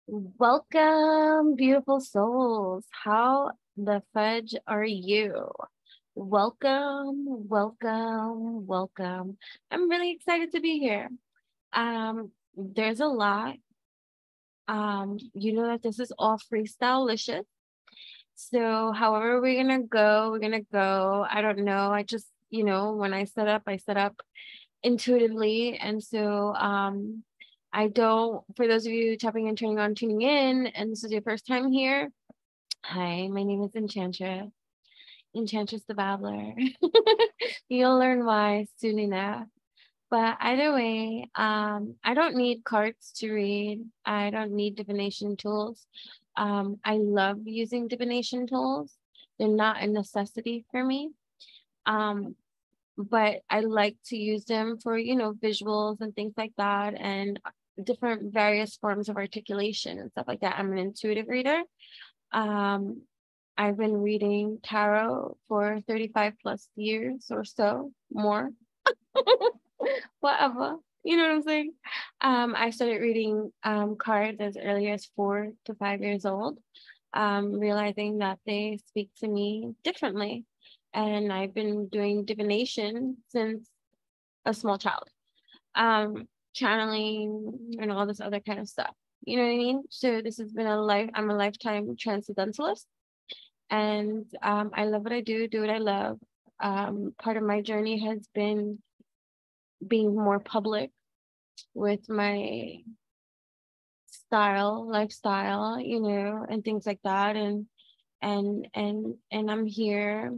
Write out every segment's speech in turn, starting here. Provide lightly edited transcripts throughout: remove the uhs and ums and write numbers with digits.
Welcome, beautiful souls. How the fudge are you? Welcome, welcome, welcome. I'm really excited to be here. There's a lot. You know that this is all freestyle-licious. So however we're gonna go. I don't know. I just, when I set up intuitively. And so I don't, for those of you tapping and turning on, tuning in, and this is your first time here, hi, my name is Enchantress the Babbler. You'll learn why soon enough. But either way, I don't need cards to read. I don't need divination tools. I love using divination tools. They're not a necessity for me. But I like to use them for, visuals and things like that, and different various forms of articulation and stuff like that. I'm an intuitive reader. I've been reading tarot for 35 plus years or so, more. Whatever. You know what I'm saying? I started reading cards as early as 4 to 5 years old, realizing that they speak to me differently. And I've been doing divination since a small child, channeling and all this other kind of stuff. You know what I mean? So this has been I'm a lifetime transcendentalist, and I love what I do what I love. Part of my journey has been being more public with my lifestyle, and things like that. And I'm here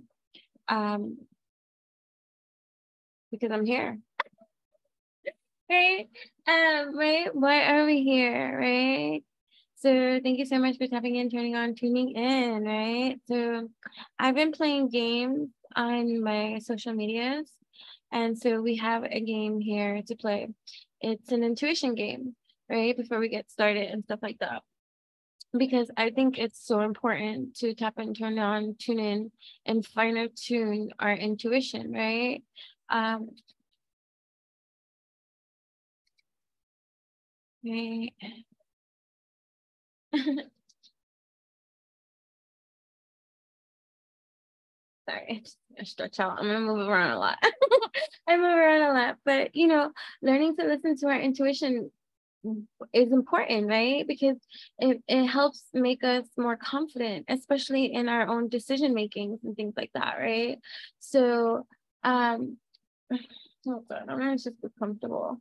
because I'm here. Right? Right? Why are we here? Right? So thank you so much for tapping in, turning on, tuning in, right? So I've been playing games on my social medias. And so we have a game here to play. It's an intuition game, right? Before we get started and stuff like that. Because I think it's so important to tap and turn on, tune in, and fine tune our intuition, right? Right. Sorry, I stretch out. I'm gonna move around a lot. I move around a lot, but learning to listen to our intuition is important, right? Because it helps make us more confident, especially in our own decision makings and things like that, right? So, oh God, I'm gonna just be comfortable,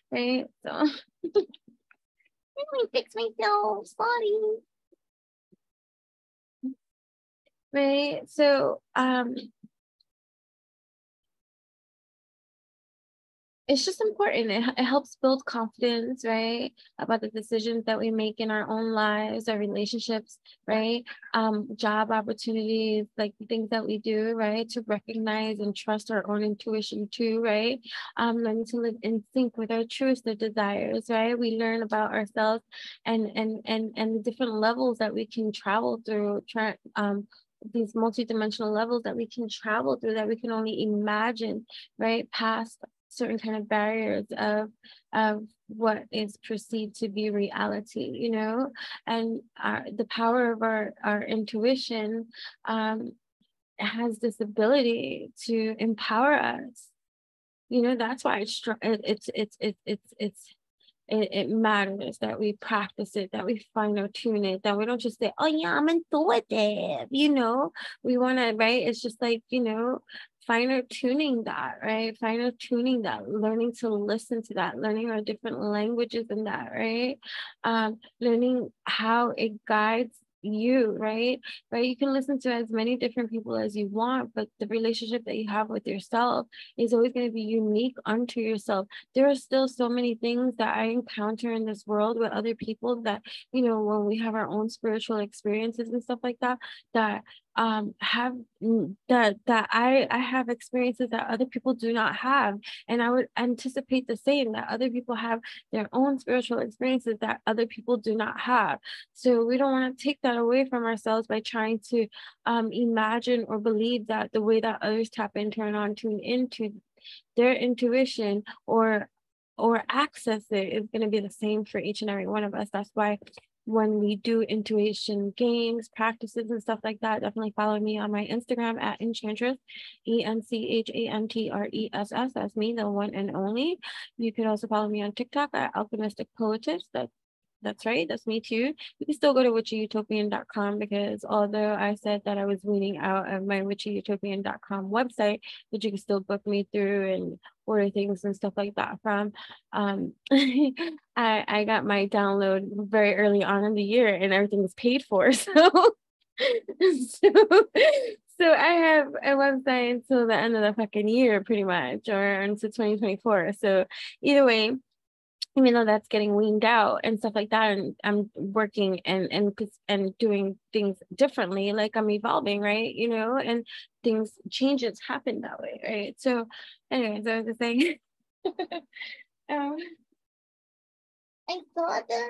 right? So, it makes me feel spotty, right? So, it's just important. It helps build confidence, right? About the decisions that we make in our own lives, our relationships, right? Job opportunities, like the things that we do, right? To recognize and trust our own intuition too, right? Learning to live in sync with our truths, our desires, right? We learn about ourselves and the different levels that we can travel through, these multidimensional levels that we can travel through, that we can only imagine, right? Past certain kind of barriers of what is perceived to be reality, and the power of our intuition has this ability to empower us. That's why it matters that we practice it, that we tune it, that we don't just say, oh yeah, I'm intuitive, we want to, right? It's just like, finer tuning that, right? Finer tuning that, learning to listen to that, learning our different languages in that, right? Learning how it guides you, right? You can listen to as many different people as you want, but the relationship that you have with yourself is always going to be unique unto yourself. There are still so many things that I encounter in this world with other people that, when we have our own spiritual experiences and stuff like that, that have that I have experiences that other people do not have, and I would anticipate the same, that other people have their own spiritual experiences that other people do not have. So we don't want to take that away from ourselves by trying to imagine or believe that the way that others tap in, turn on, tune into their intuition, or or access it is going to be the same for each and every one of us. That's why when we do intuition games, practices, and stuff like that, definitely follow me on my Instagram at Enchantress, ENCHANTRESS. That's me, the one and only. You could also follow me on TikTok at Alchemistic Poetess. That's right. That's me too. You can still go to witchyutopian.com, because although I said that I was weaning out of my witchyutopian.com website, but you can still book me through and order things and stuff like that from. I got my download very early on in the year and everything was paid for. So, so I have a website until the end of the fucking year, pretty much, or until 2024. So either way, even though that's getting weaned out and stuff like that, and I'm working and doing things differently, like I'm evolving, right? You know, and changes happen that way, right? So anyways, I was just saying, I saw that,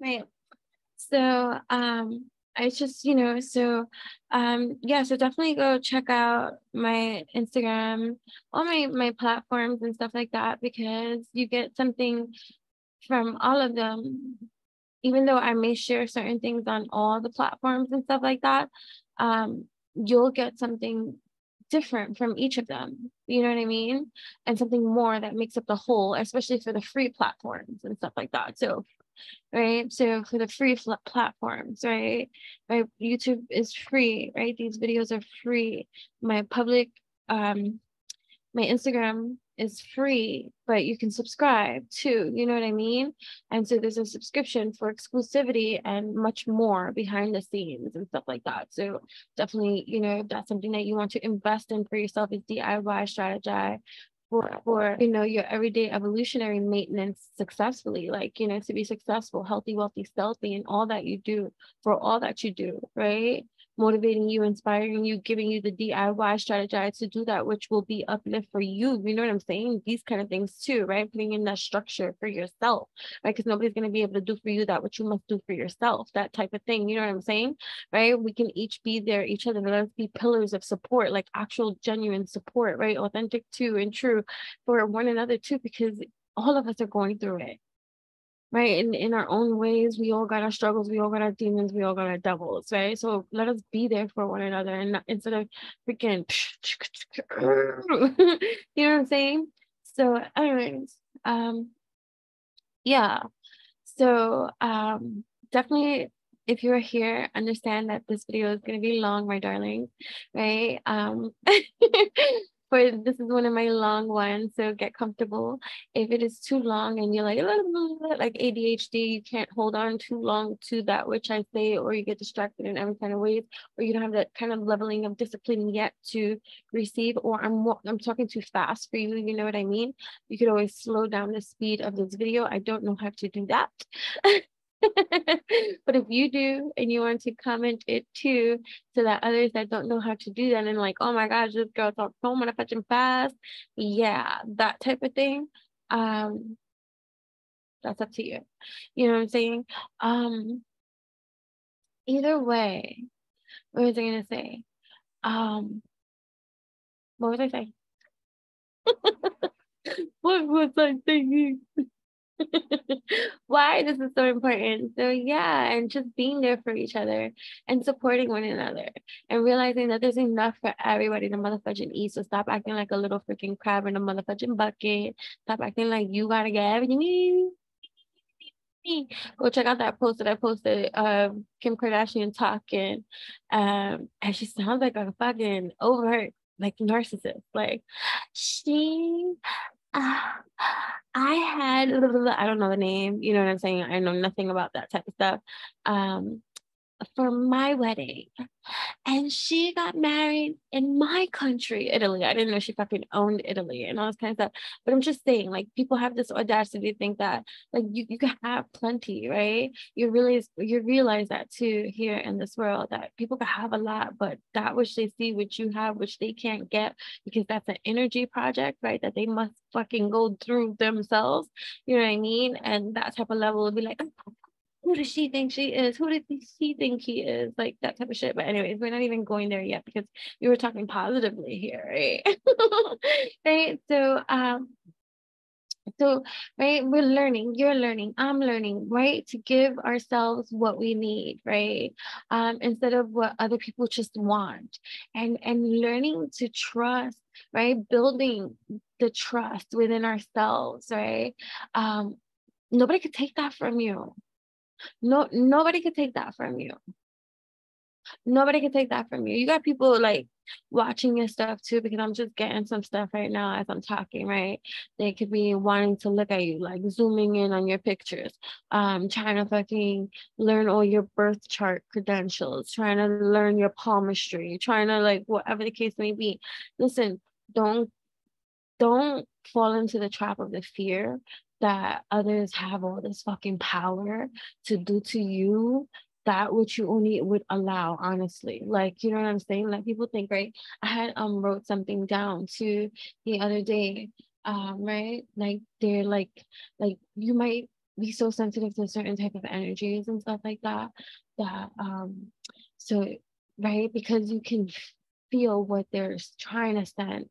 right? So I just, you know, so yeah, so definitely go check out my Instagram, all my platforms and stuff like that, because you get something from all of them. Even though I may share certain things on all the platforms and stuff like that, you'll get something different from each of them, you know what I mean? And something more that makes up the whole, especially for the free platforms and stuff like that. So right, so for the free platforms, right, YouTube is free, right? These videos are free. My public my Instagram is free, but you can subscribe too, you know what I mean? And so there's a subscription for exclusivity and much more behind the scenes and stuff like that. So definitely, you know, if that's something that you want to invest in for yourself, is DIY strategy for you know, your everyday evolutionary maintenance successfully, like, you know, to be successful, healthy, wealthy, stealthy, and all that you do, for all that you do, right? Motivating you, inspiring you, giving you the DIY strategy to do that, which will be uplift for you. You know what I'm saying? These kind of things too, right? Putting in that structure for yourself, right? Because nobody's going to be able to do for you that which you must do for yourself, that type of thing. You know what I'm saying? Right? We can each be there, each other. Let's be pillars of support, like actual genuine support, right? Authentic too and true for one another too, because all of us are going through it. Right, in our own ways, we all got our struggles, we all got our demons, we all got our devils, right? So let us be there for one another, and not, instead of freaking you know what I'm saying? So anyways, yeah, so definitely, if you're here, understand that this video is going to be long, my darling, right? For this is one of my long ones, so get comfortable. If it is too long and you're like ADHD, you can't hold on too long to that which I say, or you get distracted in every kind of ways, or you don't have that kind of leveling of discipline yet to receive, or I'm talking too fast for you, you know what I mean? You could always slow down the speed of this video. I don't know how to do that. But if you do and you want to comment it too, so that others that don't know how to do that and like, oh my gosh, this girl talks so much fucking fast, yeah, that type of thing, that's up to you. You know what I'm saying? Either way, what was I gonna say? What was I saying? What was I thinking? Why this is so important. So yeah, and just being there for each other and supporting one another and realizing that there's enough for everybody to motherfucking eat. So stop acting like a little freaking crab in a motherfucking bucket. Stop acting like you gotta get everything. Go check out that post that I posted of Kim Kardashian talking. And she sounds like a fucking overt like narcissist. Like she I had, I don't know the name, you know what I'm saying? I know nothing about that type of stuff. For my wedding, and she got married in my country, Italy. I didn't know she fucking owned Italy and all this kind of stuff. But I'm just saying, like, people have this audacity to think that, like, you can have plenty, right? You realize that too here in this world, that people can have a lot, but that which they see, which you have, which they can't get, because that's an energy project, right? That they must fucking go through themselves. You know what I mean? And that type of level will be like, who does she think she is? Who did he think he is? Like that type of shit. But anyways, we're not even going there yet because we were talking positively here, right? Right. So So, right, we're learning, you're learning, I'm learning, right, to give ourselves what we need, right, instead of what other people just want, and learning to trust, right, building the trust within ourselves, right. Nobody could take that from you. No, nobody could take that from you. Nobody can take that from you. You got people like watching your stuff too, because I'm just getting some stuff right now as I'm talking, right? They could be wanting to look at you, like zooming in on your pictures, trying to fucking learn all your birth chart credentials, trying to learn your palmistry, trying to like whatever the case may be. Listen, don't fall into the trap of the fear that others have all this fucking power to do to you that which you only would allow, honestly. Like, you know what I'm saying? Like, people think, right? I had wrote something down too the other day, right? Like, they're like you might be so sensitive to certain type of energies and stuff like that, that so right, because you can feel what they're trying to send,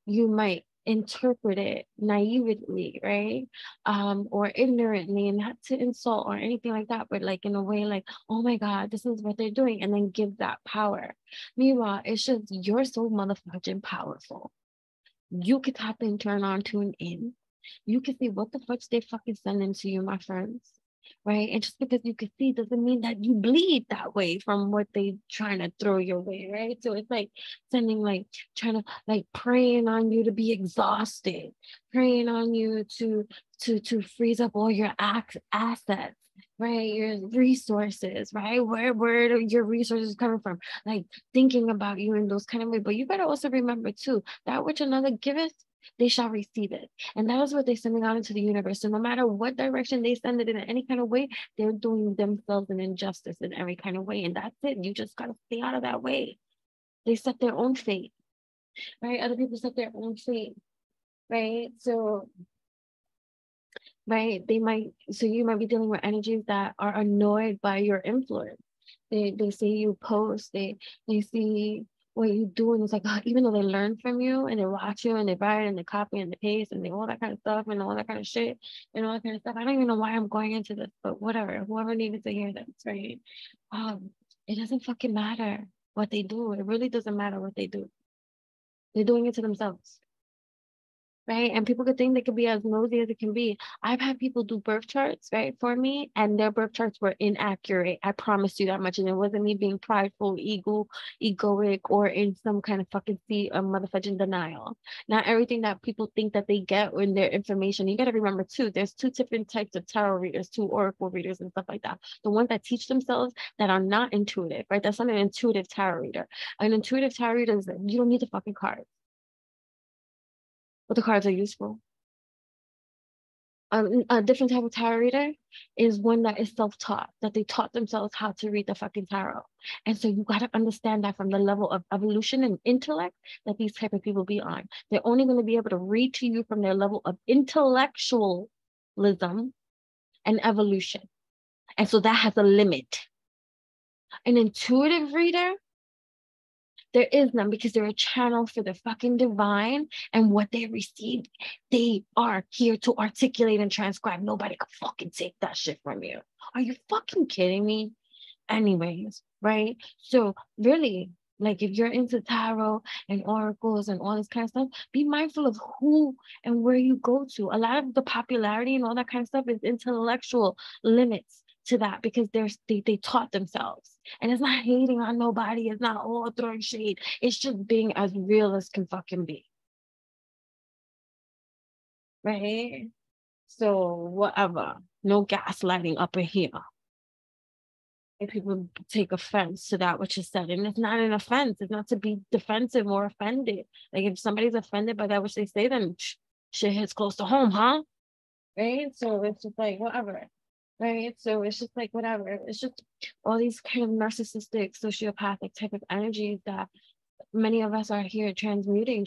you might interpret it naively, right? Or ignorantly, and not to insult or anything like that, but like in a way like, oh my God, this is what they're doing, and then give that power. Meanwhile, it's just, you're so motherfucking powerful. You could tap in, turn on, tune in. You can see what the fuck they fucking sending to you, my friends. Right. And just because you can see doesn't mean that you bleed that way from what they trying to throw your way. Right. So it's like sending, like trying to like praying on you to be exhausted, praying on you to freeze up all your assets, right? Your resources, right? Where are your resources coming from? Like thinking about you in those kind of ways. But you better also remember too, that which another giveth, they shall receive it. And that is what they're sending out into the universe. So no matter what direction they send it in any kind of way, they're doing themselves an injustice in every kind of way. And that's it. You just got to stay out of that way. They set their own fate, right? Other people set their own fate, right? So, right, so you might be dealing with energies that are annoyed by your influence. They see you post, they see what you do, and it's like, oh, even though they learn from you and they watch you and they write and they copy and they paste and they all that kind of stuff and all that kind of shit and all that kind of stuff. I don't even know why I'm going into this, but whatever, whoever needed to hear this, right? It doesn't fucking matter what they do. It really doesn't matter what they do. They're doing it to themselves. Right. And people could think they could be as nosy as it can be. I've had people do birth charts, right, for me, and their birth charts were inaccurate. I promise you that much. And it wasn't me being prideful, egoic, or in some kind of fucking motherfucking denial. Not everything that people think that they get in their information. You got to remember too, there's two different types of tarot readers, two oracle readers and stuff like that. The ones that teach themselves, that are not intuitive, right? That's not an intuitive tarot reader. An intuitive tarot reader is, you don't need the fucking cards. But the cards are useful. A different type of tarot reader is one that is self-taught, that they taught themselves how to read the fucking tarot. And so you got to understand that from the level of evolution and intellect that these type of people be on. They're only going to be able to read to you from their level of intellectualism and evolution. And so that has a limit. An intuitive reader, there is none, because they're a channel for the fucking divine, and what they received, they are here to articulate and transcribe. Nobody can fucking take that shit from you. Are you fucking kidding me? Anyways, right? So really, like if you're into tarot and oracles and all this kind of stuff, be mindful of who and where you go to. A lot of the popularity and all that kind of stuff is intellectual limits to that, because they taught themselves. And it's not hating on nobody. It's not all throwing shade. It's just being as real as can fucking be. Right? So whatever. No gaslighting up in here. If people take offense to that which is said, and it's not an offense. It's not to be defensive or offended. Like if somebody's offended by that which they say, then shit hits close to home, huh? Right? So it's just like whatever. Right. So it's just like whatever. It's just all these kind of narcissistic, sociopathic type of energies that many of us are here transmuting,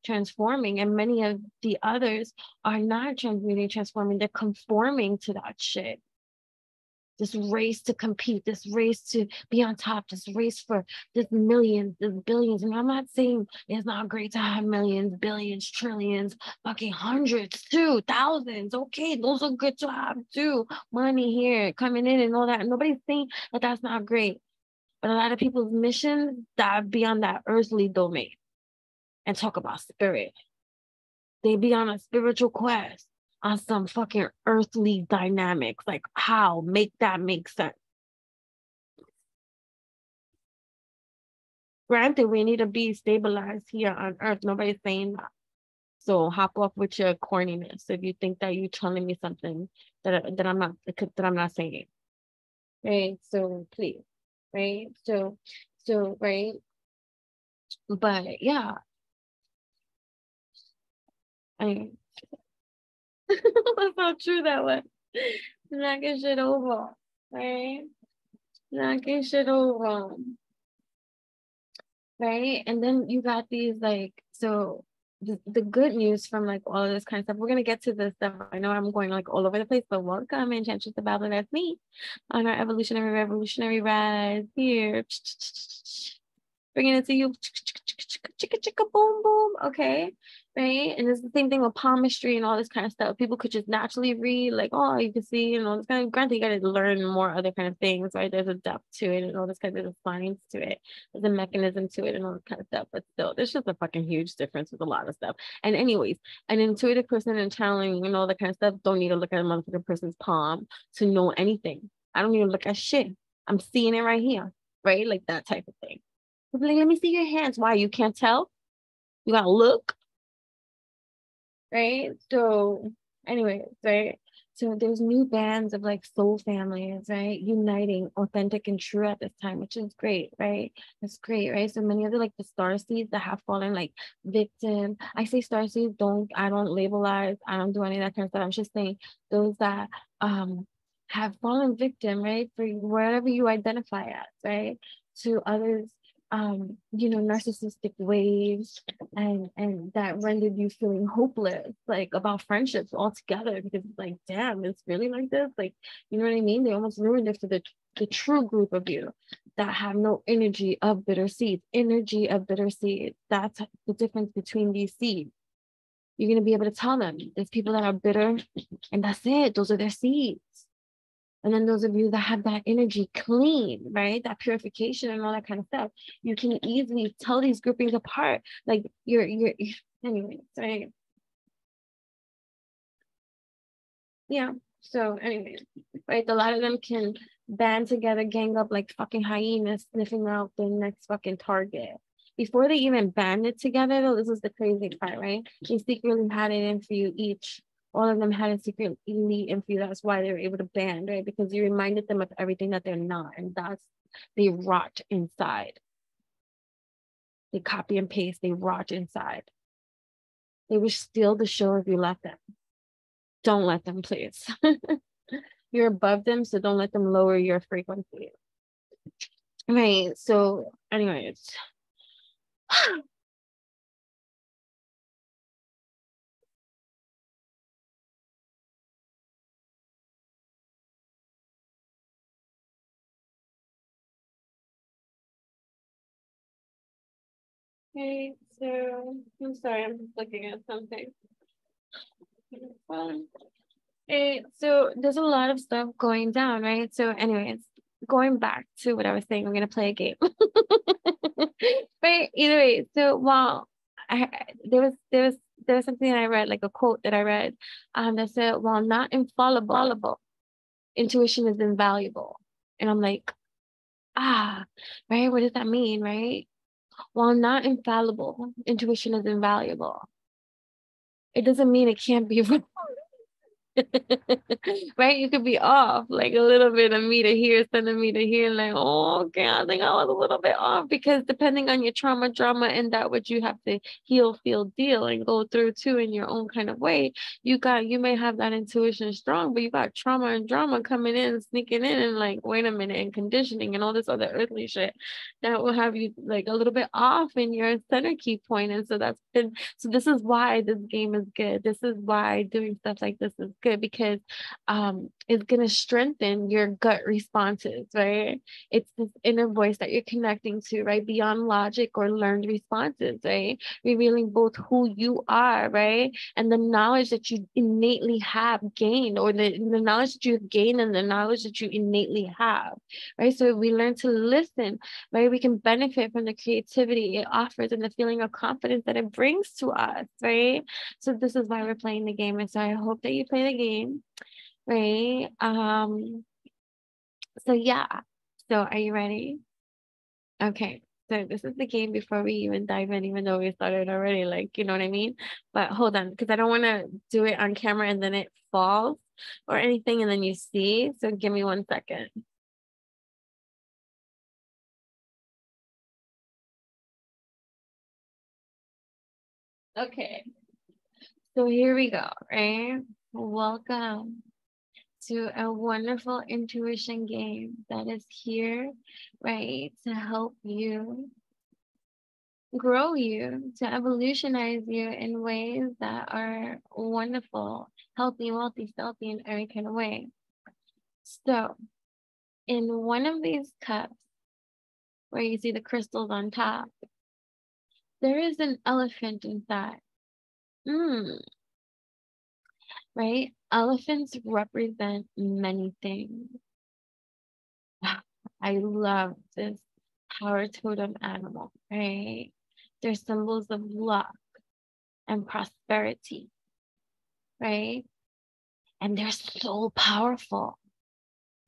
transforming, and many of the others are not transmuting, transforming. They're conforming to that shit. this race to compete, this race to be on top, this race for this millions, this billions. And I'm not saying it's not great to have millions, billions, trillions, fucking hundreds too, thousands. Okay, those are good to have too. Money here coming in and all that. Nobody's saying that that's not great. But a lot of people's missions dive beyond that earthly domain and talk about spirit. They be on a spiritual quest on some fucking earthly dynamics. Like, how? Make that make sense. Granted, we need to be stabilized here on earth. Nobody's saying that. So hop off with your corniness if you think that you're telling me something that I'm not saying. Right? So please. Right? So right. But yeah. I mean, that's not true that way. Knocking shit over. Right? Knocking shit over. Right? And then you got these like, so the good news from like all of this kind of stuff, we're gonna get to this stuff. I know I'm going like all over the place, but welcome, Enchantress the Babbler, that's me on our evolutionary revolutionary rise here. Bringing it to you, chicka chicka boom boom, okay, right? And it's the same thing with palmistry and all this kind of stuff. People could just naturally read, like, oh, you can see, and all this kind of. Granted, you got to learn more other kind of things, right? There's a depth to it, and all this kind of science to it. There's a mechanism to it, and all this kind of stuff. But still, there's just a fucking huge difference with a lot of stuff. And anyways, an intuitive person and channeling and all that kind of stuff don't need to look at a motherfucking person's palm to know anything. I don't need to look at shit. I'm seeing it right here, right? Like that type of thing. Like, let me see your hands. Why? You can't tell? You gotta look. Right? So, anyways, right? So there's new bands of like soul families, right? Uniting authentic and true at this time, which is great, right? That's great, right? So many of the like the star seeds that have fallen like victim. I say star seeds, I don't labelize, I don't do any of that kind of stuff. I'm just saying those that have fallen victim, right? For wherever you identify as, right? To others, narcissistic ways and that rendered you feeling hopeless, like about friendships altogether, because it's like, damn, it's really like this, like, you know what I mean? They almost ruined it for the true group of you that have no energy of bitter seeds. That's the difference between these seeds. You're going to be able to tell them there's people that are bitter, and that's it, those are their seeds. And then those of you that have that energy clean, right? That purification and all that kind of stuff, you can easily tell these groupings apart. Like you're anyways, right? Yeah. So anyways, right? A lot of them can band together, gang up like fucking hyenas, sniffing out the next fucking target. Before they even banded together, though, this is the crazy part, right? They secretly had it in for you each. All of them had a secret elite in for you. That's why they were able to band, right? Because you reminded them of everything that they're not. And they rot inside. They copy and paste, they rot inside. They will steal the show if you let them. Don't let them, please. You're above them, so don't let them lower your frequency. Right, so anyways. Okay, so I'm sorry, I'm just looking at something. Okay, so there's a lot of stuff going down, right? So anyways, going back to what I was saying, I'm gonna play a game. But either way, so while there was something that I read, like a quote that I read, that said, while not infallible, intuition is invaluable. And I'm like, right? What does that mean, right? While not infallible, intuition is invaluable. It doesn't mean it can't be wrong. Right? You could be off like a little bit, a meter here, centimeter here, like, oh, okay, I think I was a little bit off, because depending on your trauma, drama, and that what you have to heal, feel, deal, and go through too in your own kind of way, you may have that intuition strong, but you got trauma and drama coming in, sneaking in, and like, wait a minute, and conditioning and all this other earthly shit that will have you like a little bit off in your center key point. And so this is why this game is good. This is why doing stuff like this is good. good because it's going to strengthen your gut responses, right? It's this inner voice that you're connecting to, right? Beyond logic or learned responses, right? Revealing both who you are, right? And the knowledge that you innately have gained, or the knowledge that you've gained and the knowledge that you innately have, right? So if we learn to listen, right, we can benefit from the creativity it offers and the feeling of confidence that it brings to us, right? So this is why we're playing the game. And so I hope that you play the game, right? So yeah. So are you ready? Okay. So this is the game before we even dive in, even though we started already, like, you know what I mean? But hold on, because I don't want to do it on camera and then it falls or anything and then you see. So give me 1 second. Okay. So here we go, right? Welcome to a wonderful intuition game that is here, right, to help you grow you, to evolutionize you in ways that are wonderful, healthy, wealthy, stealthy, in every kind of way. So, in one of these cups, where you see the crystals on top, there is an elephant inside. Right? Elephants represent many things. I love this power totem animal, right? They're symbols of luck and prosperity, right? And they're so powerful.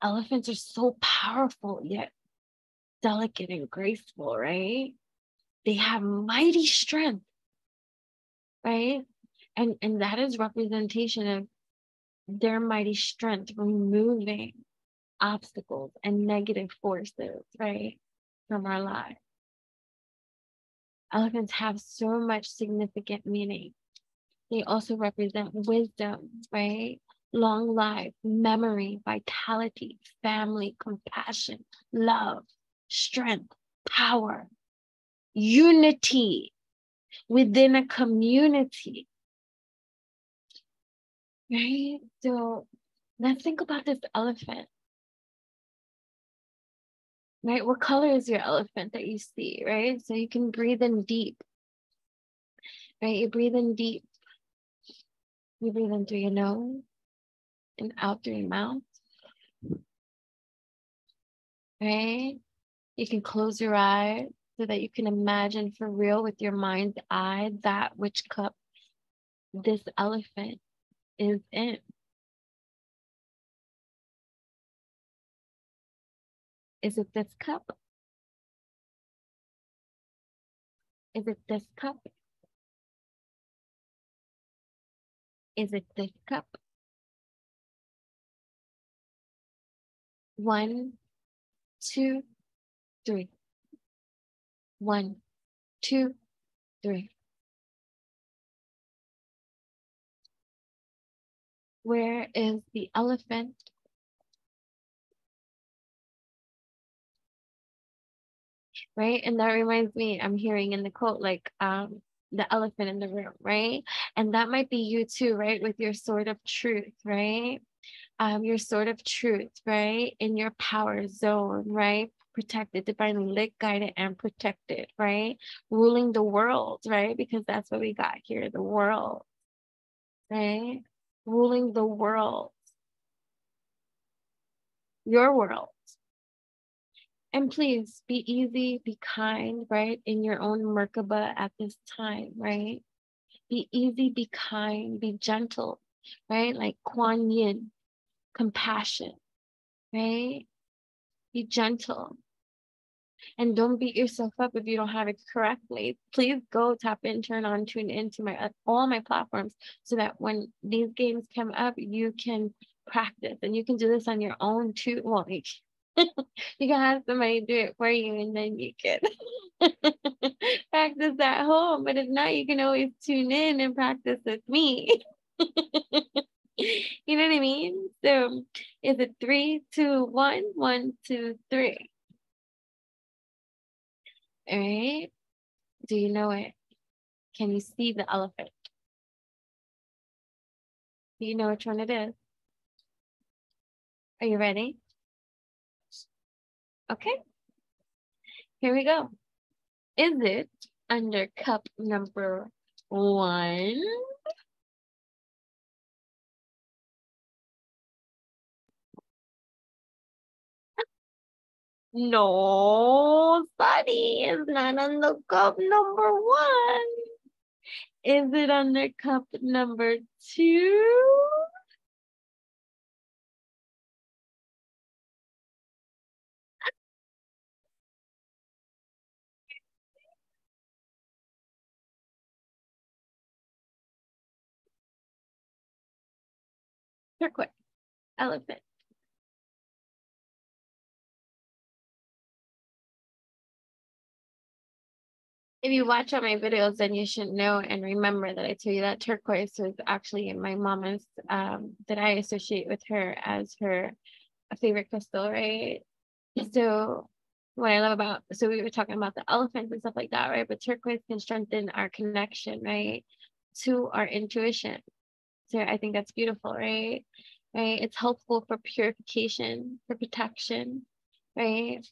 Elephants are so powerful, yet delicate and graceful, right? They have mighty strength, right? And that is representation of their mighty strength, removing obstacles and negative forces, right, from our lives. Elephants have so much significant meaning. They also represent wisdom, right? Long life, memory, vitality, family, compassion, love, strength, power, unity within a community, right? So let's think about this elephant, right? What color is your elephant that you see, right? So you can breathe in deep, right? You breathe in deep. You breathe in through your nose and out through your mouth, right? You can close your eyes so that you can imagine for real with your mind's eye that which cup this elephant is in. Is it this cup? Is it this cup? Is it this cup? 1, 2, 3. 1, 2, 3. Where is the elephant? Right? And that reminds me, I'm hearing in the quote, like, the elephant in the room, right? And that might be you too, right? With your sword of truth, right? Your sword of truth, right? In your power zone, right? Protected, divinely lit, guided, and protected, right? Ruling the world, right? Because that's what we got here, the world, right? Ruling the world, your world. And please be easy, be kind, right? In your own Merkaba at this time, right? Be easy, be kind, be gentle, right? Like Kuan Yin, compassion, right? Be gentle. And don't beat yourself up if you don't have it correctly. Please go tap in, turn on, tune into my all my platforms so that when these games come up, you can practice. And you can do this on your own too. Well, you can have somebody do it for you and then you can practice at home. But if not, you can always tune in and practice with me. You know what I mean? So is it 3, 2, 1, 1, 2, 3? All right. Do you know it? Can you see the elephant? You know which one it is? Are you ready? Okay, here we go. Is it under cup number 1? No, Sunny is not on the cup number 1. Is it under cup number 2? Turquoise, elephant. If you watch all my videos, then you should know and remember that I tell you that turquoise was actually my mama's, that I associate with her as her favorite crystal, right? So what I love about, so we were talking about the elephants and stuff like that, right? But turquoise can strengthen our connection, right, to our intuition. So I think that's beautiful, right? Right? It's helpful for purification, for protection, right?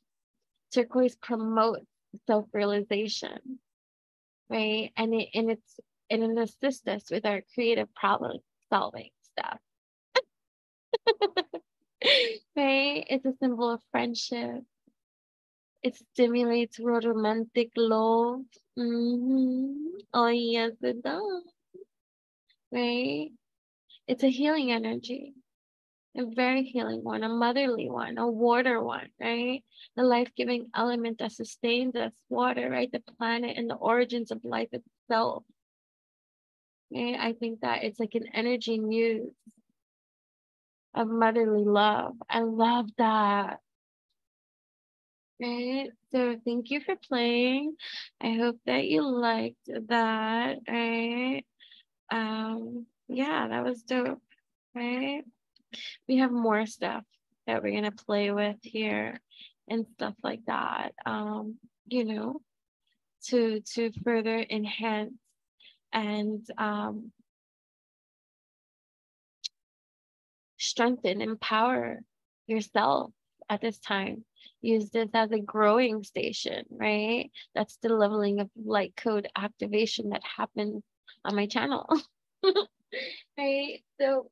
Turquoise promotes self-realization, right? And it assists us with our creative problem solving stuff. Right? It's a symbol of friendship. It stimulates romantic love. Oh, yes, it does. Right? It's a healing energy, a very healing one, a motherly one, a water one, right? The life-giving element that sustains us, water, right? The planet and the origins of life itself. Right? I think that it's like an energy muse of motherly love. I love that. Right? So thank you for playing. I hope that you liked that. Right? Yeah, that was dope. Right? We have more stuff that we're gonna play with here and stuff like that. You know, to further enhance and strengthen, empower yourself at this time. Use this as a growing station, right? That's the leveling of light code activation that happens on my channel. Right? So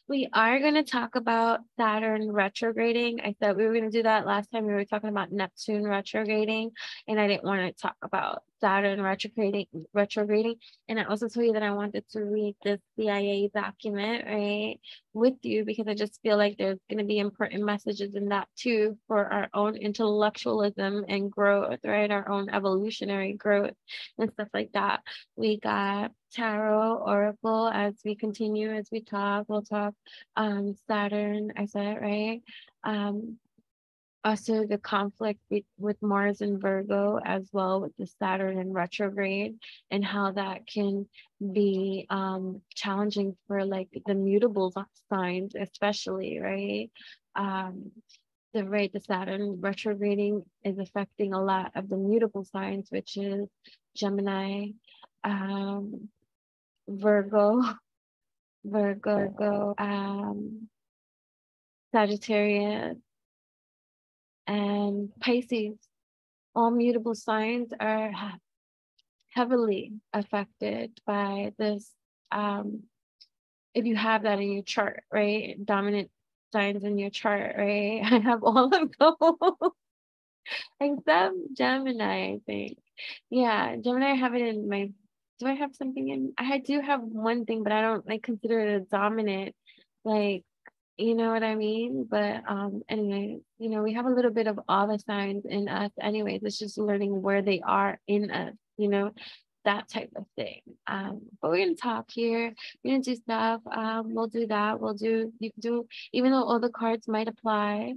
we are going to talk about Saturn retrograding. I said we were going to do that last time. We were talking about Neptune retrograding, and I didn't want to talk about Saturn retrograding. And I also told you that I wanted to read this CIA document, right, with you, because I just feel like there's going to be important messages in that too for our own intellectualism and growth, right? Our own evolutionary growth and stuff like that. We got tarot, oracle. As we continue, as we talk, we'll talk Saturn, I said, right? Also the conflict with Mars and Virgo, as well with the Saturn in retrograde, and how that can be challenging for like the mutable signs, especially, right? The Saturn retrograding is affecting a lot of the mutable signs, which is Gemini, Virgo, Sagittarius, and Pisces. All mutable signs are heavily affected by this. If you have that in your chart, right? Dominant signs in your chart, right? I have all of those. Except Gemini, I think. Yeah, Gemini, I have it in my, do I have something in, I do have one thing, but I don't like consider it a dominant, like, you know what I mean? But anyway, you know, we have a little bit of all the signs in us anyways. It's just learning where they are in us, you know, that type of thing. But we're gonna talk here. We're gonna do stuff. We'll do that. You can do, even though all the cards might apply,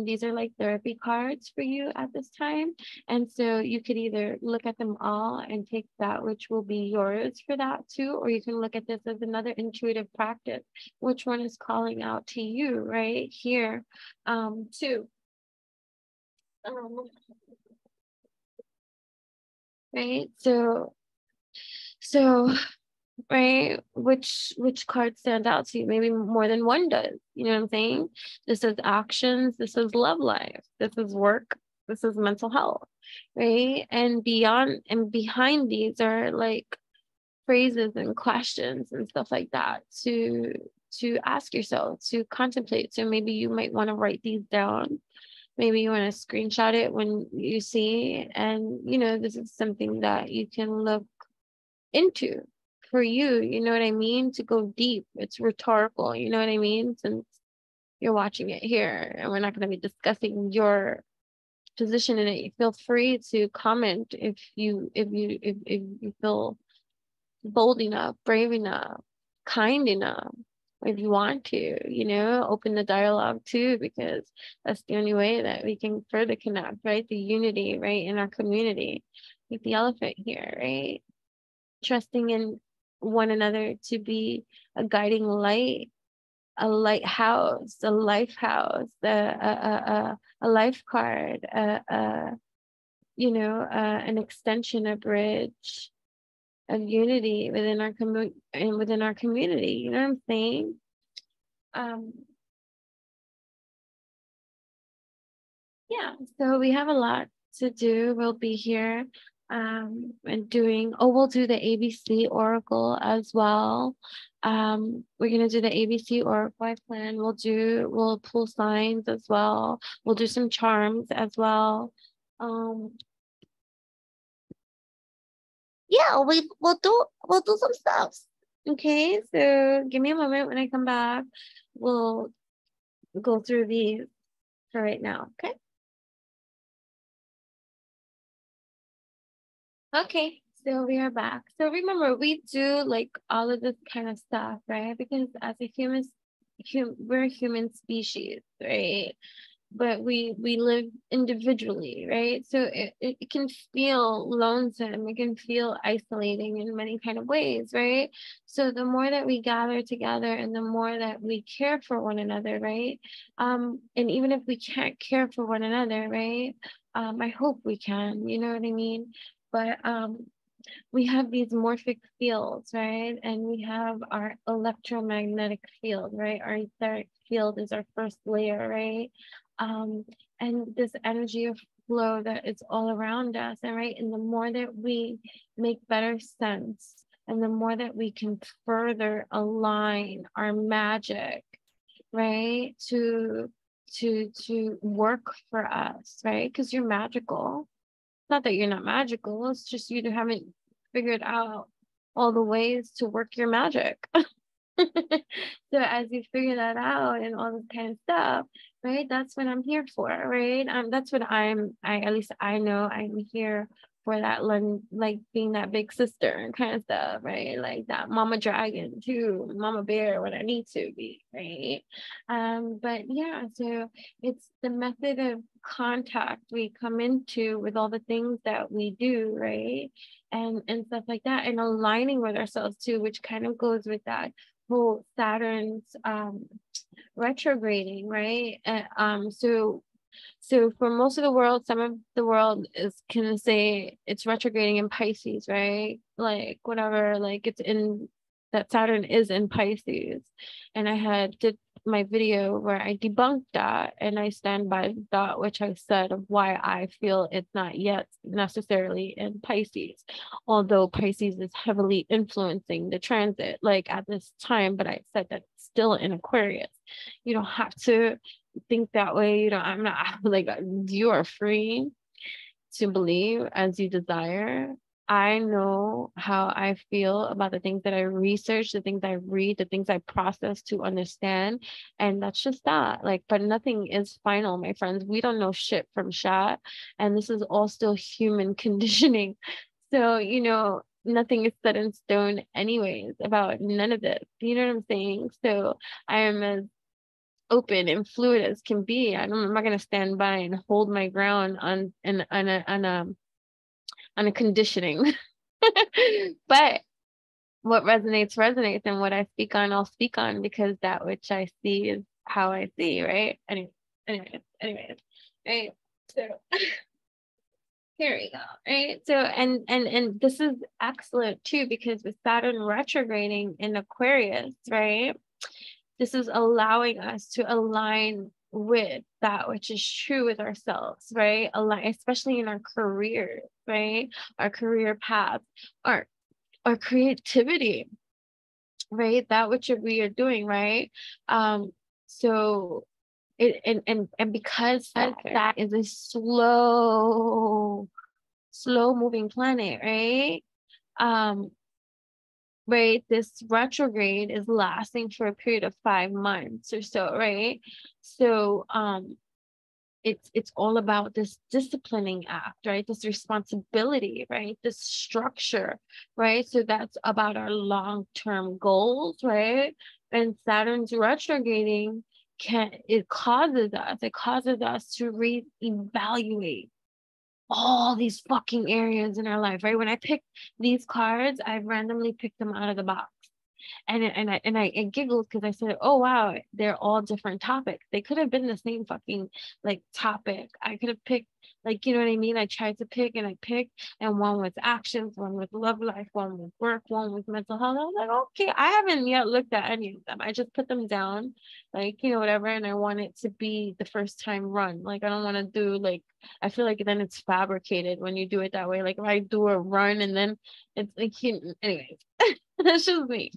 these are like therapy cards for you at this time. And so you could either look at them all and take that which will be yours for that too, or you can look at this as another intuitive practice. Which one is calling out to you right here too. Right, so right? Which card stand out to you? Maybe more than one does. You know what I'm saying? This is actions, this is love life, this is work, this is mental health, right? And beyond and behind these are like phrases and questions and stuff like that to ask yourself, to contemplate. So maybe you might want to write these down. Maybe you want to screenshot it when you see, and this is something that you can look into for you, you know what I mean? To go deep. It's rhetorical, you know what I mean? Since you're watching it here and we're not going to be discussing your position in it, you feel free to comment if you feel bold enough, brave enough, kind enough. If you want to, open the dialogue too, because that's the only way that we can further connect, right? The unity, right, in our community, like the elephant here, right? Trusting in one another to be a guiding light, a lighthouse, a life house, a life card, an extension, a bridge of unity within our within our community. You know what I'm saying? Yeah, so we have a lot to do. We'll be here and we'll do the ABC Oracle as well. We're gonna do the ABC Oracle, I plan. We'll pull signs as well. We'll do some charms as well. Yeah, we'll do some stuff. Okay, so give me a moment. When I come back, we'll go through these for right now. Okay. Okay, so we are back. So remember, we do like all of this kind of stuff, right? Because as a we're a human species, right? But we live individually, right? So it can feel lonesome, it can feel isolating in many kind of ways, right? So the more that we gather together and the more that we care for one another, right? And even if we can't care for one another, right? I hope we can, you know what I mean? But we have these morphic fields, right? And we have our electromagnetic field, right? Our etheric field is our first layer, right? And this energy of flow that is all around us, and right? And the more that we make better sense, and the more that we can further align our magic, right? To work for us, right? Because you're magical. Not that you're not magical, it's just you haven't figured out all the ways to work your magic. So as you figure that out and all this kind of stuff, right? That's what I'm here for, right? That's what at least I know I'm here for, that like being that big sister kind of stuff, right? Like that mama dragon too, mama bear when I need to be, right? But yeah, so it's the method of contact we come into with all the things that we do, right? And stuff like that, and aligning with ourselves too, which kind of goes with that whole Saturn's retrograding, right? So for most of the world, some of the world can say it's retrograding in Pisces, right? Like whatever, like it's in that Saturn is in Pisces. And I did my video where I debunked that, and I stand by that which I said of why I feel it's not yet necessarily in Pisces, although Pisces is heavily influencing the transit like at this time, but I said that it's still in Aquarius. You don't have to think that way. I'm not like, you are free to believe as you desire. I know how I feel about the things that I research, the things I read, the things I process to understand. And that's just that. Like, but nothing is final, my friends. We don't know shit from shit. And this is all still human conditioning. So, nothing is set in stone anyways about none of this. You know what I'm saying? So I am as open and fluid as can be. I'm not going to stand by and hold my ground on a conditioning. But what resonates, and what I speak on, I'll speak on, because that which I see is how I see, right? Anyways, right? So Here we go. Right. So, and this is excellent too, because with Saturn retrograding in Aquarius, right? This is allowing us to align with that which is true with ourselves, right? Align, especially in our career, right? Our career path, our creativity, right? That which we are doing, right? So it and because that is a slow moving planet, right? Right, this retrograde is lasting for a period of 5 months or so, right? So it's all about this disciplining act, right? This responsibility, right? This structure, right? So that's about our long-term goals, right? And Saturn's retrograding it causes us to reevaluate all these fucking areas in our life, right? When I picked these cards, I randomly picked them out of the box. And I giggled because I said, oh wow, they're all different topics. They could have been the same fucking like topic. I could have picked, like, you know what I mean? I tried to pick and I picked, and one was actions, one was love life, one was work, one was mental health. I was like, okay, I haven't yet looked at any of them. I just put them down, like, you know, whatever. And I want it to be the first time run. Like, I don't want to do like, I feel like then it's fabricated when you do it that way. Like if I do a run and then it's like, anyways, that's just me.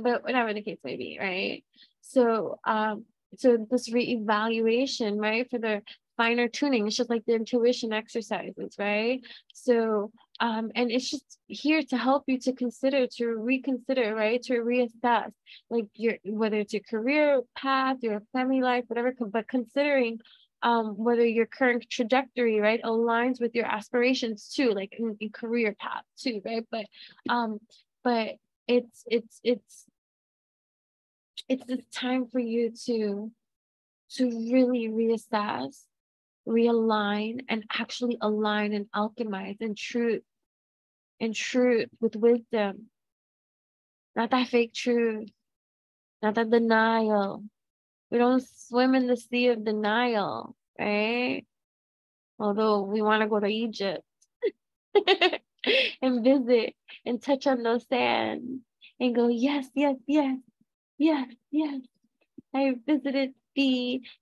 But whatever the case may be, right? So so this reevaluation, right, for the finer tuning, it's just like the intuition exercises, right? So and it's just here to help you to consider, to reconsider, right, to reassess, like your, whether it's your career path, your family life, whatever, but considering whether your current trajectory, right, aligns with your aspirations too, like in career path too, right? But it's this time for you to really reassess, realign, and actually align and alchemize in truth, with wisdom, not that fake truth, not that denial. We don't swim in the sea of denial, right? Although we want to go to Egypt and visit and touch on those sands and go, yes, yes, yes, yes, yes. I visited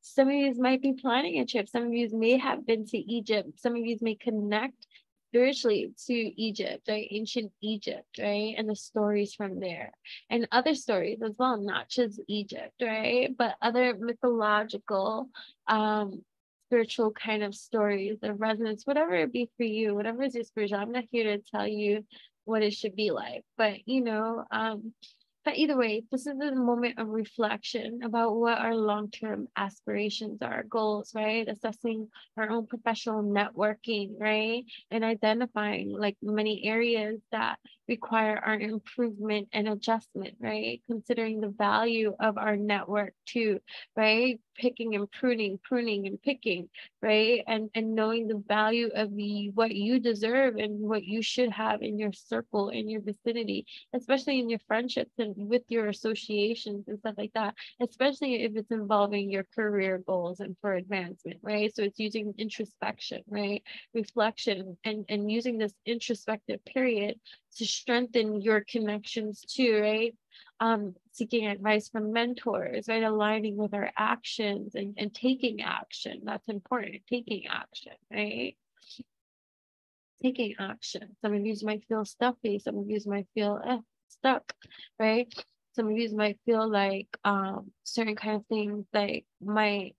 some of you might be planning a trip. Some of you may have been to Egypt. Some of you may connect spiritually to Egypt, right? Ancient Egypt, right? And the stories from there. And other stories as well, not just Egypt, right? But other mythological, spiritual kind of stories, the resonance, whatever it be for you, whatever is your spiritual. I'm not here to tell you what it should be like, but but either way, this is a moment of reflection about what our long-term aspirations are, goals, right? Assessing our own professional networking, right? And identifying like many areas that require our improvement and adjustment, right? Considering the value of our network too, right? Picking and pruning and picking, right? And knowing the value of what you deserve and what you should have in your circle, in your vicinity, especially in your friendships and with your associations and stuff like that, especially if it's involving your career goals and for advancement, right? So it's using introspection, right? Reflection and using this introspective period to strengthen your connections too, right? Seeking advice from mentors, right? Aligning with our actions and taking action. That's important. Taking action, right? Taking action. Some of you might feel stuffy. Some of you might feel stuck, right? Some of you might feel like certain kind of things like might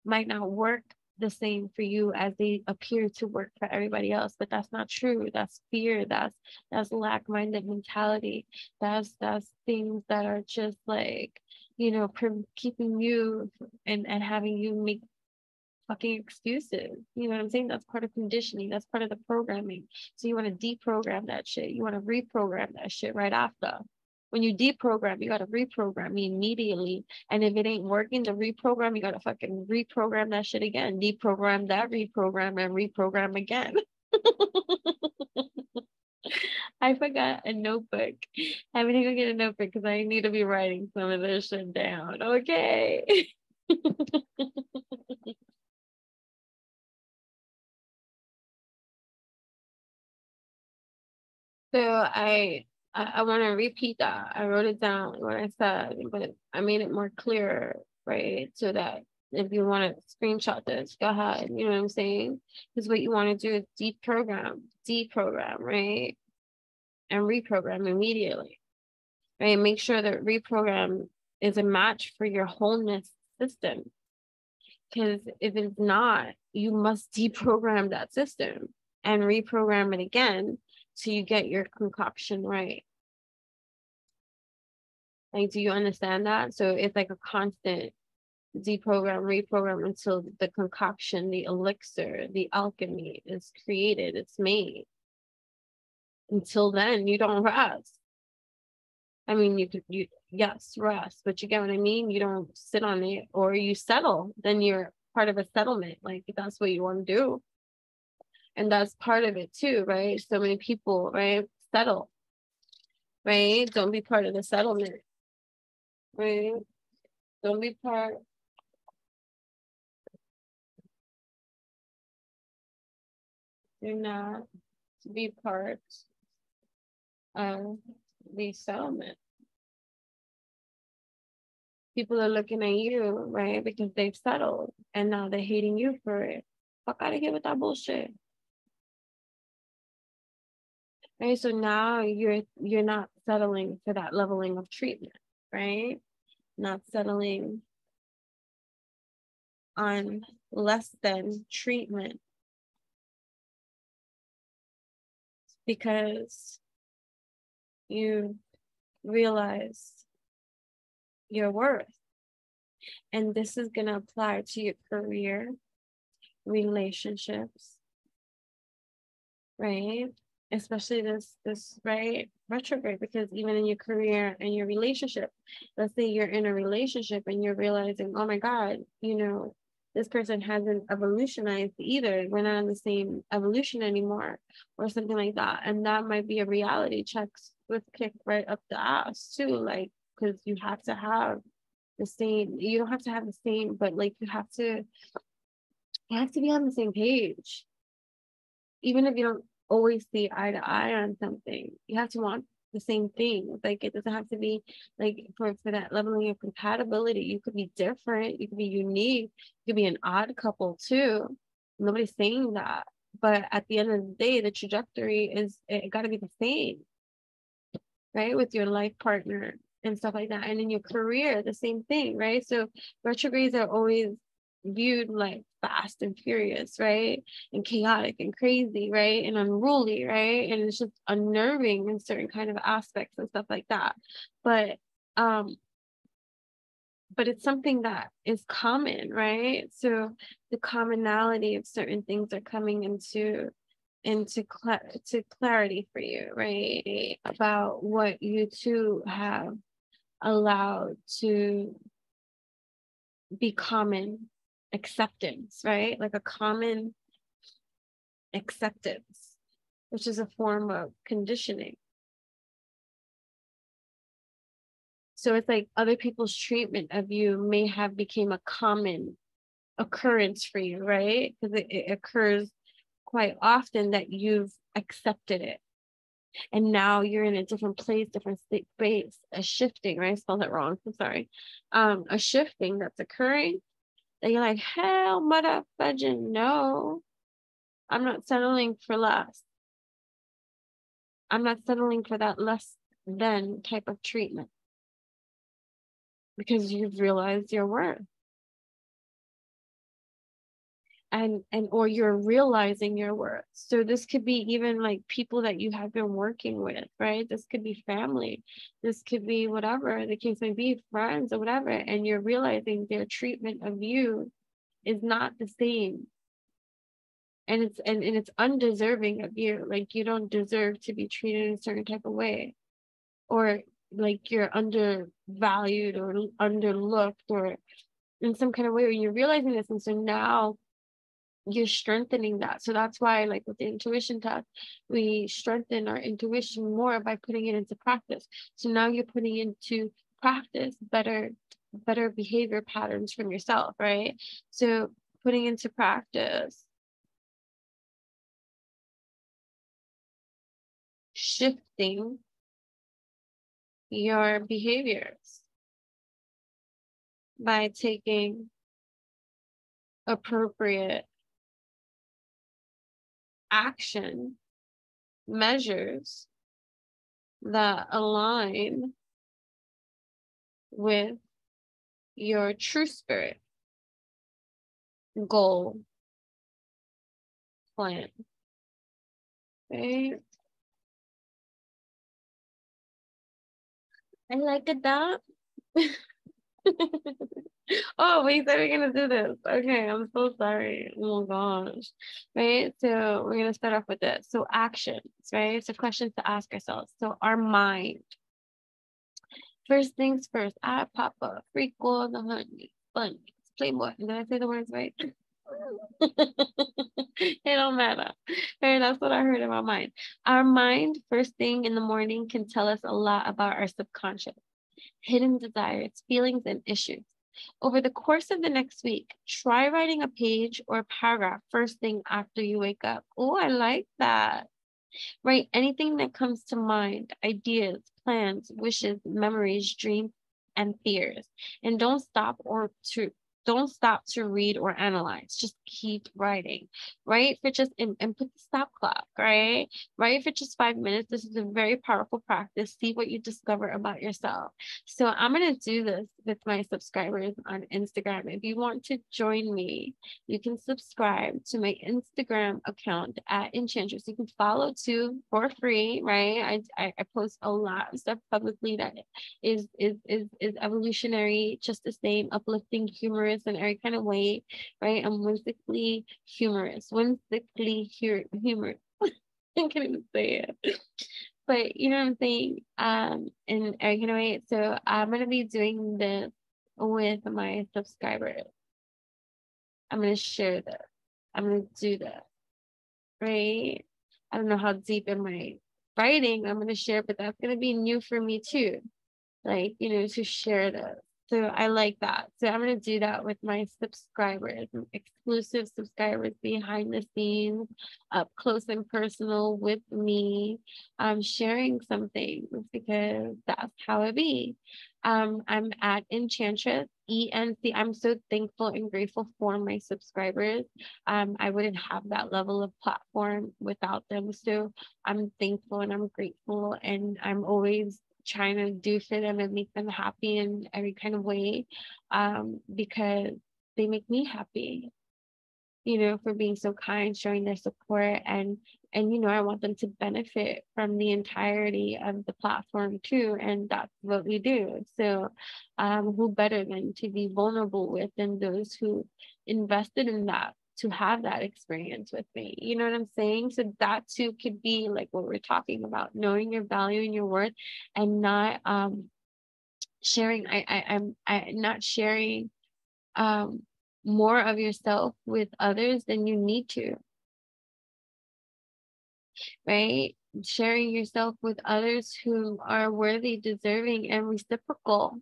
not work the same for you as they appear to work for everybody else, but that's not true. That's fear. That's lack-minded mentality. That's things that are just like, you know, keeping you and having you make fucking excuses. You know what I'm saying? That's part of conditioning. That's part of the programming. So you want to deprogram that shit. You want to reprogram that shit right after. When you deprogram, you got to reprogram immediately. And if it ain't working to reprogram, you got to fucking reprogram that shit again. Deprogram that, reprogram, and reprogram again. I forgot a notebook. I'm gonna go get a notebook because I need to be writing some of this shit down. Okay. So I want to repeat that. I wrote it down what I said, but I made it more clear, right? So that if you want to screenshot this, go ahead. You know what I'm saying? Because what you want to do is deprogram, right? And reprogram immediately, right? Make sure that reprogram is a match for your wholeness system. Because if it's not, you must deprogram that system and reprogram it again so you get your concoction right. Like, do you understand that? So it's like a constant deprogram, reprogram until the concoction, the elixir, the alchemy is created, it's made. Until then, you don't rest. I mean, yes, rest, but you get what I mean? You don't sit on it, or you settle, then you're part of a settlement. Like, if that's what you want to do. And that's part of it too, right? So many people, right, settle, right? Don't be part of the settlement, right? Don't be part. Do not be part of the settlement. People are looking at you, right? Because they've settled and now they're hating you for it. Fuck out of here with that bullshit. Right? So now you're not settling for that leveling of treatment, right? Not settling on less than treatment because you realize your worth. And this is going to apply to your career, relationships, right? Especially this right, retrograde, because even in your career and your relationship, let's say you're in a relationship and you're realizing, oh my God, you know, this person hasn't evolutionized either. We're not on the same evolution anymore, or something like that. And that might be a reality check with kick right up the ass too, like, because you have to have the same, you don't have to have the same, but like you have to be on the same page. Even if you don't always see eye to eye on something, you have to want the same thing. Like, it doesn't have to be like for that leveling of compatibility. You could be different, you could be unique, you could be an odd couple too. Nobody's saying that. But at the end of the day, the trajectory is, it got to be the same, right? With your life partner and stuff like that. And in your career, the same thing, right? So retrogrades are always viewed like fast and furious, right? And chaotic and crazy, right? And unruly, right? And it's just unnerving in certain kind of aspects and stuff like that. But it's something that is common, right? So the commonality of certain things are coming into clarity for you, right? About what you two have allowed to be common acceptance, right? Like a common acceptance, which is a form of conditioning. So it's like other people's treatment of you may have become a common occurrence for you, right? Because it occurs quite often that you've accepted it. And now you're in a different place, different space, a shifting, right? I spelled it wrong, I'm sorry. A shifting that's occurring that you're like, hell, mother fudging, no. I'm not settling for less. I'm not settling for that less than type of treatment. Because you've realized your worth. And or you're realizing your worth. So this could be even like people that you have been working with, right? This could be family, this could be whatever the case may be, friends or whatever, and you're realizing their treatment of you is not the same, and it's undeserving of you. Like, you don't deserve to be treated in a certain type of way, or like you're undervalued or underlooked or in some kind of way, when you're realizing this. And so now you're strengthening that. So that's why, like with the intuition test, we strengthen our intuition more by putting it into practice. So now you're putting into practice better behavior patterns from yourself, right? So putting into practice shifting your behaviors by taking appropriate action measures that align with your true spirit, goal, plan. Right? I like it that. Oh, we said we're gonna do this. Okay, I'm so sorry. Oh my gosh. Right? So we're gonna start off with this. So actions, right? So questions to ask ourselves. So our mind. First things first, I pop up, freak all the honey, bunny, playboy. Did I say the words right? It don't matter. Right? That's what I heard in my mind. Our mind, first thing in the morning, can tell us a lot about our subconscious, hidden desires, feelings, and issues. Over the course of the next week, try writing a page or paragraph first thing after you wake up. Oh, I like that. Write anything that comes to mind, ideas, plans, wishes, memories, dreams, and fears. And don't stop to read or analyze. Just keep writing. Write for just and put the stop clock, right? Write for just 5 minutes. This is a very powerful practice. See what you discover about yourself. So I'm gonna do this with my subscribers on Instagram. If you want to join me, you can subscribe to my Instagram account at Enchantress. You can follow too for free, right? I post a lot of stuff publicly that is evolutionary, just the same, uplifting, humorous in every kind of way, right? I'm whimsically humorous, humorous. I can't even say it. But you know what I'm saying? In every kind of way. So I'm gonna be doing this with my subscribers. I'm gonna share this. I'm gonna do this, right? I don't know how deep in my writing I'm gonna share, but that's gonna be new for me too. Like, to share this. So I like that. So I'm going to do that with my subscribers, exclusive subscribers behind the scenes, up close and personal with me, sharing some things because that's how it be. I'm at Enchantress, ENC. I'm so thankful and grateful for my subscribers. I wouldn't have that level of platform without them. So I'm thankful and I'm grateful, and I'm always trying to do for them and make them happy in every kind of way, because they make me happy, for being so kind, showing their support, and I want them to benefit from the entirety of the platform too, and that's what we do. So who better than to be vulnerable with than those who invested in that, to have that experience with me, you know what I'm saying? So that too could be like what we're talking about, knowing your value and your worth, and not sharing. I'm not sharing more of yourself with others than you need to, right? Sharing yourself with others who are worthy, deserving, and reciprocal.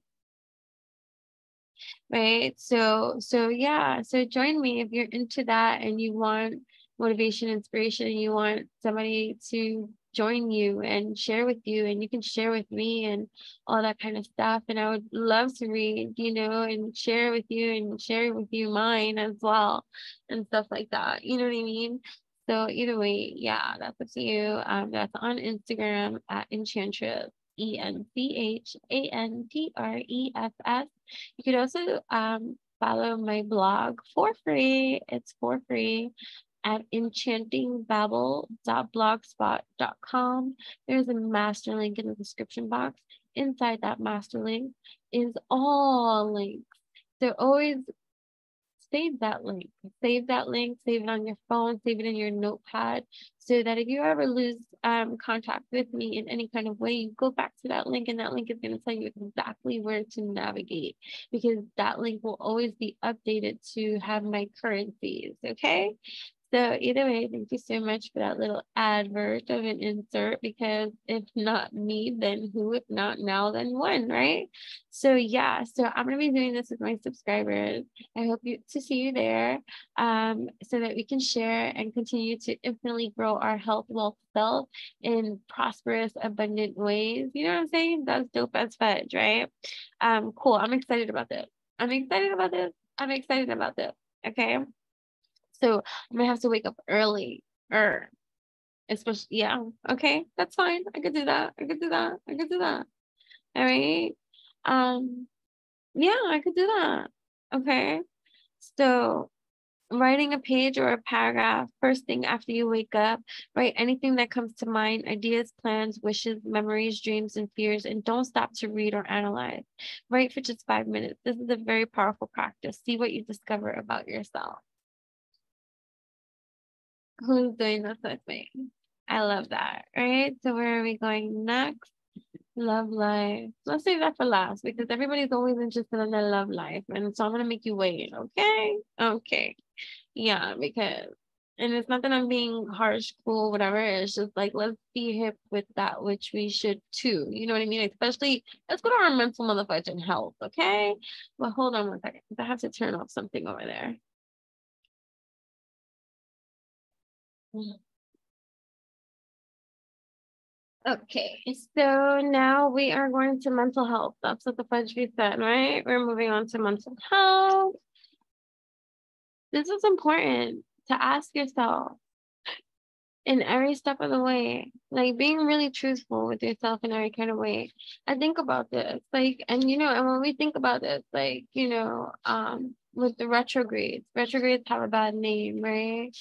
Right. So yeah. So join me if you're into that and you want motivation, inspiration, and you want somebody to join you and share with you, and you can share with me and all that kind of stuff. And I would love to read, and share with you and share with you mine as well and stuff like that. You know what I mean? So either way, yeah, that's up to you. That's on Instagram at Enchantress, ENCHANTRESS. You could also follow my blog for free. It's for free at enchantingbabble.blogspot.com. There's a master link in the description box. Inside that master link is all links. So always save that link. Save that link, save it on your phone, save it in your notepad, so that if you ever lose contact with me in any kind of way, you go back to that link, and that link is going to tell you exactly where to navigate, because that link will always be updated to have my currencies. Okay. So either way, thank you so much for that little advert of an insert, because if not me, then who? If not now, then when, right? So yeah, so I'm gonna be doing this with my subscribers. I hope to see you there, so that we can share and continue to infinitely grow our health, wealth, self in prosperous, abundant ways. You know what I'm saying? That's dope as fudge, right? Cool. I'm excited about this. I'm excited about this. I'm excited about this. Okay. So I'm gonna have to wake up early, especially, yeah. Okay, that's fine. I could do that. I could do that. I could do that. All right. Yeah, I could do that. Okay. So writing a page or a paragraph first thing after you wake up, write anything that comes to mind, ideas, plans, wishes, memories, dreams, and fears, and don't stop to read or analyze. Write for just 5 minutes. This is a very powerful practice. See what you discover about yourself. Who's doing this with me? I love that, right? So where are we going next? Love life. Let's save that for last, because everybody's always interested in their love life. And so I'm going to make you wait, okay? Okay. Yeah, because, and it's not that I'm being harsh, cool, whatever. It's just like, let's be hip with that, which we should too. You know what I mean? Especially, let's go to our mental motherfucking health, okay? But hold on one second. I have to turn off something over there. Okay, so now we are going to mental health. That's what the fudge we said, right? We're moving on to mental health. This is important to ask yourself in every step of the way, like being really truthful with yourself in every kind of way. I think about this, like, and and when we think about this, like, with the retrogrades have a bad name, right?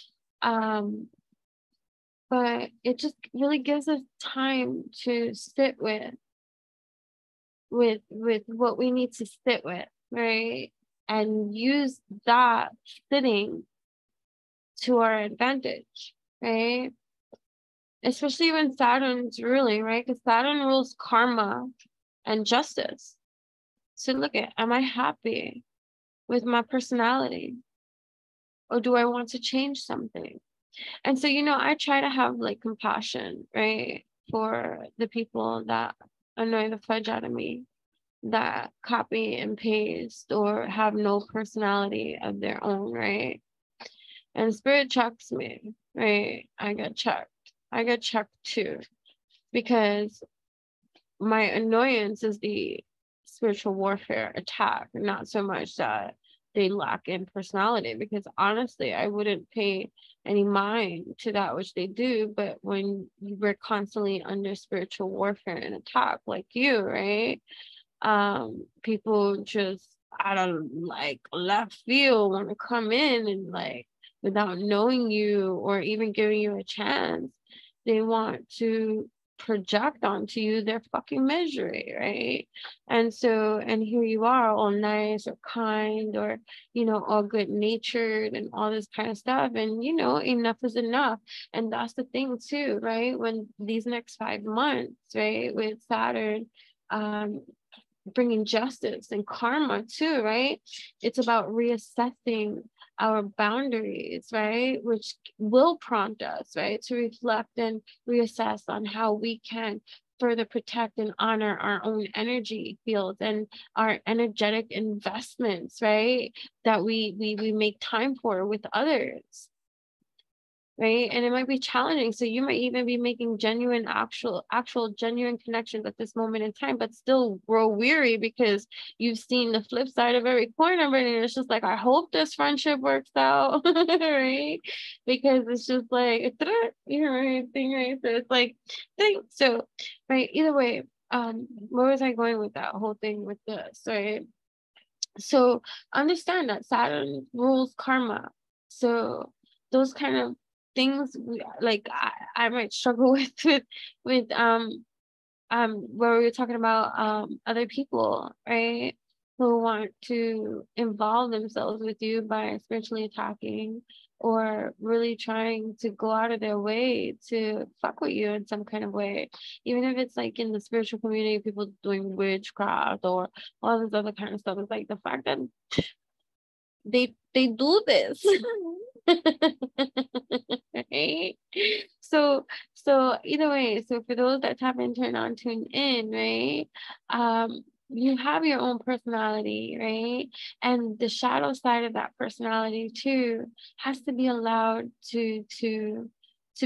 But it just really gives us time to sit with what we need to sit with, right? And use that sitting to our advantage, right? Especially when Saturn's ruling, right? Because Saturn rules karma and justice. So look at, am I happy with my personality? Or do I want to change something? And so, I try to have like compassion, right? For the people that annoy the fudge out of me, that copy and paste or have no personality of their own, right? And spirit checks me, right? I get checked too, because my annoyance is the spiritual warfare attack, not so much that they lack in personality, because honestly, I wouldn't pay any mind to that which they do. But when we're constantly under spiritual warfare and attack, like you, right? People just out of like left field want to come in and like, without knowing you or even giving you a chance, they want to project onto you their fucking misery, right? And so, and here you are, all nice or kind or all good natured and all this kind of stuff, and enough is enough. And that's the thing too, right? When these next 5 months, right, with Saturn bringing justice and karma too, right? It's about reassessing our boundaries, right? Which will prompt us, right, to reflect and reassess on how we can further protect and honor our own energy fields and our energetic investments, right? That we make time for with others. Right. And it might be challenging. So you might even be making genuine, actual genuine connections at this moment in time, but still grow weary because you've seen the flip side of every coin of it. And it's just like, I hope this friendship works out. Right. Because it's just like, right, thing, right? So it's like, so, right. Either way, where was I going with that whole thing with this? Right. So understand that Saturn rules karma. So those kind of things like I might struggle with where we were talking about other people, right, who want to involve themselves with you by spiritually attacking or really trying to go out of their way to fuck with you in some kind of way, even if it's like in the spiritual community, people doing witchcraft or all this other kind of stuff. It's like the fact that they do this Right? So either way, so for those that tap in, turn on, tune in, right? You have your own personality, right? And the shadow side of that personality too has to be allowed to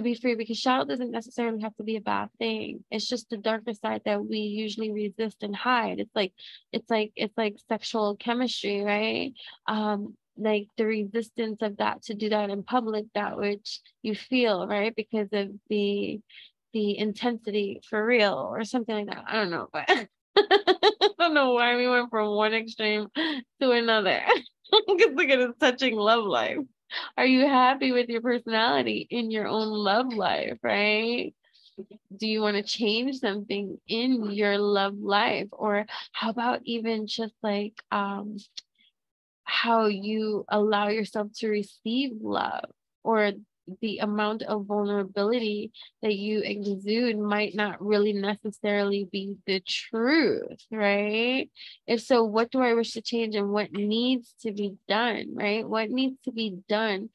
be free, because shadow doesn't necessarily have to be a bad thing. It's just the darker side that we usually resist and hide. It's like sexual chemistry, right? Like the resistance of that, to do that in public, that which you feel, right? Because of the intensity for real or something like that. I don't know, but I don't know why we went from one extreme to another. Because look at it's touching love life. Are you happy with your personality in your own love life, right? Do you want to change something in your love life? Or how about even just like how you allow yourself to receive love, or the amount of vulnerability that you exude might not really necessarily be the truth, right? If so, what do I wish to change, and what needs to be done, right? What needs to be done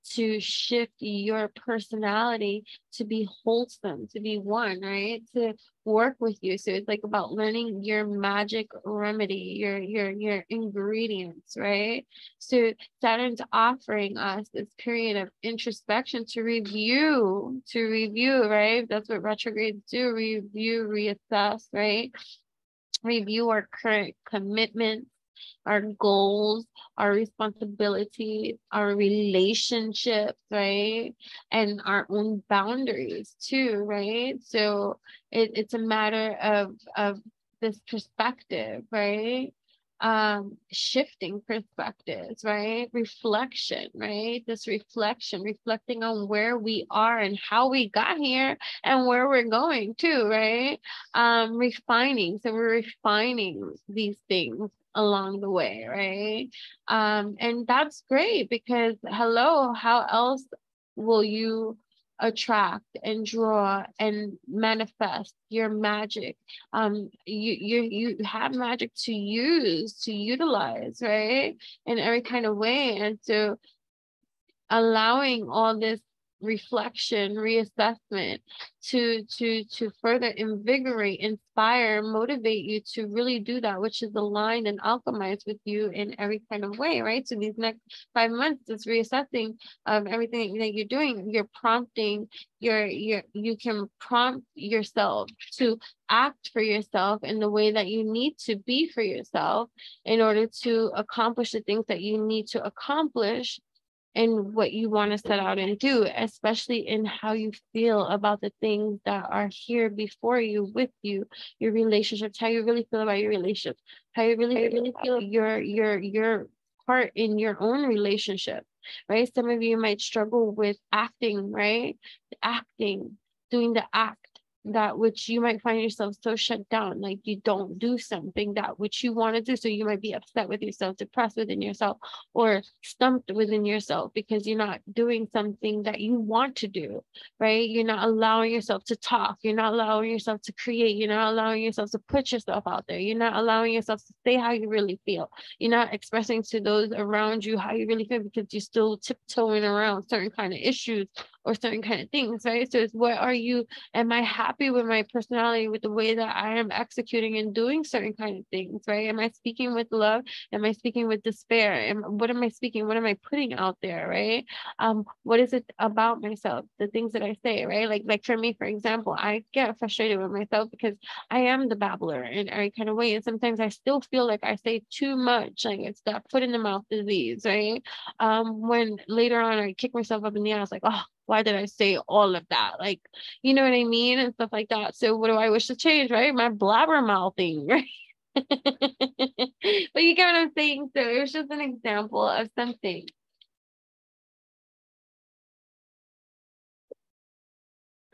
to shift your personality to be wholesome, to be one, right? To work with you. So it's like about learning your magic remedy, your ingredients, right? So Saturn's offering us this period of introspection to review, right? That's what retrogrades do: review, reassess, right? Review our current commitments, our goals, our responsibilities, our relationships, right? And our own boundaries too, right? So it's a matter of this perspective, right? Shifting perspectives, right? Reflection, right? This reflection, reflecting on where we are and how we got here and where we're going to, right? Refining. So we're refining these things along the way, right? And that's great, because hello, how else will you attract and draw and manifest your magic? You have magic to use, to utilize, right? In every kind of way. And so allowing all this reflection, reassessment to further invigorate, inspire, motivate you to really do that which is aligned and alchemized with you in every kind of way, right? So these next 5 months, it's reassessing of everything that you're doing. You're prompting you can prompt yourself to act for yourself in the way that you need to be for yourself in order to accomplish the things that you need to accomplish and what you want to set out and do, especially in how you feel about the things that are here before you, with you, your relationships, how you really feel about your relationships, how you really feel your part in your own relationship, right? Some of you might struggle with acting, right? Acting, doing the act, that which you might find yourself so shut down, like you don't do something that which you want to do. So you might be upset with yourself, depressed within yourself, or stumped within yourself because you're not doing something that you want to do, right? You're not allowing yourself to talk. You're not allowing yourself to create. You're not allowing yourself to put yourself out there. You're not allowing yourself to say how you really feel. You're not expressing to those around you how you really feel because you're still tiptoeing around certain kind of issues or certain kind of things, right? So it's, what are you, am I happy with my personality, with the way that I am executing and doing certain kind of things, right? Am I speaking with love? Am I speaking with despair? What am I speaking? What am I putting out there, right? What is it about myself? The things that I say, right? Like for me, for example, I get frustrated with myself because I am the babbler in every kind of way. And sometimes I still feel like I say too much, like it's that foot in the mouth disease, right? When later on I kick myself up in the ass, like, oh, why did I say all of that? Like, you know what I mean? And stuff like that. So what do I wish to change, right? My blabber mouthing, right? But you get what I'm saying? So it was just an example of something.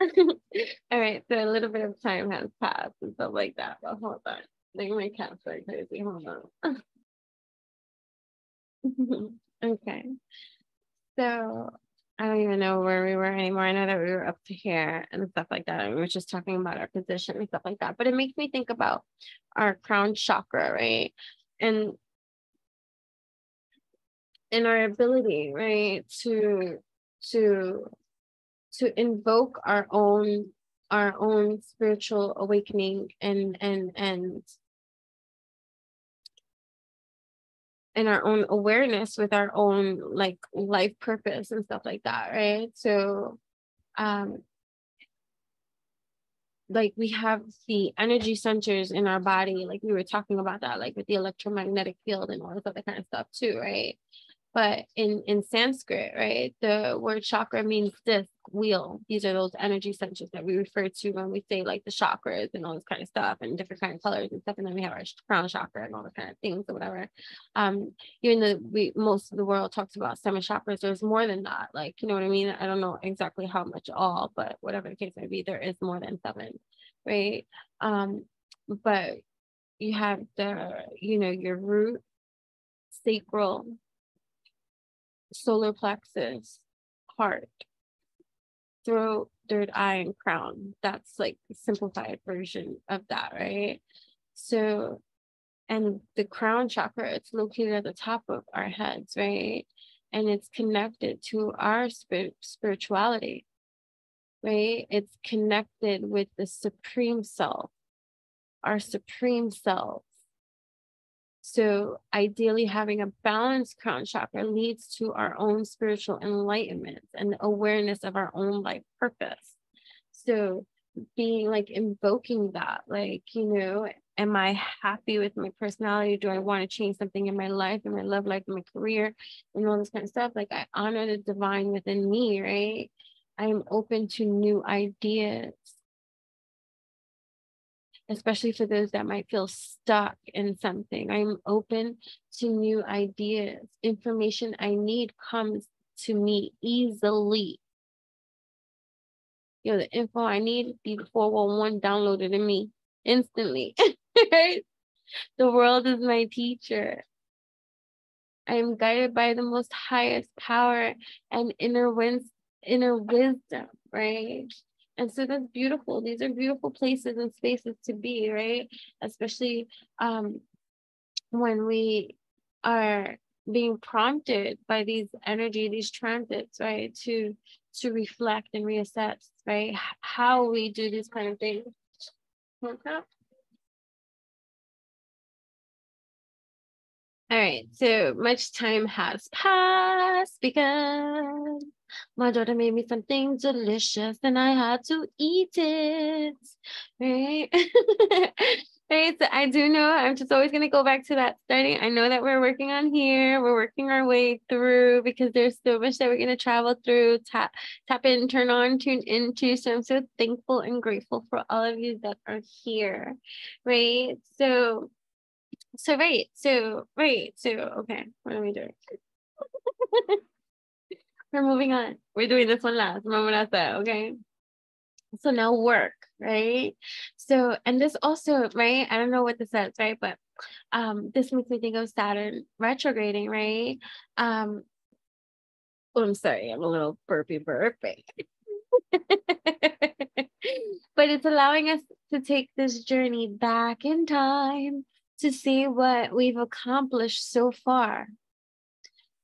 All right, so a little bit of time has passed and stuff like that, but hold on. Like my cat's like crazy. Hold on. Okay. So I don't even know where we were anymore. I know that we were up to here and stuff like that. And we were just talking about our position and stuff like that. But it makes me think about our crown chakra, right? And in our ability, right, to invoke our own spiritual awakening and our own awareness with our own like life purpose and stuff like that, right? So like we have the energy centers in our body, like we were talking about that, like with the electromagnetic field and all this other kind of stuff too, right? But in Sanskrit, right, the word chakra means disc, wheel. These are those energy centers that we refer to when we say like the chakras and all this kind of stuff and different kind of colors and stuff. And then we have our crown chakra and all the kind of things or whatever. Most of the world talks about 7 chakras. There's more than that. Like, you know what I mean? I don't know exactly how much all, but whatever the case may be, there is more than 7, right? But you have your root, sacral, solar plexus, heart, throat, third eye, and crown. That's like the simplified version of that, right? So, and the crown chakra, it's located at the top of our heads, right? And it's connected to our spirituality, right? It's connected with the supreme self, our supreme self. So ideally, having a balanced crown chakra leads to our own spiritual enlightenment and awareness of our own life purpose. So being like invoking that, like, am I happy with my personality? Do I want to change something in my life, in my love life, in my career, and all this kind of stuff? Like, I honor the divine within me, right? I am open to new ideas, especially for those that might feel stuck in something. I'm open to new ideas. Information I need comes to me easily. The info I need, the 411 downloaded in me instantly. Right? The world is my teacher. I am guided by the most highest power and inner wisdom, right? And so that's beautiful. These are beautiful places and spaces to be, right? Especially when we are being prompted by these transits, right? To reflect and reassess, right? How we do these kind of things. Okay. All right, so much time has passed because my daughter made me something delicious and I had to eat it, right? Right, so I do know I'm just always going to go back to that starting. I know that we're working on here. We're working our way through because there's so much that we're going to travel through, tap in, turn on, tune into. So I'm so thankful and grateful for all of you that are here, right? So okay, what are we doing? We're moving on. We're doing this one last. Remember what I said, okay? So now work, right? So, and this also, right? I don't know what this says, right? But this makes me think of Saturn retrograding, right? Oh, I'm sorry, I'm a little burping. But it's allowing us to take this journey back in time to see what we've accomplished so far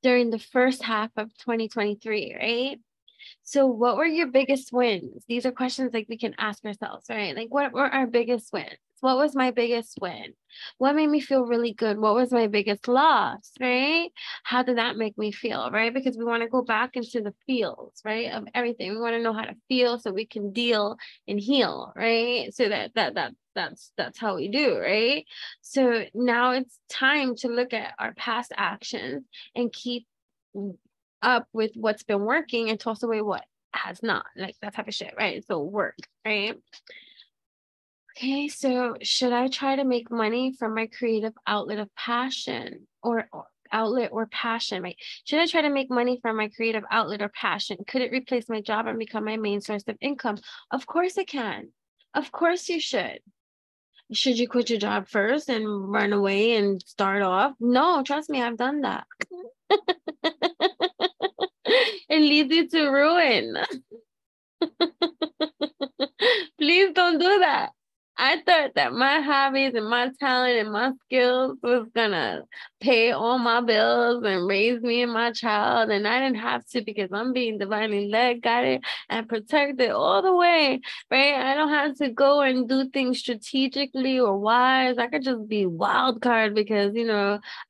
during the first half of 2023, right? So what were your biggest wins? These are questions like we can ask ourselves, right? Like, what were our biggest wins? What was my biggest win? What made me feel really good? What was my biggest loss, right? How did that make me feel, right? Because we want to go back into the feels, right, of everything. We want to know how to feel so we can deal and heal, right? So that's how we do, right? So now it's time to look at our past actions and keep up with what's been working and toss away what has not, like that type of shit, right? So work, right? Okay, so should I try to make money from my creative outlet of passion or passion, right? Should I try to make money from my creative outlet or passion? Could it replace my job and become my main source of income? Of course it can. Of course you should. Should you quit your job first and run away and start off? No, trust me, I've done that. It leads you to ruin. Please don't do that. I thought that my hobbies and my talent and my skills was gonna pay all my bills and raise me and my child, and I didn't have to because I'm being divinely led, guided, and protected all the way, right? I don't have to go and do things strategically or wise. I could just be wild card because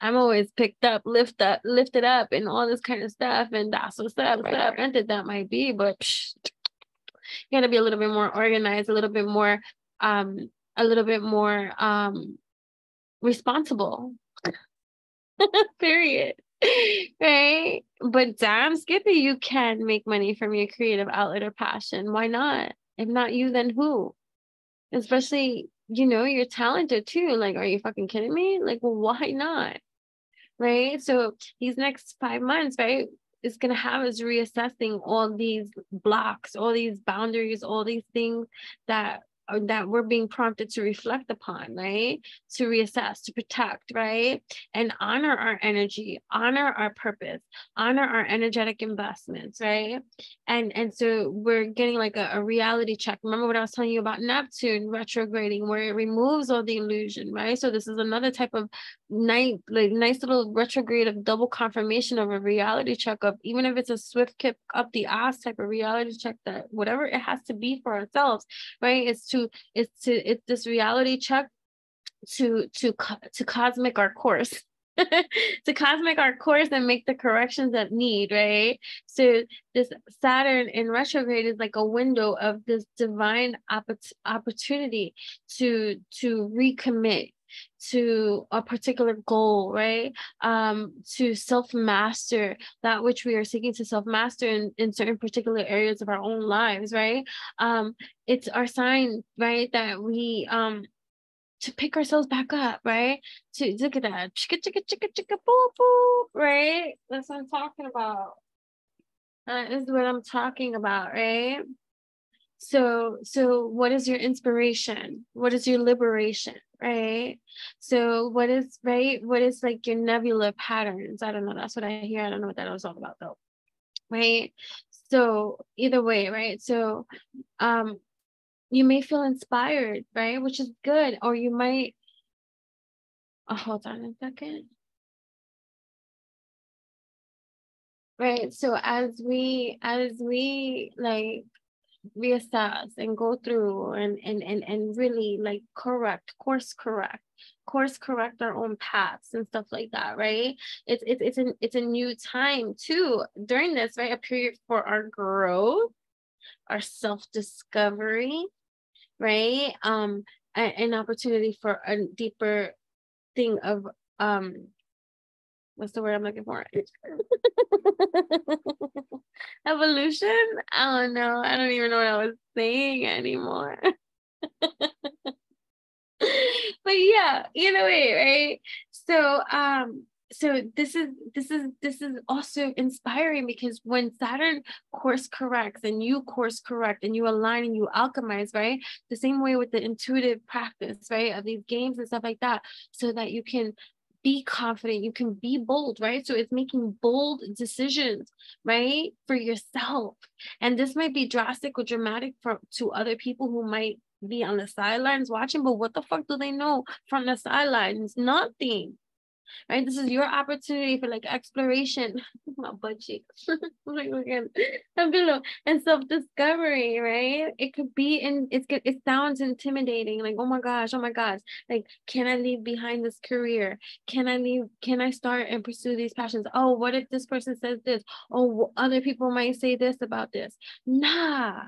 I'm always picked up, lifted up, and all this kind of stuff, and that's what's up. Granted, that might be, but you gotta be a little bit more organized, um, a little bit more responsible. Period. Right? But damn, Skippy, you can make money from your creative outlet or passion. Why not? If not you, then who? Especially, you're talented too. Like, are you fucking kidding me? Like, well, why not? Right? So these next 5 months, right, is gonna have us reassessing all these blocks, all these boundaries, all these things that we're being prompted to reflect upon, right? To reassess, to protect, right? And honor our energy, honor our purpose, honor our energetic investments, right? And so we're getting like a reality check. Remember what I was telling you about Neptune retrograding, where it removes all the illusion, right? So this is another type of nice little retrograde of double confirmation of a reality check of, even if it's a swift kick up the ass type of reality check, that whatever it has to be for ourselves, right? It's this reality check to cosmic our course. To cosmic our course and make the corrections that need, right? So this Saturn in retrograde is like a window of this divine opportunity to recommit to a particular goal, right? To self-master that which we are seeking to self-master in certain particular areas of our own lives, right? It's our sign, right, that we to pick ourselves back up, right? To look at that, chicka chicka chicka chicka boo boo, right? That's what I'm talking about. That is what I'm talking about, right? So what is your inspiration? What is your liberation, right? So what is, right? What is like your nebula patterns? I don't know. That's what I hear. I don't know what that was all about though, right? So either way, right? So you may feel inspired, right? Which is good. Or you might, hold on a second. Right. So as we like reassess and go through and really like course correct our own paths and stuff like that, right? It's a new time too during this, right? A period for our growth, our self-discovery, right? An opportunity for a deeper thing of what's the word I'm looking for? Evolution? I don't know. I don't even know what I was saying anymore. But yeah, either way, right? So this is also inspiring, because when Saturn course corrects and you course correct and you align and you alchemize, right? The same way with the intuitive practice, right? Of these games and stuff like that, so that you can be confident, you can be bold, right? So it's making bold decisions, right? For yourself. And this might be drastic or dramatic to other people who might be on the sidelines watching, but what the fuck do they know from the sidelines? Nothing. Right? This is your opportunity for like exploration. My butt cheeks. I'm below. And self-discovery, right? It could be it sounds intimidating. Like, oh my gosh. Like, can I leave behind this career? Can I start and pursue these passions? Oh, what if this person says this? Oh, other people might say this about this. Nah.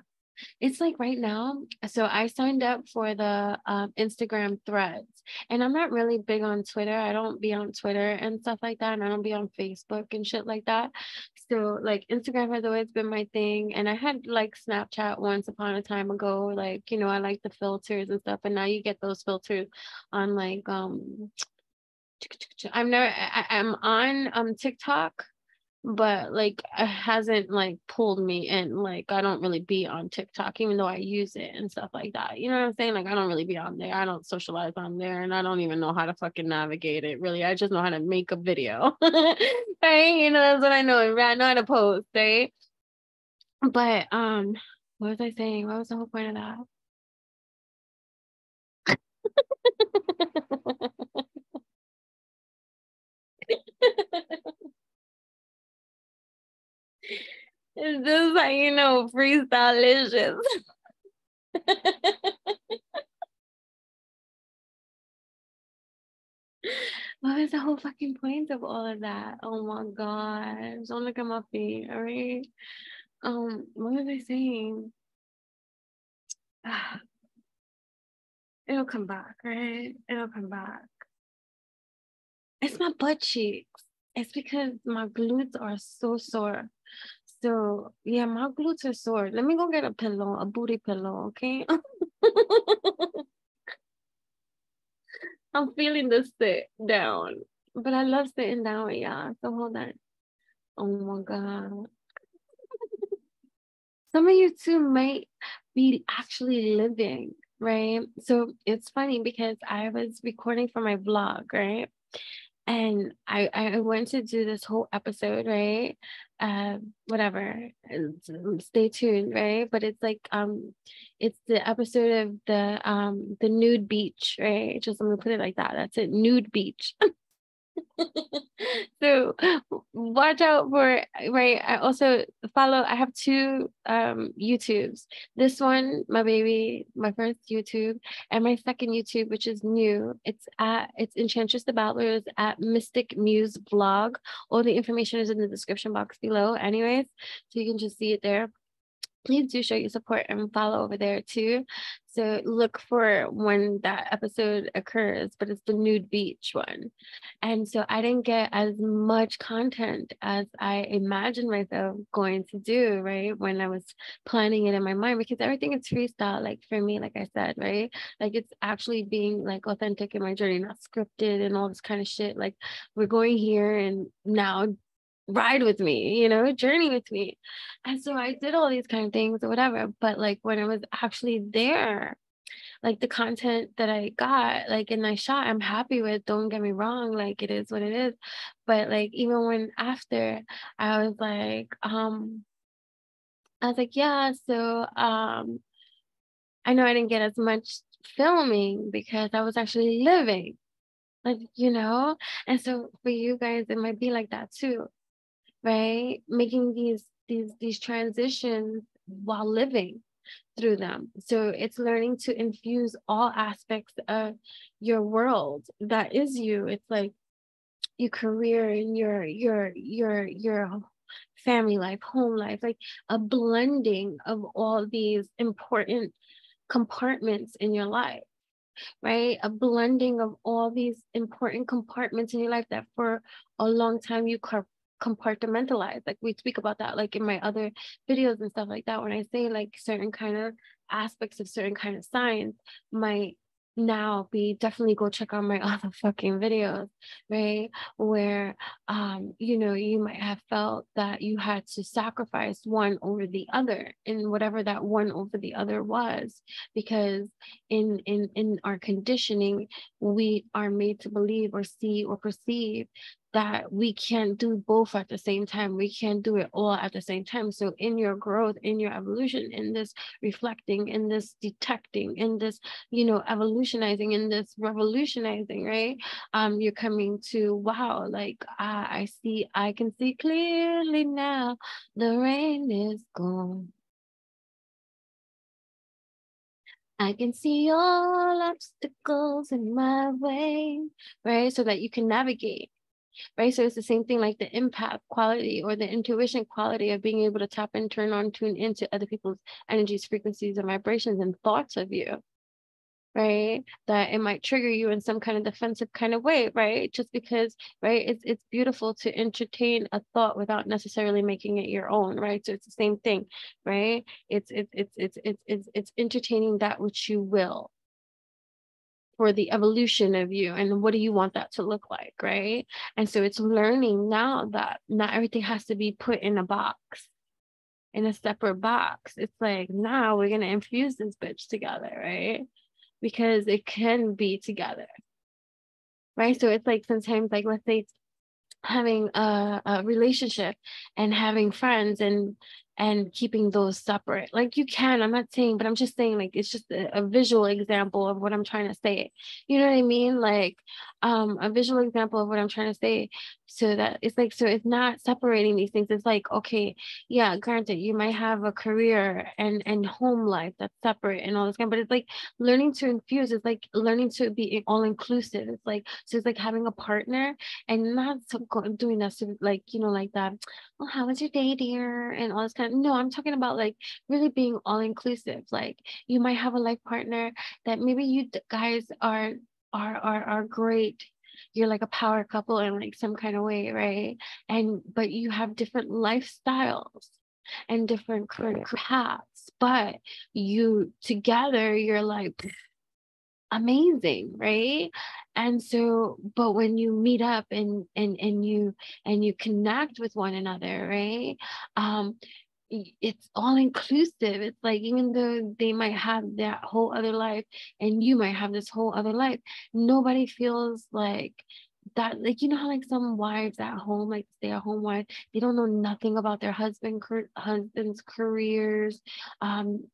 It's like right now, so I signed up for the Instagram threads, and I'm not really big on Twitter. I don't be on Twitter and stuff like that, and I don't be on Facebook and shit like that. So like Instagram has always been my thing, and I had like Snapchat once upon a time ago. Like, I like the filters and stuff, and now you get those filters on like I'm on TikTok, but like it hasn't like pulled me in. Like, I don't really be on TikTok, even though I use it and stuff like that. You know what I'm saying? Like, I don't really be on there. I don't socialize on there, and I don't even know how to fucking navigate it, really. I just know how to make a video. Right? That's what I know. I know how to post, right? But what was I saying? What was the whole point of that? It's just like, you know, freestyle-licious. What was the whole fucking point of all of that? Oh my God. Don't look at my feet, all right? What was I saying? It'll come back, right? It'll come back. It's my butt cheeks. It's because my glutes are so sore. So yeah, my glutes are sore. Let me go get a pillow, a booty pillow, okay? I'm feeling the sit down, but I love sitting down, yeah. So hold on. Oh my God. Some of you too might be actually living, right? So it's funny because I was recording for my vlog, right? And I went to do this whole episode, right? Whatever. Stay tuned, right? But it's like it's the episode of the nude beach, right? Just I'm gonna put it like that. That's it, nude beach. So watch out for, right? I also follow, I have two YouTubes. This one, my baby, my first YouTube, and my second YouTube, which is new. It's Enchantress the Babbler'S at Mystic Muse Vlog. All the information is in the description box below anyways, so you can just see it there. Please do show your support and follow over there too. So look for when that episode occurs, but it's the nude beach one. And so I didn't get as much content as I imagined myself going to do, right? When I was planning it in my mind, because everything is freestyle, like for me, like I said, right? Like it's actually being like authentic in my journey, not scripted and all this kind of shit. Like we're going here and now ride with me, you know, journey with me. And so I did all these kind of things or whatever. But like when I was actually there, like the content that I got, like and I shot, I'm happy with, don't get me wrong, like it is what it is. But like even when after I was like, yeah, so I know I didn't get as much filming because I was actually living, like, you know. And so for you guys, it might be like that too, right? Making these transitions while living through them. So it's learning to infuse all aspects of your world that is you. It's like your career and your family life, home life, like a blending of all these important compartments in your life, right? A blending of all these important compartments in your life that for a long time you compartmentalize. Like we speak about that, like in my other videos and stuff like that, when I say like certain kind of aspects of certain kind of signs might now be, definitely go check out my other fucking videos, right? Where you know, you might have felt that you had to sacrifice one over the other, and whatever that one over the other was, because in our conditioning we are made to believe or see or perceive that we can't do both at the same time. We can't do it all at the same time. So in your growth, in your evolution, in this reflecting, in this detecting, in this, you know, evolutionizing, in this revolutionizing, right? You're coming to, wow, like I see, I can see clearly now, the rain is gone. I can see all obstacles in my way, right? So that you can navigate, right? So it's the same thing, like the empath quality or the intuition quality of being able to tap and turn on, tune into other people's energies, frequencies, and vibrations and thoughts of you, right? That it might trigger you in some kind of defensive kind of way, right? Just because, right? It's beautiful to entertain a thought without necessarily making it your own, right? So it's the same thing, right? It's entertaining that which you will for the evolution of you, and what do you want that to look like, right? And so it's learning now that not everything has to be put in a box, in a separate box. It's like, now we're going to infuse this bitch together, right? Because it can be together, right? So it's like sometimes, like, let's say having a relationship and having friends and keeping those separate. Like you can, I'm not saying, but I'm just saying, like, it's just a visual example of what I'm trying to say. You know what I mean? Like a visual example of what I'm trying to say, so that it's like, so it's not separating these things. It's like, okay, yeah, granted, you might have a career and home life that's separate and all this kind, but it's like learning to infuse. It's like learning to be all inclusive. It's like, so it's like having a partner and not doing that, so like, you know, like that, well, how was your day, dear, and all this kind of, no, I'm talking about like really being all inclusive. Like you might have a life partner that maybe you guys are great. You're like a power couple in like some kind of way, right? And but you have different lifestyles and different career paths, but you together, you're like amazing, right? And so, but when you meet up and you connect with one another, right? It's all inclusive. It's like, even though they might have that whole other life and you might have this whole other life, nobody feels like that. Like, you know how like some wives at home, like stay at home wives, they don't know nothing about their husband's careers.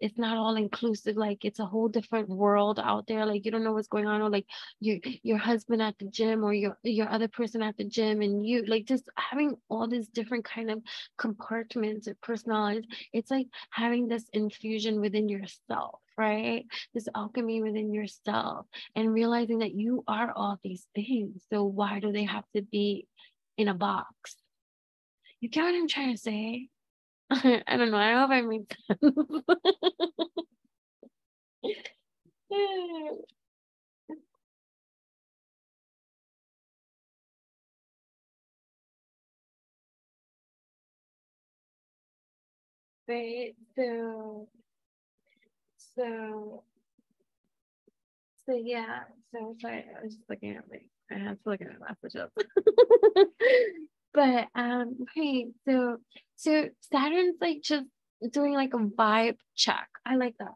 It's not all inclusive. Like it's a whole different world out there. Like you don't know what's going on, or like your husband at the gym, or your other person at the gym, and you like just having all these different kind of compartments or personalities. It's like having this infusion within yourself, right? This alchemy within yourself, and realizing that you are all these things. So why do they have to be in a box? You get what I'm trying to say? I don't know. I hope I make sense. Right. So yeah. So sorry, I was just looking at I had to look at my messages. But right. So Saturn's like just doing like a vibe check. I like that.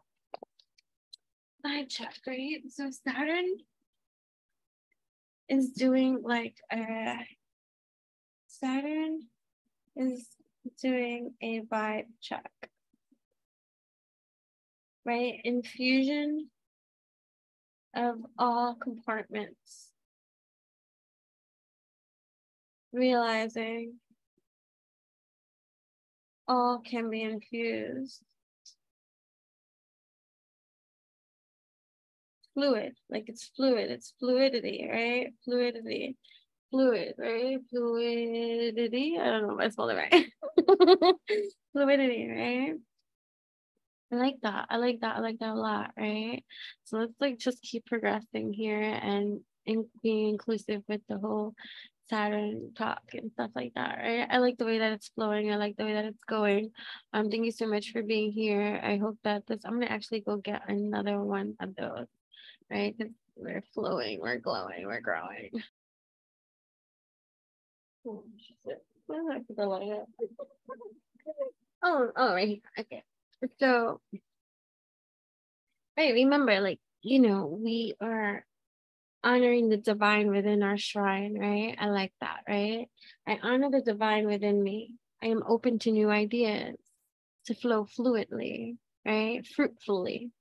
Vibe check, right? So Saturn is doing like Saturn is doing a vibe check, right? Infusion of all compartments, realizing all can be infused. Fluid, like it's fluid, it's fluidity, right? Fluidity, fluid, right? Fluidity. I don't know if I spelled it right. Fluidity, right? I like that. I like that. I like that a lot, right? So let's like just keep progressing here and being inclusive with the whole Saturn talk and stuff like that, right? I like the way that it's flowing. I like the way that it's going. Thank you so much for being here. I hope that I'm gonna actually go get another one of those, right? Because we're flowing, we're glowing, we're growing. Oh, shit. Where did I put the light at? Oh, right here. Okay. So, right, remember, like, you know, we are honoring the divine within our shrine, right? I like that, right? I honor the divine within me. I am open to new ideas, to flow fluidly, right? Fruitfully.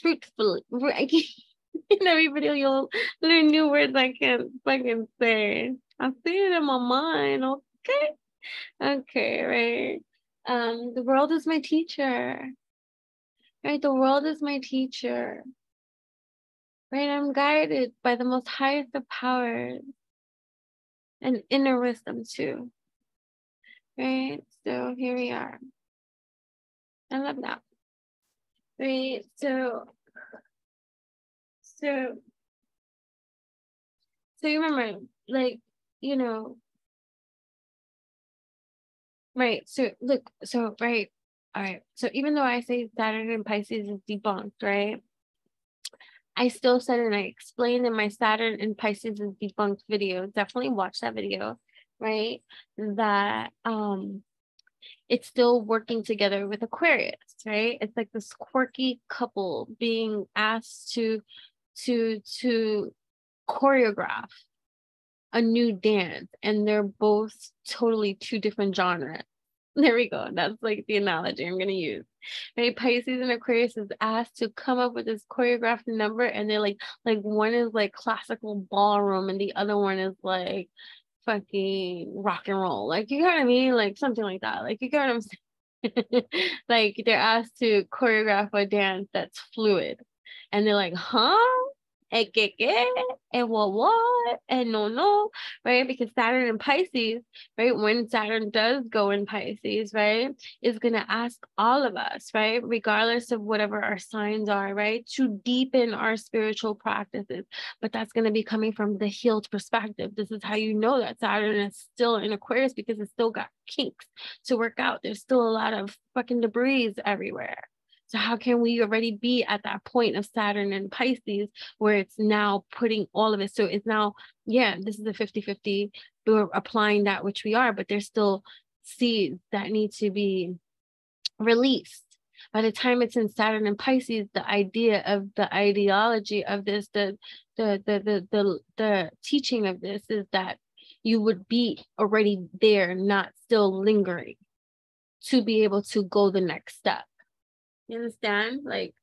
In every video, you'll learn new words I can't fucking say. I see it in my mind, okay? Okay, right? The world is my teacher, right? The world is my teacher, right? I'm guided by the most highest of powers and inner wisdom too, right? So here we are. I love that, right? So you remember, like, you know, right? So look, so right, all right. So even though I say Saturn and Pisces is debunked, right? I still said, and I explained in my Saturn and Pisces is debunked video. Definitely watch that video, right? That it's still working together with Aquarius, right? It's like this quirky couple being asked to choreograph a new dance, and they're both totally two different genres, There we go. That's like the analogy I'm going to use. Right? Pisces and Aquarius is asked to come up with this choreographed number, and they're like one is like classical ballroom and the other one is like fucking rock and roll. Like, you know what I mean? Like something like that. Like, you get what I'm saying? Like, they're asked to choreograph a dance that's fluid. And they're like, huh? And what? And no, right? Because Saturn in Pisces, right? When Saturn does go in Pisces, right, is going to ask all of us, right, regardless of whatever our signs are, right, to deepen our spiritual practices. But that's going to be coming from the healed perspective. This is how you know that Saturn is still in Aquarius, because it's still got kinks to work out. There's still a lot of fucking debris everywhere. So how can we already be at that point of Saturn and Pisces where it's now putting all of it? So it's now, yeah, this is a 50-50. We're applying that which we are, but there's still seeds that need to be released. By the time it's in Saturn and Pisces, the idea of the ideology of this, the teaching of this is that you would be already there, not still lingering, to be able to go the next step. You understand? Like,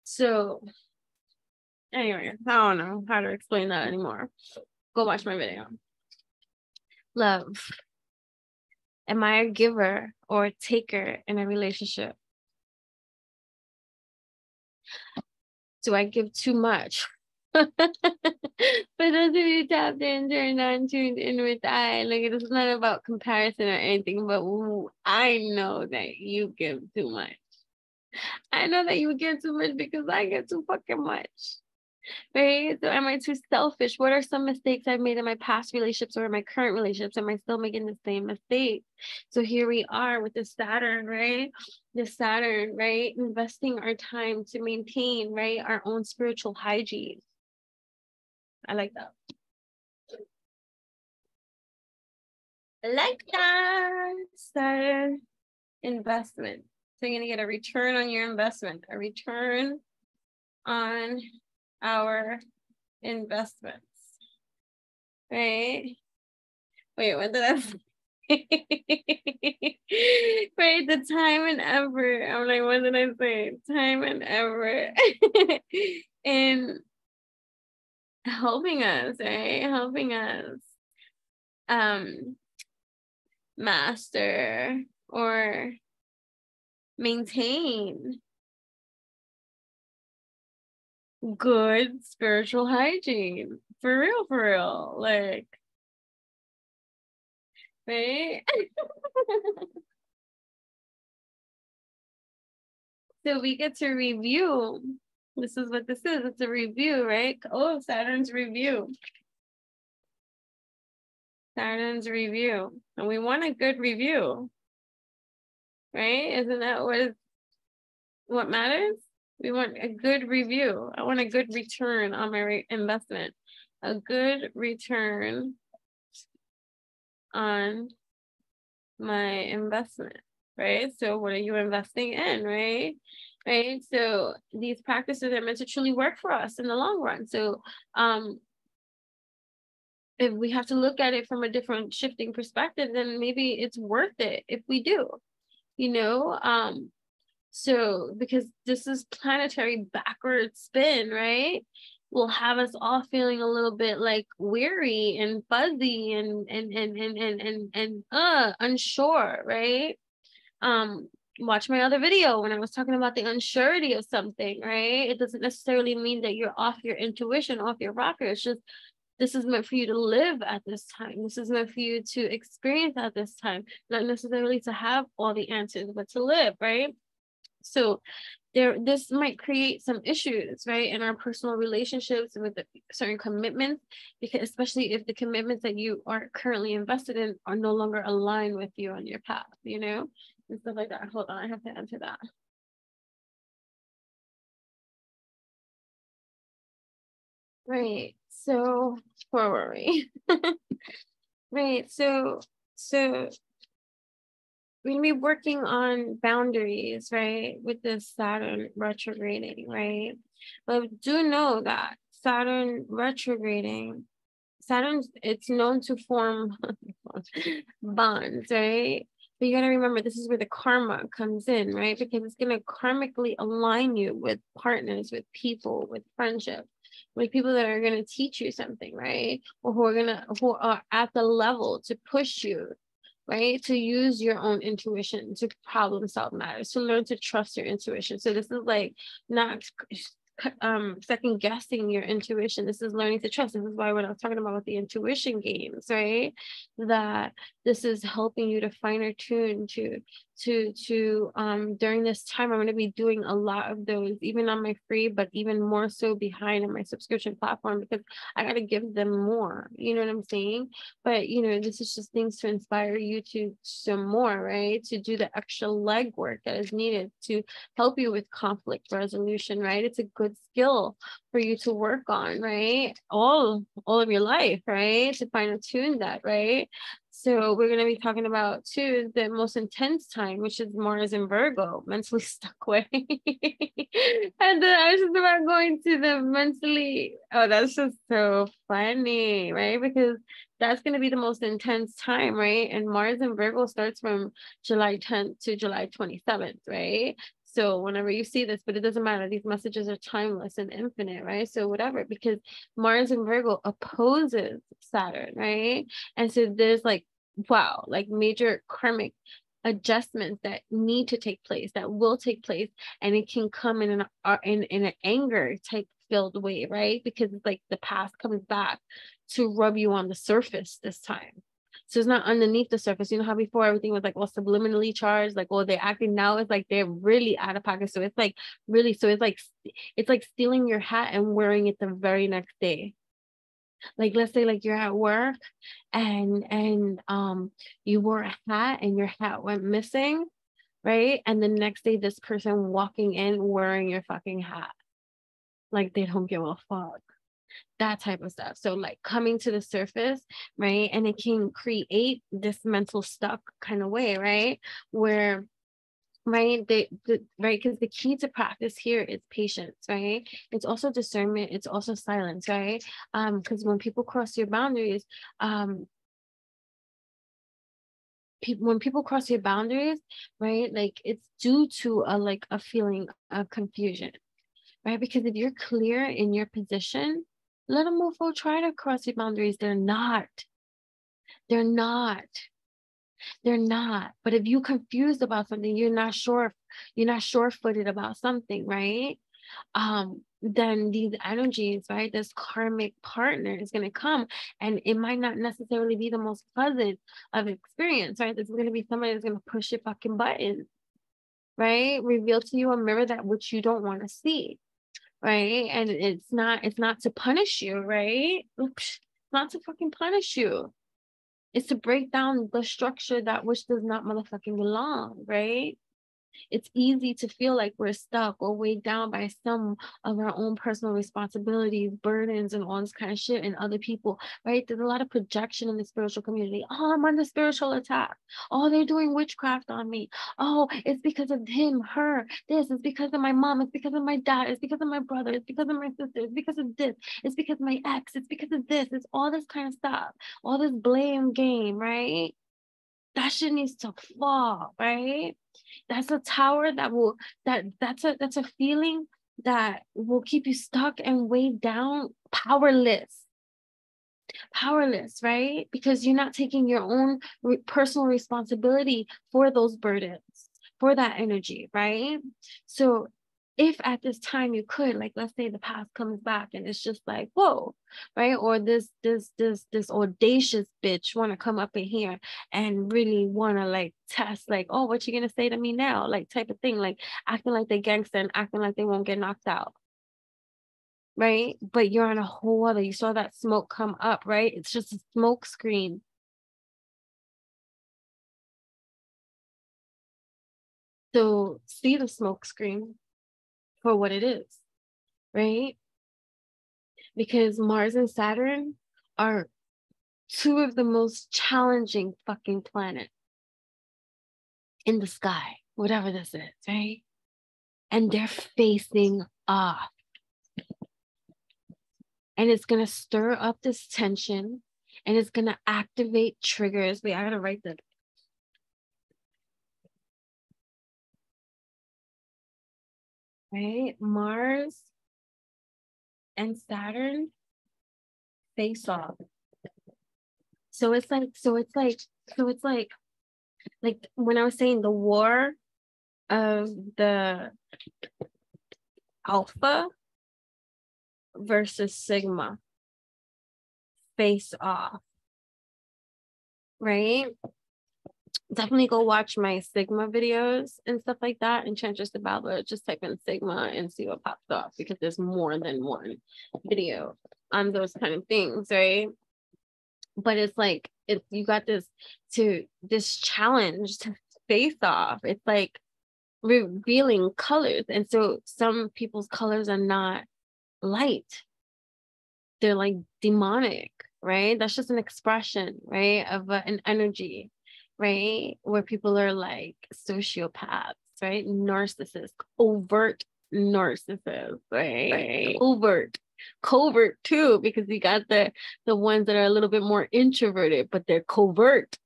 so anyway, I don't know how to explain that anymore. Go watch my video. Love. Am I a giver or a taker in a relationship? Do I give too much? For those of you tapped in, turned on, tuned in with I, like, it's not about comparison or anything, but I know that you give too much. I know that you give too much because I get too fucking much. Right? So am I too selfish? What are some mistakes I've made in my past relationships or in my current relationships? Am I still making the same mistake? So here we are with the Saturn, right? The Saturn, right? Investing our time to maintain, right, our own spiritual hygiene. I like that. I like that. Saturn investment. So you're going to get a return on your investment, a return on our investments, right? Wait, what did I say? Right, the time and effort. I'm like, what did I say? Time and effort in helping us, right? Helping us master or maintain good spiritual hygiene. For real, like, right? So we get to review. This is what this is. It's a review, right? Oh, Saturn's review. Saturn's review. And we want a good review, right? Isn't that what matters? We want a good review. I want a good return on my investment. A good return on my investment, right? So what are you investing in, right? Right. So these practices are meant to truly work for us in the long run. So if we have to look at it from a different shifting perspective, then maybe it's worth it if we do, you know. So because this is planetary backward spin, right, will have us all feeling a little bit like weary and fuzzy and unsure, right? Watch my other video when I was talking about the unsurety of something, right? It doesn't necessarily mean that you're off your intuition, off your rocker. It's just, this is meant for you to live at this time. This is meant for you to experience at this time, not necessarily to have all the answers, but to live, right? So this might create some issues, right, in our personal relationships with certain commitments, because especially if the commitments that you are currently invested in are no longer aligned with you on your path, you know, and stuff like that. Hold on, I have to answer that. Right. So where were we? Right. So we're gonna be working on boundaries, right, with this Saturn retrograding, right? But do know that Saturn retrograding, it's known to form bonds, right? But you got to remember, this is where the karma comes in, right? Because it's going to karmically align you with partners, with people, with friendship, with people that are going to teach you something, right? Or who are at the level to push you, right? To use your own intuition, to problem solve matters, to learn to trust your intuition. So this is like not second guessing your intuition. This is learning to trust. This is why when I was talking about with the intuition games, right, that this is helping you to finer tune to during this time. I'm going to be doing a lot of those, even on my free, but even more so behind in my subscription platform, because I got to give them more, you know what I'm saying? But you know, this is just things to inspire you to some more, right? To do the extra legwork that is needed to help you with conflict resolution, right? It's a good skill for you to work on, right? All of your life, right? To fine tune that, right? So we're going to be talking about too the most intense time, which is Mars in Virgo, mentally stuck way. And then I was just about going to the mentally, oh, that's just so funny, right? Because that's going to be the most intense time, right? And Mars in Virgo starts from July 10th to July 27th, right? So whenever you see this, but it doesn't matter, these messages are timeless and infinite, right? So whatever, because Mars in Virgo opposes Saturn, right? And so there's like, wow, like major karmic adjustments that need to take place, that will take place, and it can come in an anger type filled way, right? Because it's like the past comes back to rub you on the surface this time. So it's not underneath the surface. You know how before everything was like, well, subliminally charged, like, well, they're acting now. It's like they're really out of pocket. So it's like really, so it's like stealing your hat and wearing it the very next day. Like, let's say like you're at work and you wore a hat and your hat went missing, right? And the next day this person walking in wearing your fucking hat. Like they don't give a fuck. That type of stuff. So like coming to the surface, right? And it can create this mental stuck kind of way, right? Where right right, because the key to practice here is patience, right? It's also discernment, it's also silence, right? Because when people cross your boundaries, when people cross your boundaries, right, like it's due to a feeling of confusion, right? Because if you're clear in your position, let them move forward, try to cross your boundaries. They're not. They're not. They're not. But if you're confused about something, you're not sure-footed about something, right? Then these energies, right? This karmic partner is going to come, and it might not necessarily be the most pleasant of experience, right? This is going to be somebody that's going to push your fucking button, right? Reveal to you a mirror that which you don't want to see, right? And it's not to punish you, right? Oops. Not to fucking punish you. It's to break down the structure that which does not motherfucking belong, right? It's easy to feel like we're stuck or weighed down by some of our own personal responsibilities, burdens, and all this kind of shit, and other people, right? There's a lot of projection in the spiritual community. Oh, I'm under spiritual attack. Oh, they're doing witchcraft on me. Oh, it's because of him, her, this. It's because of my mom. It's because of my dad. It's because of my brother. It's because of my sister. It's because of this. It's because of my ex. It's because of this. It's all this kind of stuff. All this blame game, right? That shit needs to fall, right? That's a tower that will that's a feeling that will keep you stuck and weighed down, powerless, right? Because you're not taking your own personal responsibility for those burdens, for that energy, right? So if at this time you could, like, let's say the past comes back and it's just like, whoa, right? Or this audacious bitch want to come up in here and really want to like test, like, oh, what you gonna say to me now, like type of thing, like acting like they gangster and acting like they won't get knocked out, right? But you're on a whole other, you saw that smoke come up, right? It's just a smoke screen. So see the smoke screen for what it is, right? Because Mars and Saturn are two of the most challenging fucking planets in the sky, whatever this is, right? And they're facing off. And it's going to stir up this tension and it's going to activate triggers. Wait, I got to write that. right? Mars and Saturn face off. So it's like when I was saying the war of the alpha versus sigma face off, right? Definitely go watch my sigma videos and stuff like that. Enchantress the Babbler, just type in sigma and see what pops up, because there's more than one video on those kind of things, right? But it's like, you got this challenge to face off. It's like revealing colors, and so some people's colors are not light, they're like demonic, right? That's just an expression, right, of an energy, right, where people are like sociopaths, right, narcissists, overt narcissists, right? Covert too, because you got the ones that are a little bit more introverted, but they're covert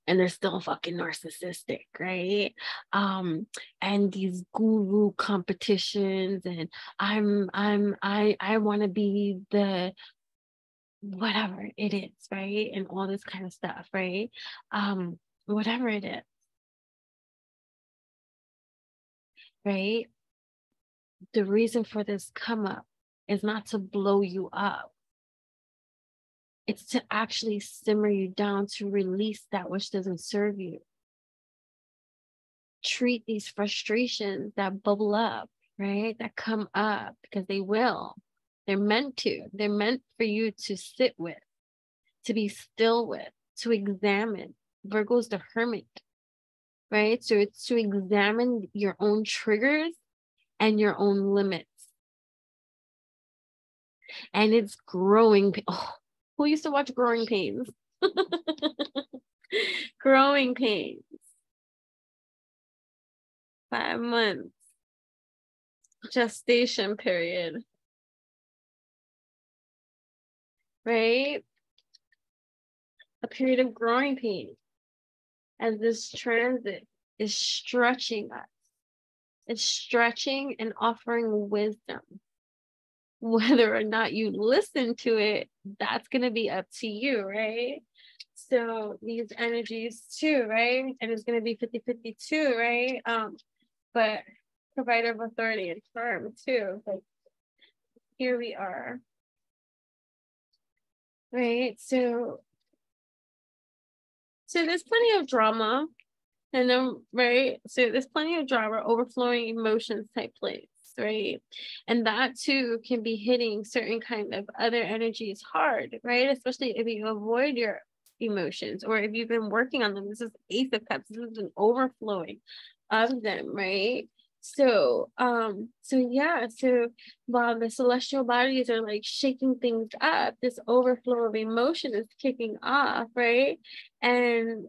and they're still fucking narcissistic, right? And these guru competitions, and I want to be the whatever it is, right? And all this kind of stuff, right? Whatever it is, right? The reason for this come up is not to blow you up. It's to actually simmer you down, to release that which doesn't serve you. Treat these frustrations that bubble up, right? That come up, because they will. They're meant to. They're meant for you to sit with, to be still with, to examine. Virgo's the hermit, right? So it's to examine your own triggers and your own limits. And it's growing. Oh, who used to watch Growing Pains? Growing Pains. 5 months. Gestation period. Right? A period of growing pains. As this transit is stretching us. It's stretching and offering wisdom. Whether or not you listen to it, that's going to be up to you, right? So these energies too, right? And it's going to be 50-50 too, right? But provider of authority and firm too. Like, here we are, right? So there's plenty of drama, and then, right? So there's plenty of drama, overflowing emotions type place, right? And that too can be hitting certain kind of other energies hard, right? Especially if you avoid your emotions, or if you've been working on them. This is Ace of Cups. This is an overflowing of them, right? So yeah, so while the celestial bodies are like shaking things up, this overflow of emotion is kicking off, right? And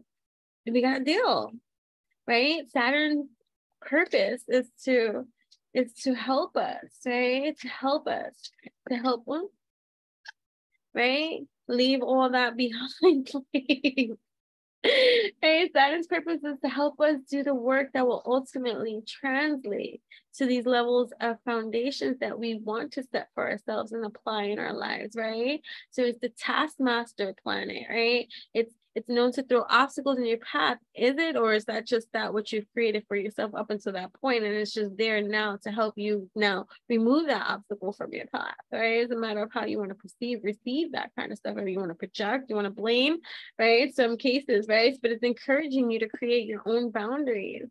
we got to deal, right? Saturn's purpose is to help us, right? To help us, to help us, right? Leave all that behind, please. Right? Saturn's purpose is to help us do the work that will ultimately translate to these levels of foundations that we want to set for ourselves and apply in our lives, right? So it's the taskmaster planet, right? It's known to throw obstacles in your path. Is it, or is that just that what you've created for yourself up until that point, and it's just there now to help you now remove that obstacle from your path, right? It's a matter of how you want to receive that kind of stuff. Whether you want to project, you want to blame, right? Some cases, right? But it's encouraging you to create your own boundaries,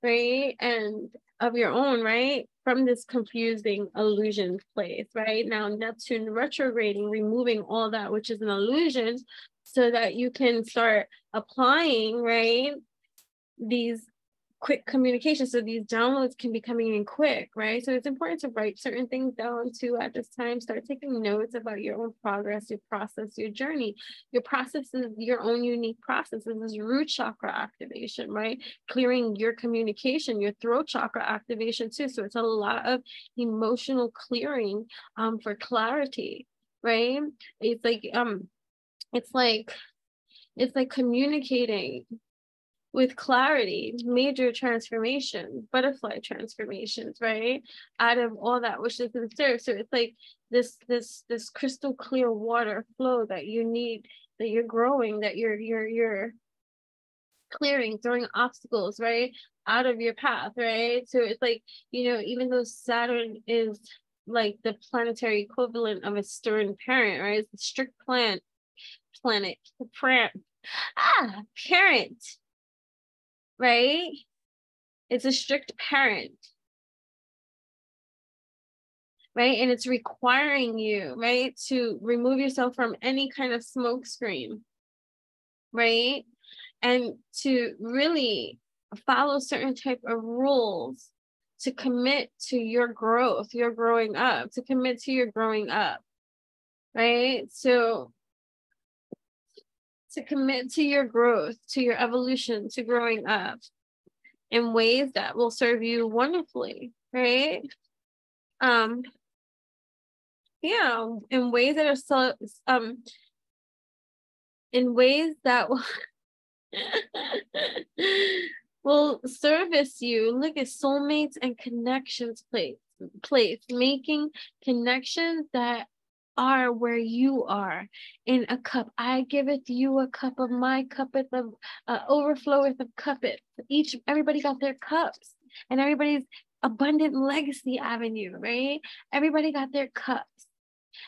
right? And of your own, right? From this confusing illusion place, right? Now Neptune retrograding, removing all that which is an illusion, so that you can start applying, right, these quick communications. So these downloads can be coming in quick, right? So it's important to write certain things down too at this time. Start taking notes about your own progress, your process, your journey. Your process is your own unique process. This is root chakra activation, right? Clearing your communication, your throat chakra activation too. So it's a lot of emotional clearing for clarity, right? It's like communicating with clarity, major transformation, butterfly transformations, right? Out of all that which is in serve. So it's like this crystal clear water flow that you need, that you're growing, that you're clearing, throwing obstacles, right, out of your path, right? So it's like, you know, even though Saturn is like the planetary equivalent of a stern parent, right? It's a strict planet, parent, right? It's a strict parent, right? And it's requiring you, right, to remove yourself from any kind of smoke screen, right? And to really follow certain type of rules, to commit to your growth, your growing up, to commit to your growing up, right? So to commit to your growth, to your evolution, to growing up in ways that will serve you wonderfully, right? Yeah, in ways that are so in ways that will will service you. Look at soulmates and connections place, making connections that are where you are in a cup. I giveth you a cup of my cuppeth of overfloweth of cuppeth. Everybody got their cups, and everybody's abundant legacy avenue, right? Everybody got their cups.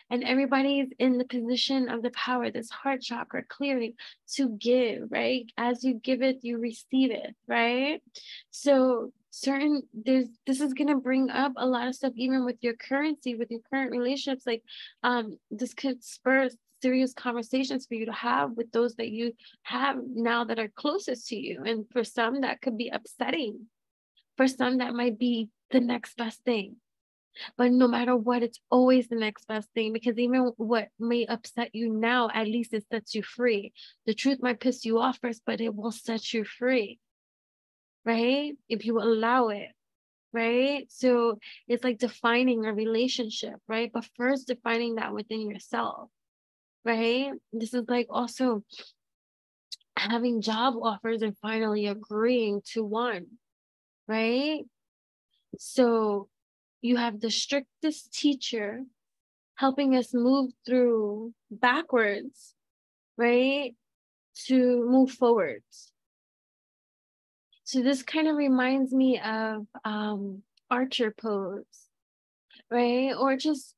And everybody's in the position of the power, this heart chakra clearing to give, right? As you give it, you receive it, right? So this is gonna bring up a lot of stuff, even with your currency, with your current relationships. Like this could spur serious conversations for you to have with those that you have now that are closest to you. And for some, that could be upsetting. For some, that might be the next best thing. But no matter what, it's always the next best thing, because even what may upset you now, at least it sets you free. The truth might piss you off first, but it will set you free, right? If you allow it, right? So it's like defining a relationship, right? But first defining that within yourself, right? This is like also having job offers and finally agreeing to one, right? So you have the strictest teacher helping us move through backwards, right, to move forwards. So this kind of reminds me of archer pose, right? Or just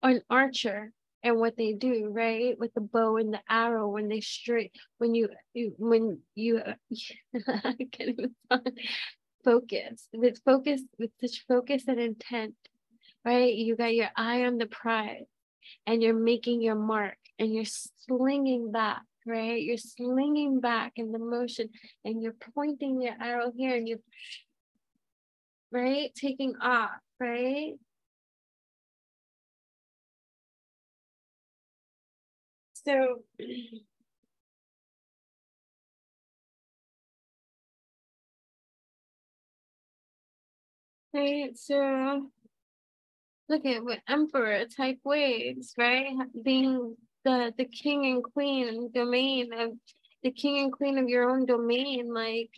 an archer and what they do, right, with the bow and the arrow, when they when you I can't even focus with such focus and intent, right? You got your eye on the prize and you're making your mark and you're slinging back, right? You're slinging back in the motion and you're pointing your arrow here and you, right? Taking off, right? So, right? So look at what emperor type ways, right? Being the king and queen domain of the king and queen of your own domain, like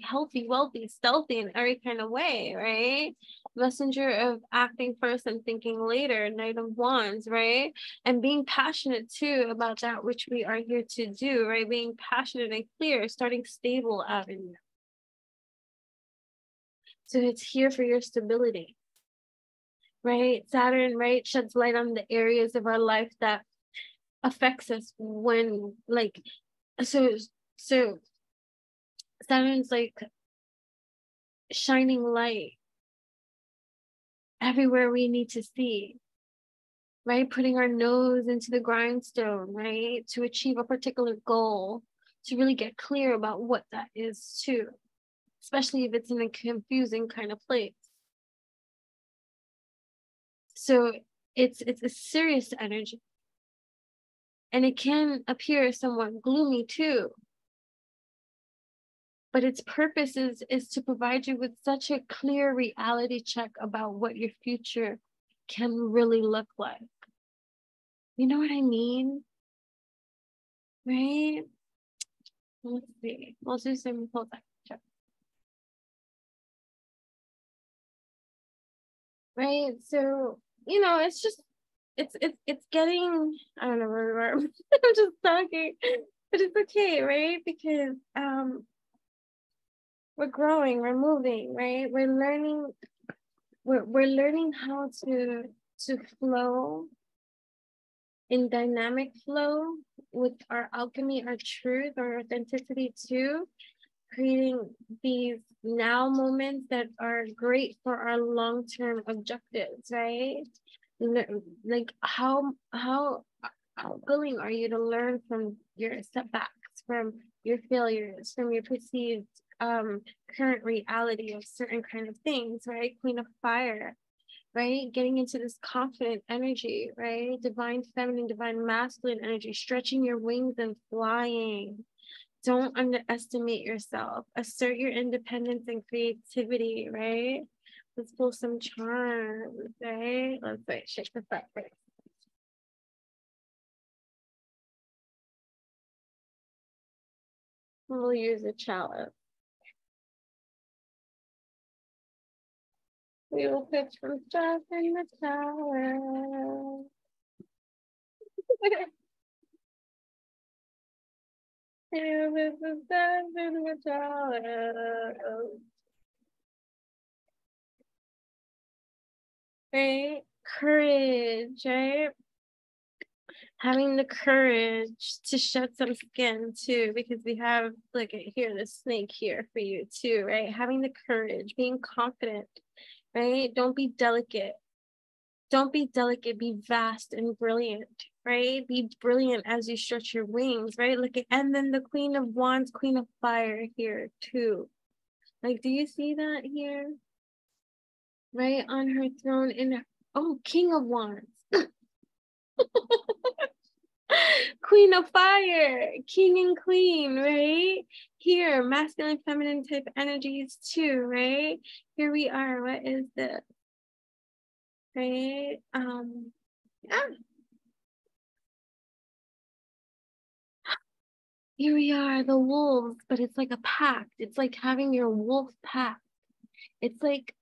healthy, wealthy, stealthy in every kind of way, right? Messenger of acting first and thinking later, Knight of Wands, right? And being passionate too about that which we are here to do, right? Being passionate and clear, starting stable avenue. So it's here for your stability, right? Saturn, right, sheds light on the areas of our life that affects us when, like, so Saturn's like shining light everywhere we need to see, right? Putting our nose into the grindstone, right? To achieve a particular goal, to really get clear about what that is too, especially if it's in a confusing kind of place. So it's a serious energy. And it can appear somewhat gloomy too. But its purpose is to provide you with such a clear reality check about what your future can really look like. You know what I mean? Right? Let's see. We'll do some pull back. Right. So, it's just it's getting, I don't know where we were. I'm just talking, but it's okay, right? Because we're growing, we're moving, right? We're learning how to flow in dynamic flow with our alchemy, our truth, our authenticity too, creating these now moments that are great for our long-term objectives, right? Like how willing are you to learn from your setbacks, from your failures, from your perceived current reality of certain kind of things, right? Queen of Fire, right? Getting into this confident energy, right? Divine feminine, divine masculine energy, stretching your wings and flying. Don't underestimate yourself. Assert your independence and creativity, right? Let's pull some charms, right? Let's shake the fabric. We'll use a chalice. We will put some stuff in the chalice. We will put some stuff in the chalice. Right? Courage, right? Having the courage to shed some skin too, because we have like here the snake here for you too, right? Having the courage, being confident, right? Don't be delicate, be vast and brilliant, right? Be brilliant as you stretch your wings, right? Look at, and then the Queen of Wands, Queen of Fire here too. Like, do you see that here? Right on her throne in, oh, King of Wands. Queen of Fire, King and Queen, right? Here, masculine, feminine type energies too, right? Here we are. What is this? Right? Here we are, the wolves, but it's like a pact. It's like having your wolf pact. It's like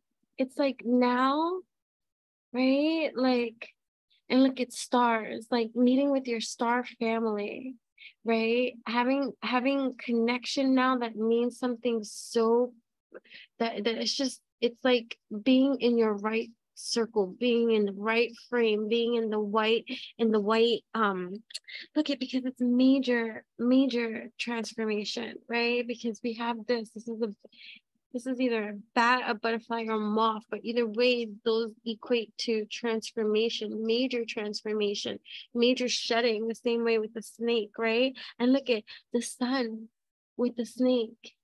now, right? Like, and look at stars, like meeting with your star family, right? Having connection now that means something so that it's like being in your right circle, being in the right frame, being in the white look at, because it's major transformation, right? Because we have this is either a bat, a butterfly, or a moth, but either way, those equate to transformation, major shedding, the same way with the snake, right? And look at the sun with the snake.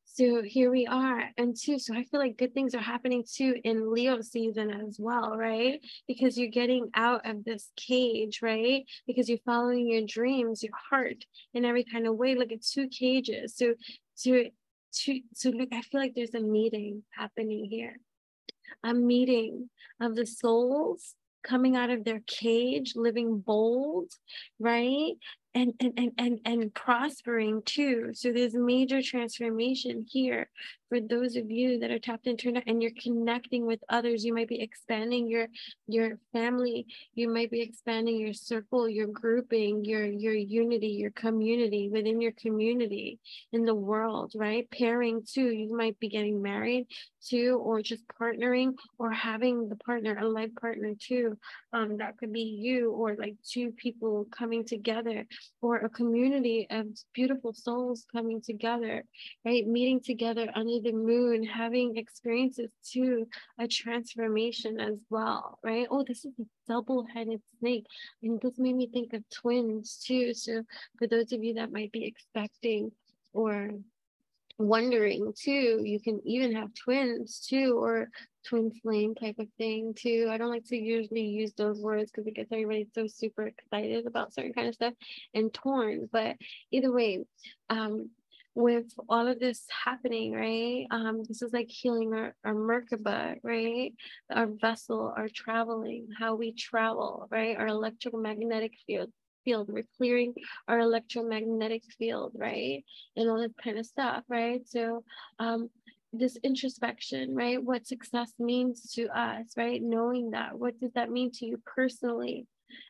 So here we are. And too, so I feel like good things are happening too in Leo season as well, right? Because you're getting out of this cage, right? Because you're following your dreams, your heart in every kind of way. Look at two cages. So look, I feel like there's a meeting happening here, a meeting of the souls coming out of their cage, living bold, right? And prospering too. So there's major transformation here for those of you that are tapped into it and you're connecting with others. You might be expanding your family, you might be expanding your circle, your grouping, your unity, your community within your community in the world, right? Pairing too. You might be getting married too, or just partnering, or having the partner, a life partner too. That could be you, or like two people coming together, or a community of beautiful souls coming together, right? Meeting together under the moon, having experiences to a transformation as well, right? Oh, this is a double-headed snake. And this made me think of twins too. So for those of you that might be expecting or wondering too, you can even have twins too, or twin flame type of thing too. I don't like to usually use those words because it gets everybody so super excited about certain kind of stuff and torn, but either way, with all of this happening, right, this is like healing our Merkaba, right, our vessel, our traveling, how we travel, right, our electromagnetic field field. We're clearing our electromagnetic field, right? And all that kind of stuff, right? So this introspection, right? What success means to us, right? Knowing that, what does that mean to you personally?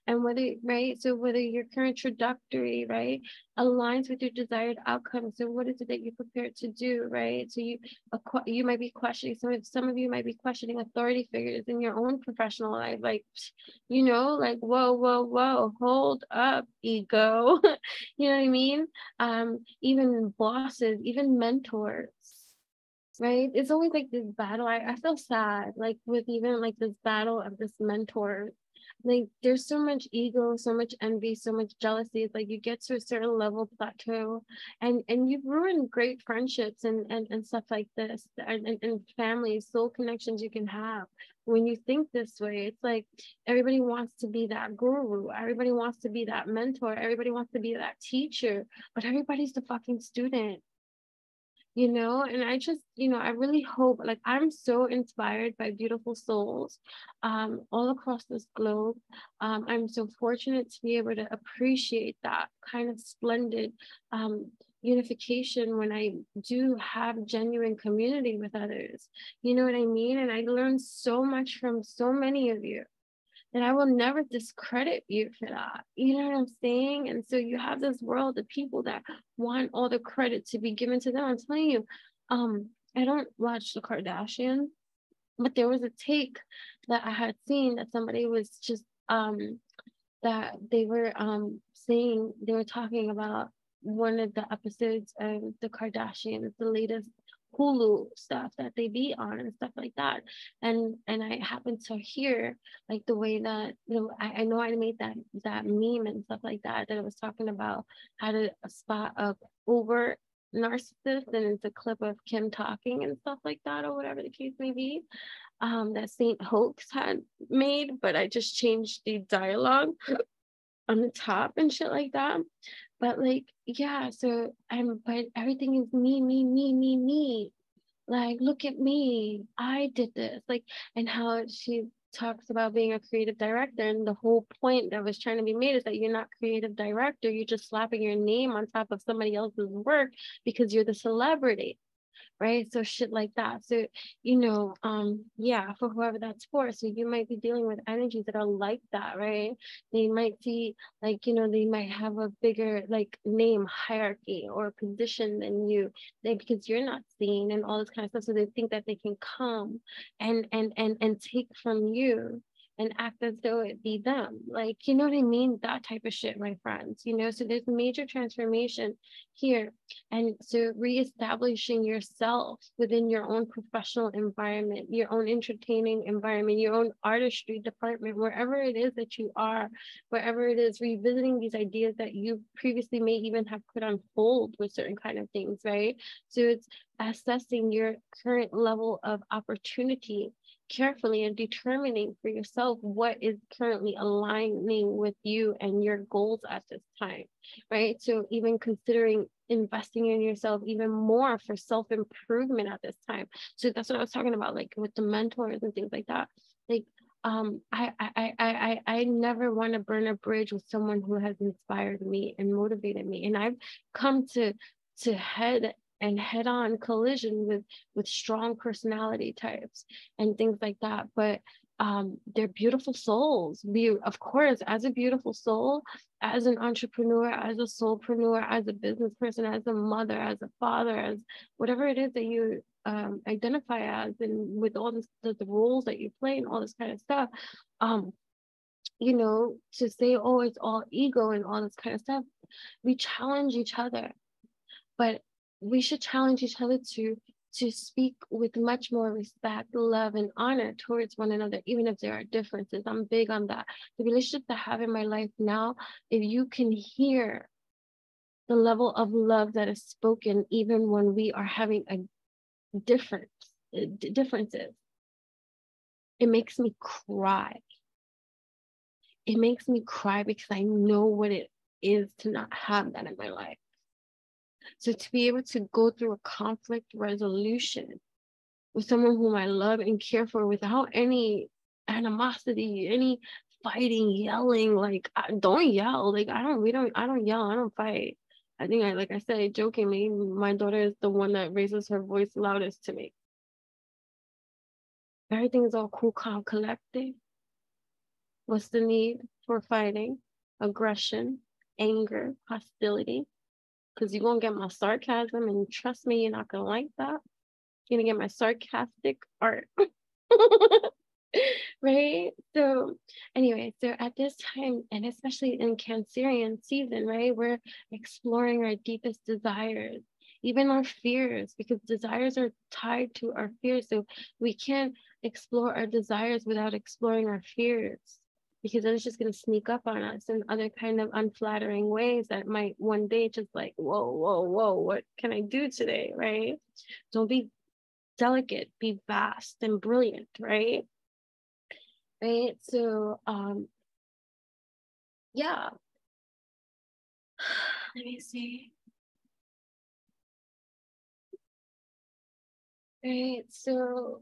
And whether, right? So whether your current trajectory, right, aligns with your desired outcome. So what is it that you're prepared to do, right? So you might be questioning, some of you might be questioning authority figures in your own professional life, like, you know, like, whoa, hold up, ego. You know what I mean? Even bosses, even mentors, right? It's always like this battle. I feel sad, like with even like this battle of this mentor. Like there's so much ego, so much envy, so much jealousy. It's like you get to a certain level plateau, and you've ruined great friendships and stuff like this, and family, soul connections you can have. When you think this way, it's like everybody wants to be that guru, everybody wants to be that mentor, everybody wants to be that teacher, but everybody's the fucking student. You know, and I just, you know, I really hope, like, I'm so inspired by beautiful souls all across this globe. I'm so fortunate to be able to appreciate that kind of splendid unification when I do have genuine community with others. You know what I mean? And I learned so much from so many of you. And I will never discredit you for that. You know what I'm saying? And so you have this world of people that want all the credit to be given to them. I'm telling you, I don't watch the Kardashians, but there was a take that I had seen that somebody was just that they were saying, they were talking about one of the episodes of the Kardashians, the latest Hulu stuff that they be on and stuff like that. And I happened to hear like the way that, you know, I know I made that meme and stuff like that, that it was talking about how to spot a over narcissist, and it's a clip of Kim talking and stuff like that, or whatever the case may be, that Saint Hoax had made, but I just changed the dialogue on the top and shit like that. But like, yeah, so but everything is me. Like, look at me, I did this. Like, and how she talks about being a creative director, and the whole point that was trying to be made is that you're not creative director, you're just slapping your name on top of somebody else's work because you're the celebrity. Right? So shit like that. So, you know, yeah, for whoever that's for. So you might be dealing with energies that are like that, right? They might be like, you know, they might have a bigger like name hierarchy or position than you, because you're not seen and all this kind of stuff. So they think that they can come and take from you and act as though it be them. Like, you know what I mean? That type of shit, my friends, you know? So there's major transformation here. And so reestablishing yourself within your own professional environment, your own entertaining environment, your own artistry department, wherever it is that you are, wherever it is, revisiting these ideas that you previously may even have put on hold with certain kind of things, right? So it's assessing your current level of opportunity carefully and determining for yourself what is currently aligning with you and your goals at this time, right? So even considering investing in yourself even more for self-improvement at this time. So that's what I was talking about, like with the mentors and things like that. Like I never want to burn a bridge with someone who has inspired me and motivated me, and I've come to head-on collision with strong personality types and things like that. But they're beautiful souls. Of course, as a beautiful soul, as an entrepreneur, as a soulpreneur, as a business person, as a mother, as a father, as whatever it is that you identify as, and with all this, the roles that you play and all this kind of stuff, you know, to say, oh, it's all ego and all this kind of stuff, we challenge each other. But we should challenge each other to speak with much more respect, love, and honor towards one another, even if there are differences. I'm big on that. The relationship that I have in my life now, if you can hear the level of love that is spoken, even when we are having a differences, it makes me cry. It makes me cry because I know what it is to not have that in my life. So to be able to go through a conflict resolution with someone whom I love and care for without any animosity, any fighting, yelling. Like, don't yell. Like, I don't yell. I don't fight. I think like I said jokingly, my daughter is the one that raises her voice loudest to me. Everything is all cool, calm, collected. What's the need for fighting, aggression, anger, hostility? Because you're going to get my sarcasm, and trust me, you're not going to like that. You're going to get my sarcastic art. Right? So anyway, so at this time, and especially in Cancerian season, right, we're exploring our deepest desires, even our fears, because desires are tied to our fears. So we can't explore our desires without exploring our fears, because then it's just going to sneak up on us in other kind of unflattering ways that might one day just like, whoa, whoa, whoa, what can I do today, right? Don't be delicate, be vast and brilliant, right? Right? So, yeah. Let me see. Right? So,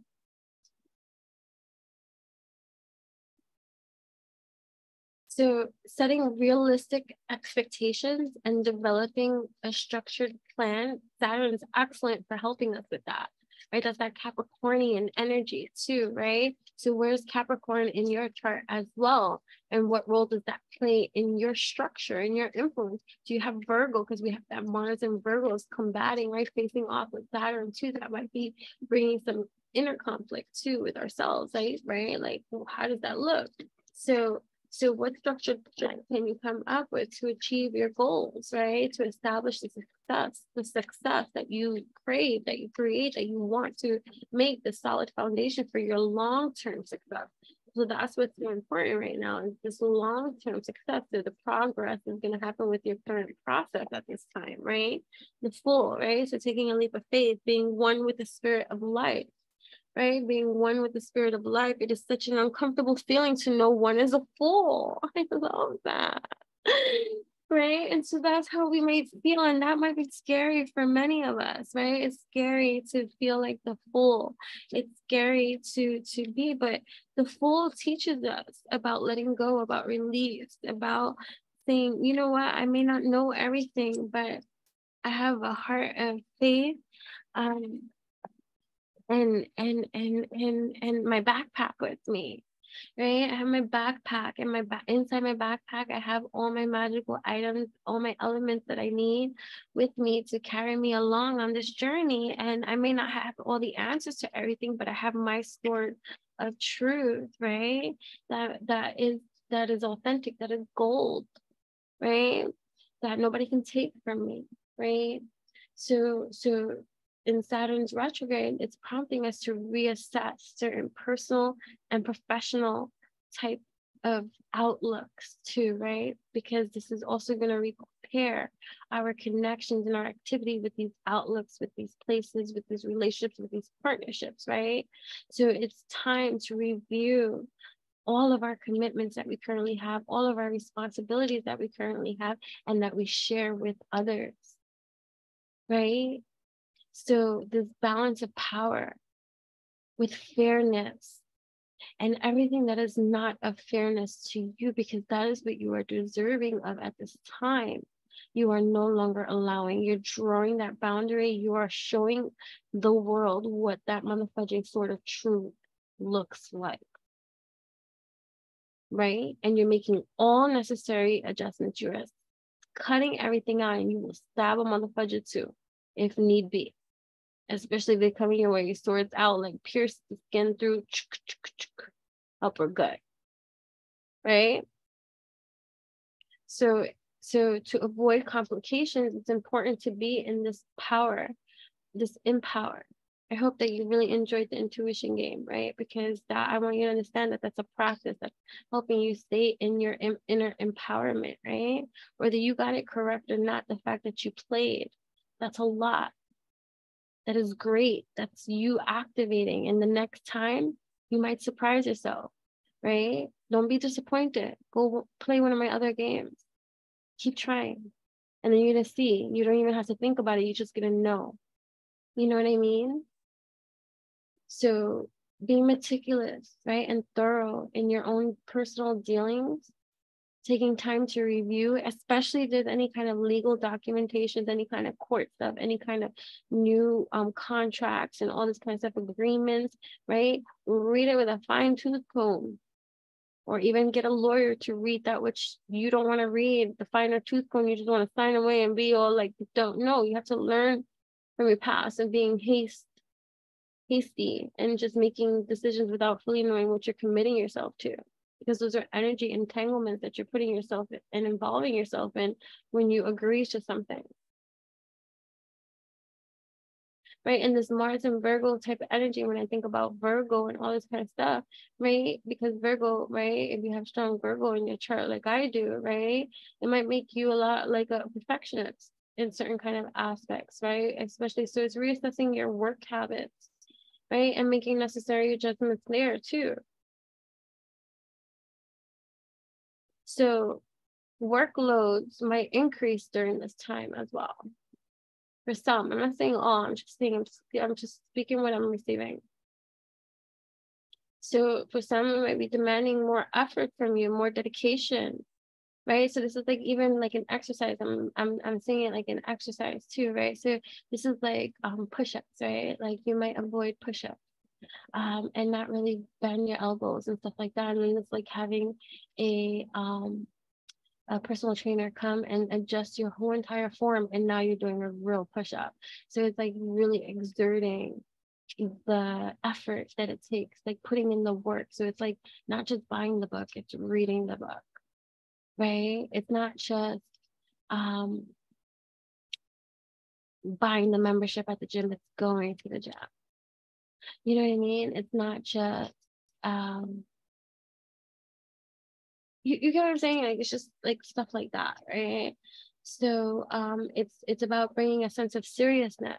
setting realistic expectations and developing a structured plan, Saturn is excellent for helping us with that, right? That's that Capricornian energy too, right? So where's Capricorn in your chart as well? And what role does that play in your structure, in your influence? Do you have Virgo? Because we have that Mars and Virgos combating, right? Facing off with Saturn too. That might be bringing some inner conflict too with ourselves, right? Like, well, how does that look? So what structured plan can you come up with to achieve your goals, right? To establish the success that you crave, that you create, that you want to make the solid foundation for your long-term success. So that's what's so important right now, is this long-term success. So the progress is going to happen with your current process at this time, right? The full, right? So taking a leap of faith, being one with the spirit of life. Right? Being one with the spirit of life. It is such an uncomfortable feeling to know one is a fool. I love that. Right? And so that's how we might feel. And that might be scary for many of us, right? It's scary to feel like the fool. It's scary to be, but the fool teaches us about letting go, about release, about saying, you know what, I may not know everything, but I have a heart of faith. And my backpack with me, right? I have my backpack, and inside my backpack I have all my magical items, all my elements that I need with me to carry me along on this journey. And I may not have all the answers to everything, but I have my sword of truth, right? That is authentic, that is gold, right? That nobody can take from me, right? So in Saturn's retrograde, it's prompting us to reassess certain personal and professional type of outlooks too, right? Because this is also going to repair our connections and our activity with these outlooks, with these places, with these relationships, with these partnerships, right? So it's time to review all of our commitments that we currently have, all of our responsibilities that we currently have, and that we share with others, right? So this balance of power with fairness and everything that is not of fairness to you, because that is what you are deserving of at this time. You are no longer allowing, you're drawing that boundary. You are showing the world what that motherfucking sort of truth looks like, right? And you're making all necessary adjustments. You're cutting everything out, and you will stab a motherfucker too, if need be. Especially if they come your way, swords out, like pierce the skin through upper gut, right? So to avoid complications, it's important to be in this power, this empower. I hope that you really enjoyed the intuition game, right? Because that, I want you to understand that that's a practice that's helping you stay in your inner empowerment, right? Whether you got it correct or not, the fact that you played, that's a lot. That is great. That's you activating. And the next time you might surprise yourself, right? Don't be disappointed. Go play one of my other games. Keep trying. And then you're going to see. You don't even have to think about it. You're just going to know. You know what I mean? So being meticulous, right, and thorough in your own personal dealings, taking time to review, especially if there's any kind of legal documentations, any kind of court stuff, any kind of new contracts and all this kind of stuff, agreements, right? Read it with a fine-tooth comb, or even get a lawyer to read that which you don't want to read, the finer tooth comb, you just want to sign away and be all like, don't know. You have to learn from your past of being hasty and just making decisions without fully knowing what you're committing yourself to, because those are energy entanglements that you're putting yourself in and involving yourself in when you agree to something, right? And this Mars and Virgo type of energy, when I think about Virgo and all this kind of stuff, right? Because Virgo, right, if you have strong Virgo in your chart like I do, right, it might make you a lot like a perfectionist in certain kind of aspects, right? Especially, so it's reassessing your work habits, right? And making necessary adjustments there too. So workloads might increase during this time as well. For some, I'm not saying all, I'm just saying, I'm just speaking what I'm receiving. So for some, it might be demanding more effort from you, more dedication, right? So this is like even like an exercise. I'm seeing it like an exercise too, right? So this is like push-ups, right? Like you might avoid push-ups and not really bend your elbows and stuff like that. And then it's like having a personal trainer come and adjust your whole entire form, and now you're doing a real push-up. So it's like really exerting the effort that it takes, like putting in the work. So it's like not just buying the book, it's reading the book, right? It's not just buying the membership at the gym, it's going to the gym. You know what I mean? It's not just you get what I'm saying? Like it's just like stuff like that, right? So it's about bringing a sense of seriousness,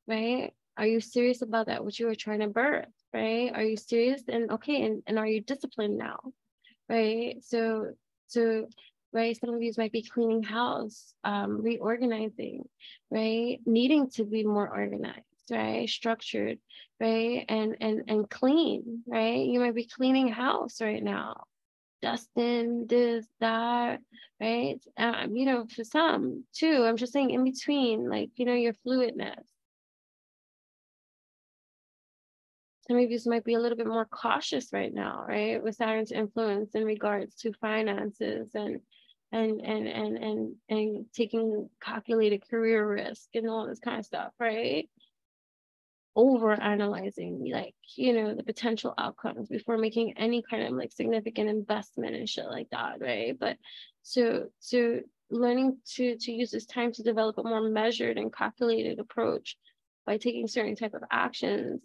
right? Are you serious about that what you were trying to birth, right? Are you serious? And okay, and are you disciplined now, right? So right, some of you might be cleaning house, reorganizing, right? Needing to be more organized, right? Structured, right? And clean, right? You might be cleaning house right now, dusting this, that, right? You know, for some too, I'm just saying in between, like, you know, your fluidness. Some of you might be a little bit more cautious right now, right? With Saturn's influence in regards to finances and taking calculated career risk and all this kind of stuff, right? Over analyzing, like, you know, the potential outcomes before making any kind of like significant investment and shit like that, right? But so learning to use this time to develop a more measured and calculated approach by taking certain type of actions,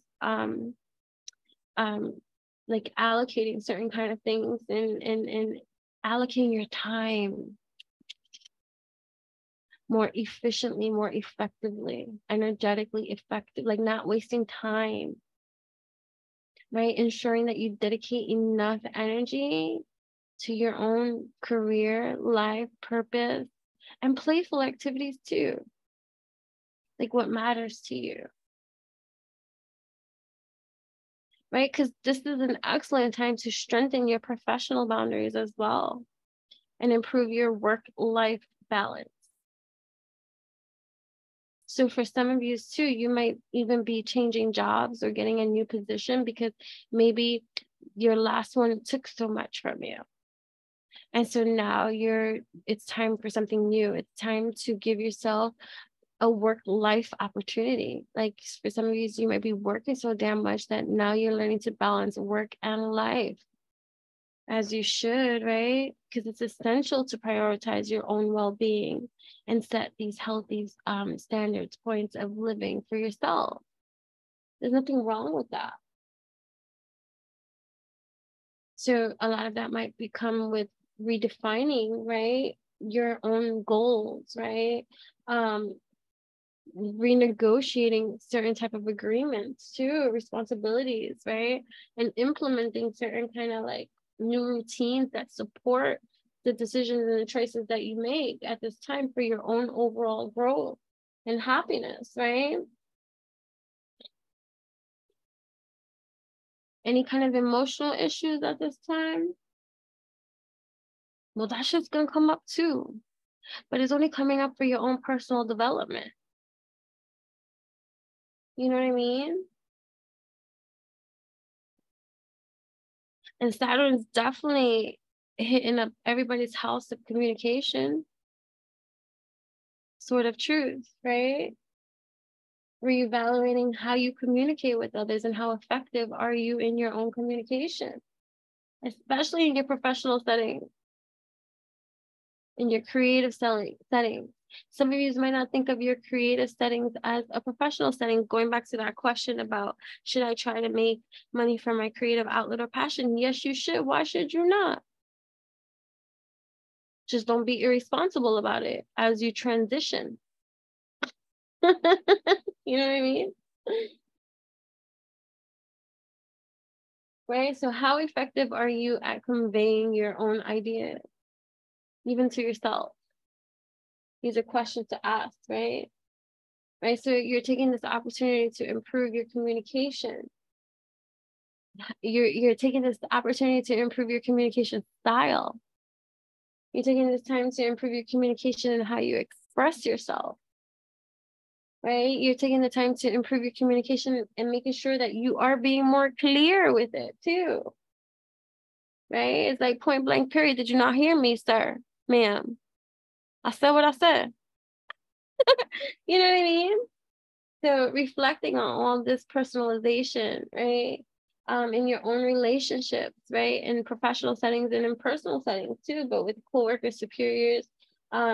like allocating certain kind of things and allocating your time more efficiently, more effectively, energetically effective, like not wasting time, right? Ensuring that you dedicate enough energy to your own career, life, purpose, and playful activities too, like what matters to you, right? Because this is an excellent time to strengthen your professional boundaries as well and improve your work-life balance. So for some of you too, you might even be changing jobs or getting a new position because maybe your last one took so much from you. And so now it's time for something new. It's time to give yourself a work-life opportunity. Like for some of you might be working so damn much that now you're learning to balance work and life, as you should, right? Because it's essential to prioritize your own well-being and set these healthy standards, points of living for yourself. There's nothing wrong with that. So a lot of that might become with redefining, right, your own goals, right? Renegotiating certain type of agreements too, responsibilities, right? And implementing certain kind of like new routines that support the decisions and the choices that you make at this time for your own overall growth and happiness, right? Any kind of emotional issues at this time? Well, that shit's gonna come up too. But it's only coming up for your own personal development. You know what I mean? And Saturn's definitely hitting up everybody's house of communication. Sort of truth, right? Reevaluating how you communicate with others and how effective are you in your own communication, especially in your professional setting, in your creative setting. Some of you might not think of your creative settings as a professional setting. Going back to that question about, should I try to make money from my creative outlet or passion? Yes, you should. Why should you not? Just don't be irresponsible about it as you transition. You know what I mean? Right? So how effective are you at conveying your own ideas, even to yourself? These are questions to ask, right? Right. So you're taking this opportunity to improve your communication. You're taking this opportunity to improve your communication style. You're taking this time to improve your communication and how you express yourself. Right? You're taking the time to improve your communication and making sure that you are being more clear with it too. Right? It's like point blank period. Did you not hear me, sir, ma'am? I said what I said. You know what I mean? So reflecting on all this personalization, right? In your own relationships, right? In professional settings and in personal settings too, but with coworkers, superiors,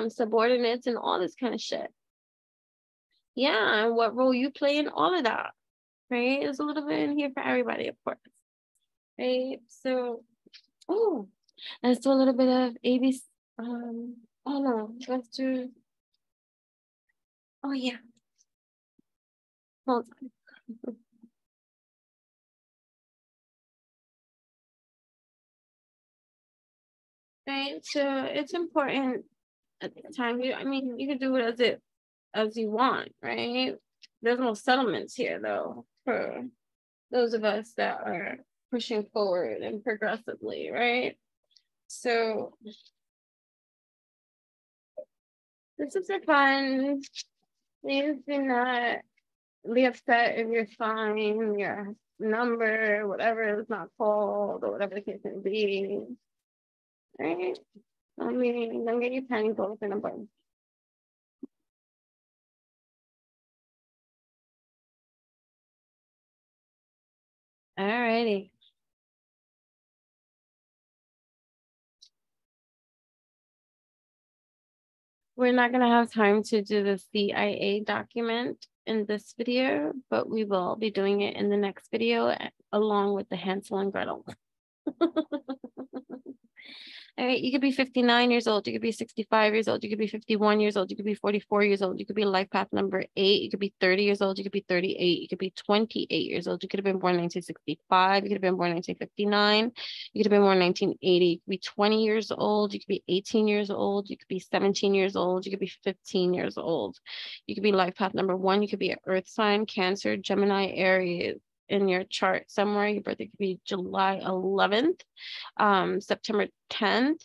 subordinates, and all this kind of shit. Yeah, and what role you play in all of that, right? There's a little bit in here for everybody, of course, right? So, oh, let's do a little bit of ABC. Oh no, let's do. Oh yeah, hold on. Right, so it's important at the time. I mean, you can do it as you want, right? There's no settlements here though for those of us that are pushing forward and progressively, right? So this is a fun. Please do not be upset if your sign, your number, whatever is not called, or whatever the case may be. Right? I mean, don't get your panties all up in a bun. Alrighty. We're not going to have time to do the CIA document in this video, but we will be doing it in the next video along with the Hansel and Gretel. All right, you could be 59 years old, you could be 65 years old, you could be 51 years old, you could be 44 years old, you could be life path number 8, you could be 30 years old, you could be 38, you could be 28 years old, you could have been born in 1965, you could have been born in 1959, you could have been born in 1980, you could be 20 years old, you could be 18 years old, you could be 17 years old, you could be 15 years old, you could be life path number 1, you could be an earth sign, Cancer, Gemini, Aries. In your chart somewhere, your birthday could be July 11th, September 10th.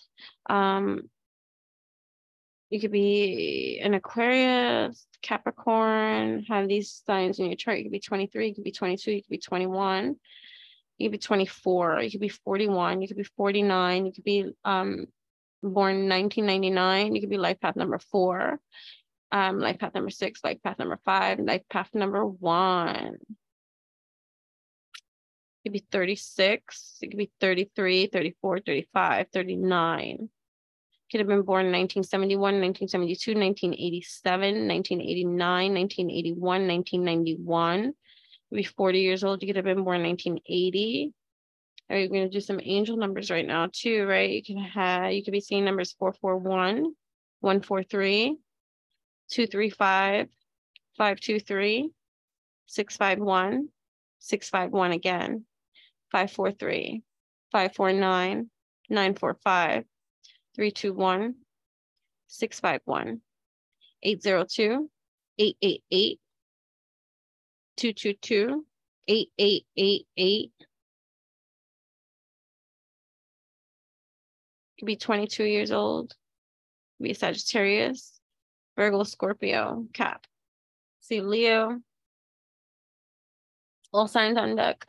You could be an Aquarius, Capricorn, have these signs in your chart. You could be 23, you could be 22, you could be 21, you could be 24, you could be 41, you could be 49, you could be born in 1999, you could be life path number 4, life path number 6, life path number 5, life path number 1. It could be 36, it could be 33, 34, 35, 39. Could have been born in 1971, 1972, 1987, 1989, 1981, 1991. Could be 40 years old. You could have been born in 1980. All right, we're going to do some angel numbers right now too, right? You could be seeing numbers 441, 143, 235, 523, 651, 651 again. 543, 549, 945, 321, 651, 802, 888, 222, 8888, Could be 22 years old. Could be Sagittarius, Virgo, Scorpio, Cap. See Leo. All signs on deck.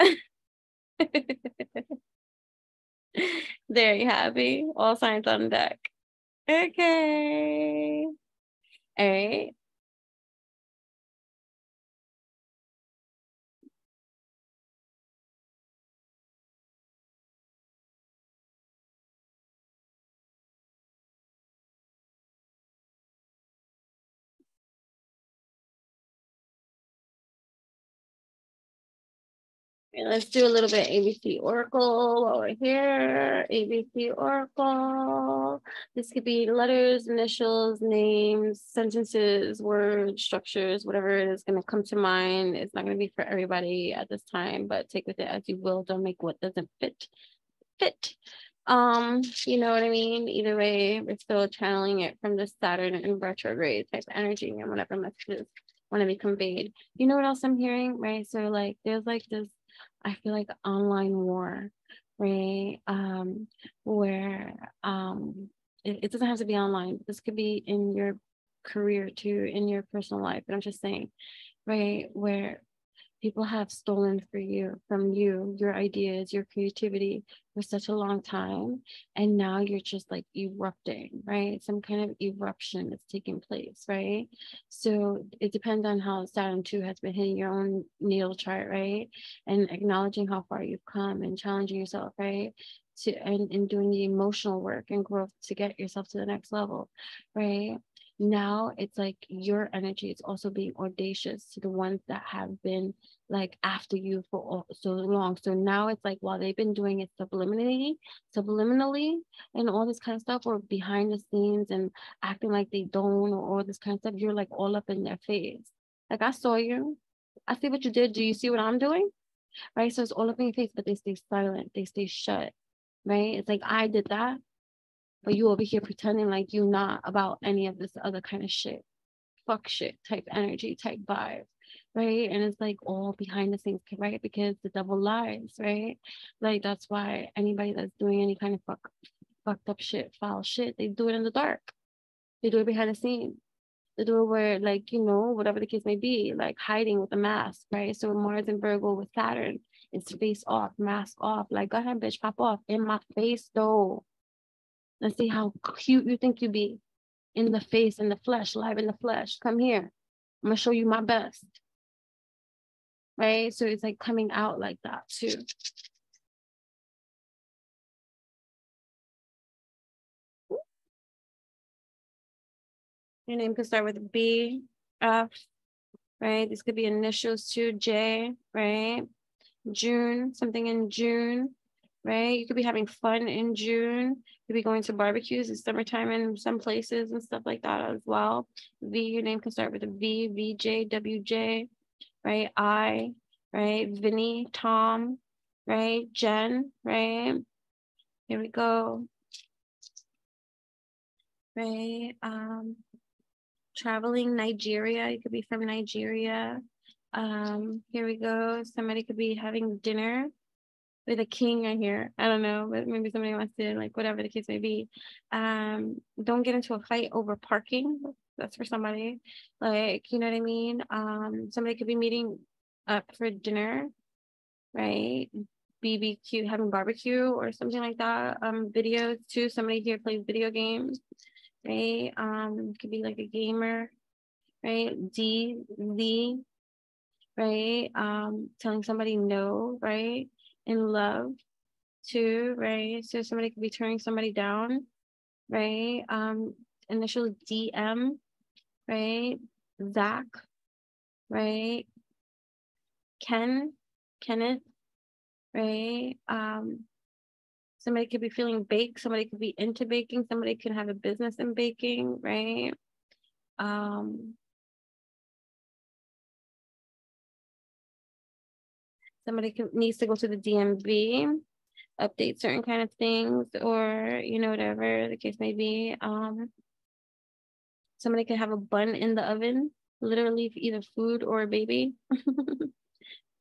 There you have it. All signs on deck. Okay. All right. And let's do a little bit ABC Oracle while we're here. ABC Oracle. This could be letters, initials, names, sentences, words, structures, whatever it is going to come to mind. It's not going to be for everybody at this time, but take with it as you will. Don't make what doesn't fit. You know what I mean? Either way, we're still channeling it from the Saturn and retrograde type of energy and whatever messages want to be conveyed. You know what else I'm hearing, right? So like there's like this, I feel like online war, right? Where it doesn't have to be online. This could be in your career too, in your personal life. But I'm just saying, right, where people have stolen from you, your ideas, your creativity for such a long time. And now you're just like erupting, right? Some kind of eruption is taking place, right? So it depends on how Saturn 2 has been hitting your own natal chart, right? And acknowledging how far you've come and challenging yourself, right? And doing the emotional work and growth to get yourself to the next level, right? Now it's like your energy is also being audacious to the ones that have been like after you for so long. So now it's like while they've been doing it subliminally, and all this kind of stuff, or behind the scenes and acting like they don't, or all this kind of stuff, you're like all up in their face. Like, I saw you, I see what you did. Do you see what I'm doing? Right? So it's all up in your face, but they stay silent, they stay shut, right? It's like, I did that, but you over here pretending like you not about any of this other kind of shit. Fuck shit type energy, type vibe, right? And it's like all behind the scenes, right? Because the devil lies, right? Like that's why anybody that's doing any kind of fucked up shit, foul shit, they do it in the dark. They do it behind the scenes. They do it where, like, you know, whatever the case may be, like hiding with a mask, right? So Mars and Virgo with Saturn, it's face off, mask off. Like, go ahead, bitch, pop off in my face, though. Let's see how cute you think you be in the face, in the flesh, live in the flesh. Come here. I'm gonna show you my best. Right? So it's like coming out like that too. Your name could start with B, F, right? This could be initials too, J, right? June, something in June, right? You could be having fun in June. You could be going to barbecues. It's summertime in some places and stuff like that as well. V, your name can start with a V, VJ, WJ, right? I, right? Vinny, Tom, right? Jen, right? Here we go. Right? Traveling Nigeria. You could be from Nigeria. Here we go. Somebody could be having dinner with a king right here. I don't know, but maybe somebody wants to, like, whatever the case may be. Don't get into a fight over parking. That's for somebody. Like, you know what I mean? Somebody could be meeting up for dinner, right? BBQ, having barbecue or something like that. Videos too. Somebody here plays video games, right? Could be like a gamer, right? Z, right? Telling somebody no, right? In love too, right? So somebody could be turning somebody down, right? Initial DM, right? Zach, right? Kenneth, right? Somebody could be feeling baked, somebody could be into baking, somebody could have a business in baking, right? Somebody needs to go to the DMV, update certain kind of things, or, you know, whatever the case may be. Somebody could have a bun in the oven, literally either food or a baby.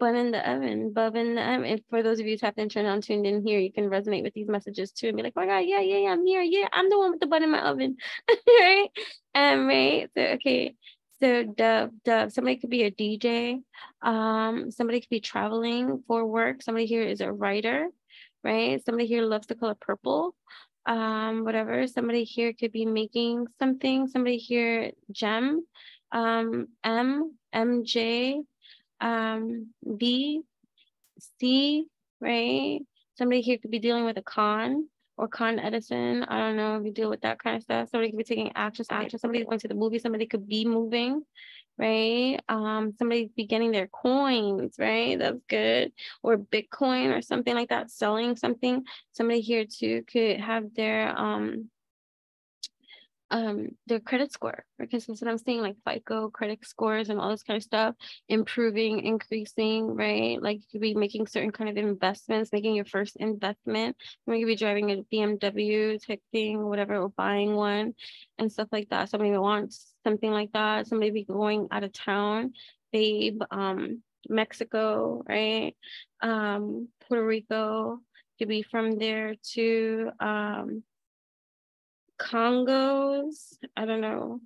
bun in the oven, bub in the oven. And for those of you who tapped in, turned on, tuned in here, you can resonate with these messages too and be like, oh my God, yeah, I'm here. Yeah, I'm the one with the bun in my oven. Right? Right. So, okay. So dove, somebody could be a DJ. Somebody could be traveling for work. Somebody here is a writer, right? Somebody here loves the color purple. Whatever. Somebody here could be making something. Somebody here, gem, MJ, B, C, right? Somebody here could be dealing with a con or Con Edison. I don't know if you deal with that kind of stuff. Somebody could be taking action. Somebody going to the movie. Somebody could be moving, right? Somebody be getting their coins, right? That's good. Or Bitcoin or something like that, selling something. Somebody here too could have their credit score, because that's what I'm saying, like FICO credit scores and all this kind of stuff, improving, increasing, right? Like you could be making certain kind of investments, making your first investment. You could be driving a BMW type thing, whatever, or buying one and stuff like that. Somebody wants something like that. Somebody be going out of town, babe, Mexico, right? Puerto Rico, could be from there to Congos, I don't know.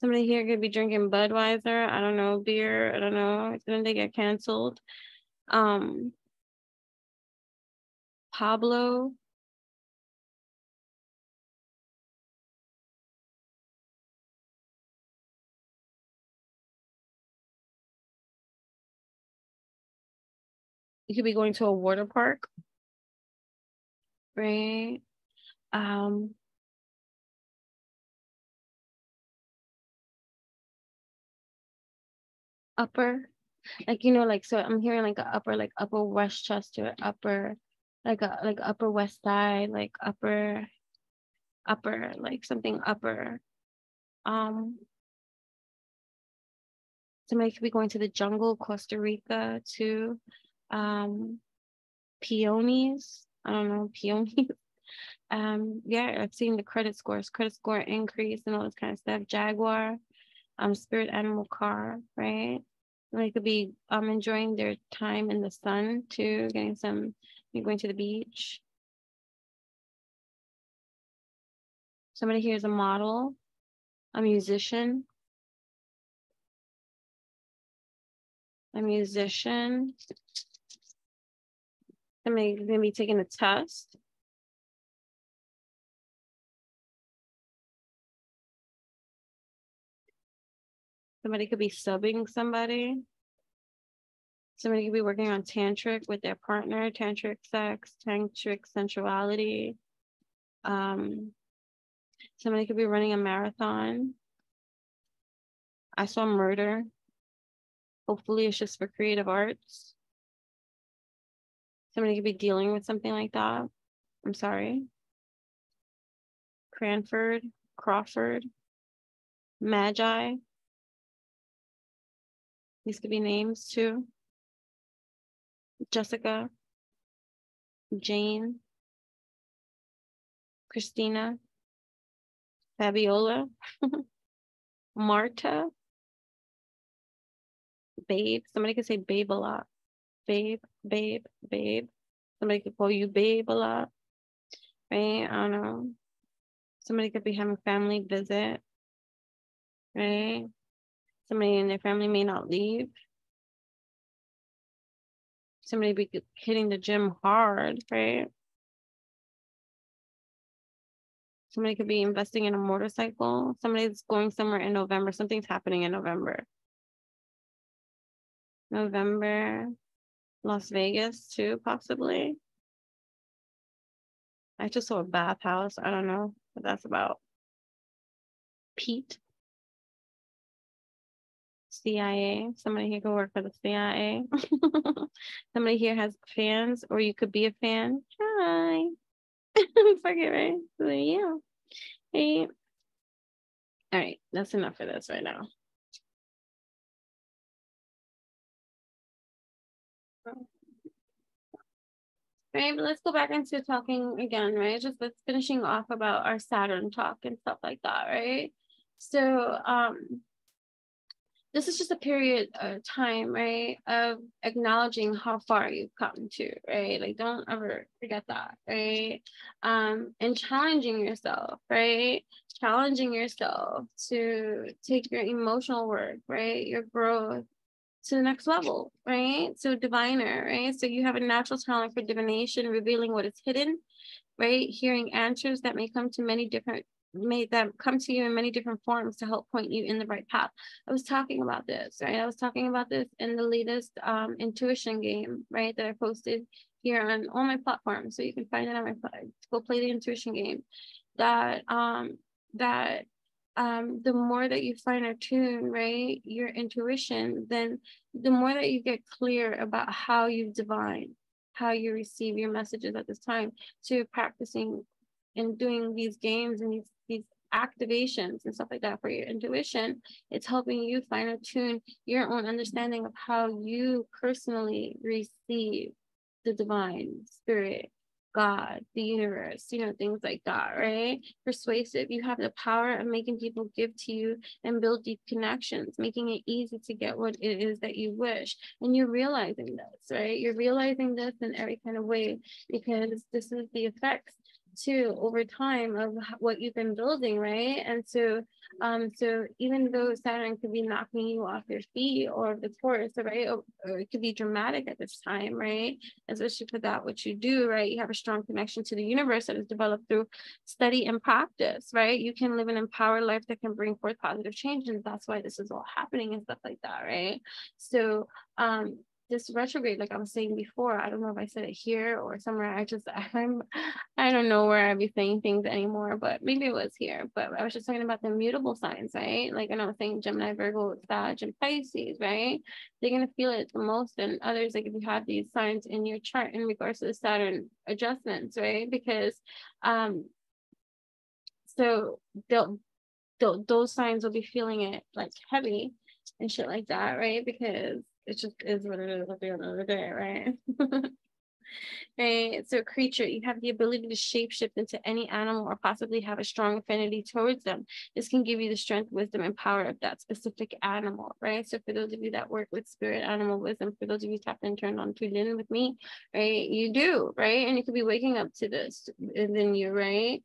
Somebody here could be drinking Budweiser, I don't know, beer, I don't know. Didn't they get canceled? Pablo. You could be going to a water park, right? Upper, like, you know, like, so I'm hearing like a upper, like upper Westchester, upper, like upper West Side, like upper, like something upper. Somebody could be going to the jungle, Costa Rica, to peonies. I don't know, peonies. Yeah, I've seen the credit score increase and all this kind of stuff. Jaguar, spirit animal car, right? They could be enjoying their time in the sun too, getting some, you're going to the beach. Somebody here is a model, a musician. Somebody's gonna be taking a test. Somebody could be subbing somebody. Somebody could be working on tantric with their partner, tantric sex, tantric sensuality. Somebody could be running a marathon. I saw murder. Hopefully it's just for creative arts. Somebody could be dealing with something like that. I'm sorry. Crawford, Magi. These could be names too. Jessica, Jane, Christina, Fabiola, Marta, Babe. Somebody could say babe a lot. Babe. Somebody could call you babe a lot, right? I don't know. Somebody could be having family visit, right? Somebody in their family may not leave. Somebody be hitting the gym hard, right? Somebody could be investing in a motorcycle. Somebody's going somewhere in November. Something's happening in November. Las Vegas too, possibly. I just saw a bathhouse. I don't know what that's about. Pete. CIA. Somebody here could work for the CIA. Somebody here has fans, or you could be a fan. Hi. Fuck it, right? So yeah. Hey. All right, that's enough for this right now. Right, but let's go back into talking again, right? Just let's finishing off about our Saturn talk and stuff like that, right? So this is just a period of time, right, of acknowledging how far you've come to, right? Like, don't ever forget that, right? And challenging yourself, right? Challenging yourself to take your emotional work, right? Your growth to the next level, right? So diviner, right? So you have a natural talent for divination, revealing what is hidden, right? Hearing answers that may come to many different that come to you in many different forms to help point you in the right path. I was talking about this, right? I was talking about this in the latest intuition game, right? That I posted here on all my platforms. So you can find it on my go play the intuition game. That the more that you fine tune, right, your intuition, then the more that you get clear about how you divine, how you receive your messages at this time. So you're practicing and doing these games and these activations and stuff like that for your intuition. It's helping you fine tune your own understanding of how you personally receive the divine spirit, God, the universe, you know, things like that, right? Persuasive, you have the power of making people give to you and build deep connections, making it easy to get what it is that you wish. And you're realizing this, right? You're realizing this in every kind of way, because this is the effects too over time of what you've been building, right? And so so even though Saturn could be knocking you off your feet or the course, right, or it could be dramatic at this time, right, especially for that what you do, right, you have a strong connection to the universe that is developed through study and practice, right? You can live an empowered life that can bring forth positive change, and that's why this is all happening and stuff like that, right? So this retrograde, like I was saying before, I don't know if I said it here or somewhere. I don't know where I be saying things anymore, but maybe it was here. But I was just talking about the mutable signs, right? Like, and I was saying Gemini, Virgo, Sag, and Pisces, right? They're gonna feel it the most, and others, like if you have these signs in your chart in regards to the Saturn adjustments, right? Because so those signs will be feeling it like heavy and shit like that, right? Because it just is what it is at the end of the day, right? Right. So creature, you have the ability to shapeshift into any animal or possibly have a strong affinity towards them. This can give you the strength, wisdom, and power of that specific animal, right? So for those of you that work with spirit animal wisdom, for those of you tapped and turned on tuned in with me, right? You do, right? And you could be waking up to this and then you, right?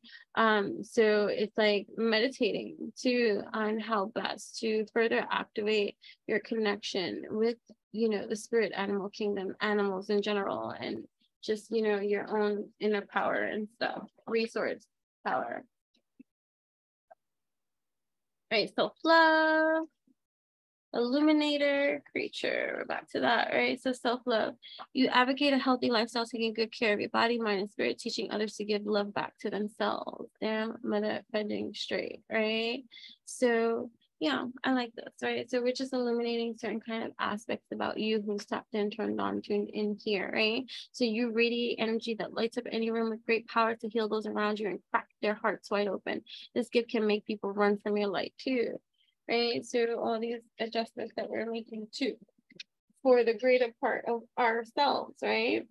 So it's like meditating too on how best to further activate your connection with, you know, the spirit animal kingdom, animals in general, and just, you know, your own inner power and stuff, resource power. Right, self-love, illuminator, creature, we're back to that, right? So self-love, you advocate a healthy lifestyle, taking good care of your body, mind, and spirit, teaching others to give love back to themselves. Damn, mother fending straight, right? So yeah, I like this, right? So we're just illuminating certain kind of aspects about you who's tapped in, turned on, tuned in here, right? So you radiate energy that lights up any room with great power to heal those around you and crack their hearts wide open. This gift can make people run from your light too, right? So all these adjustments that we're making too for the greater part of ourselves, right?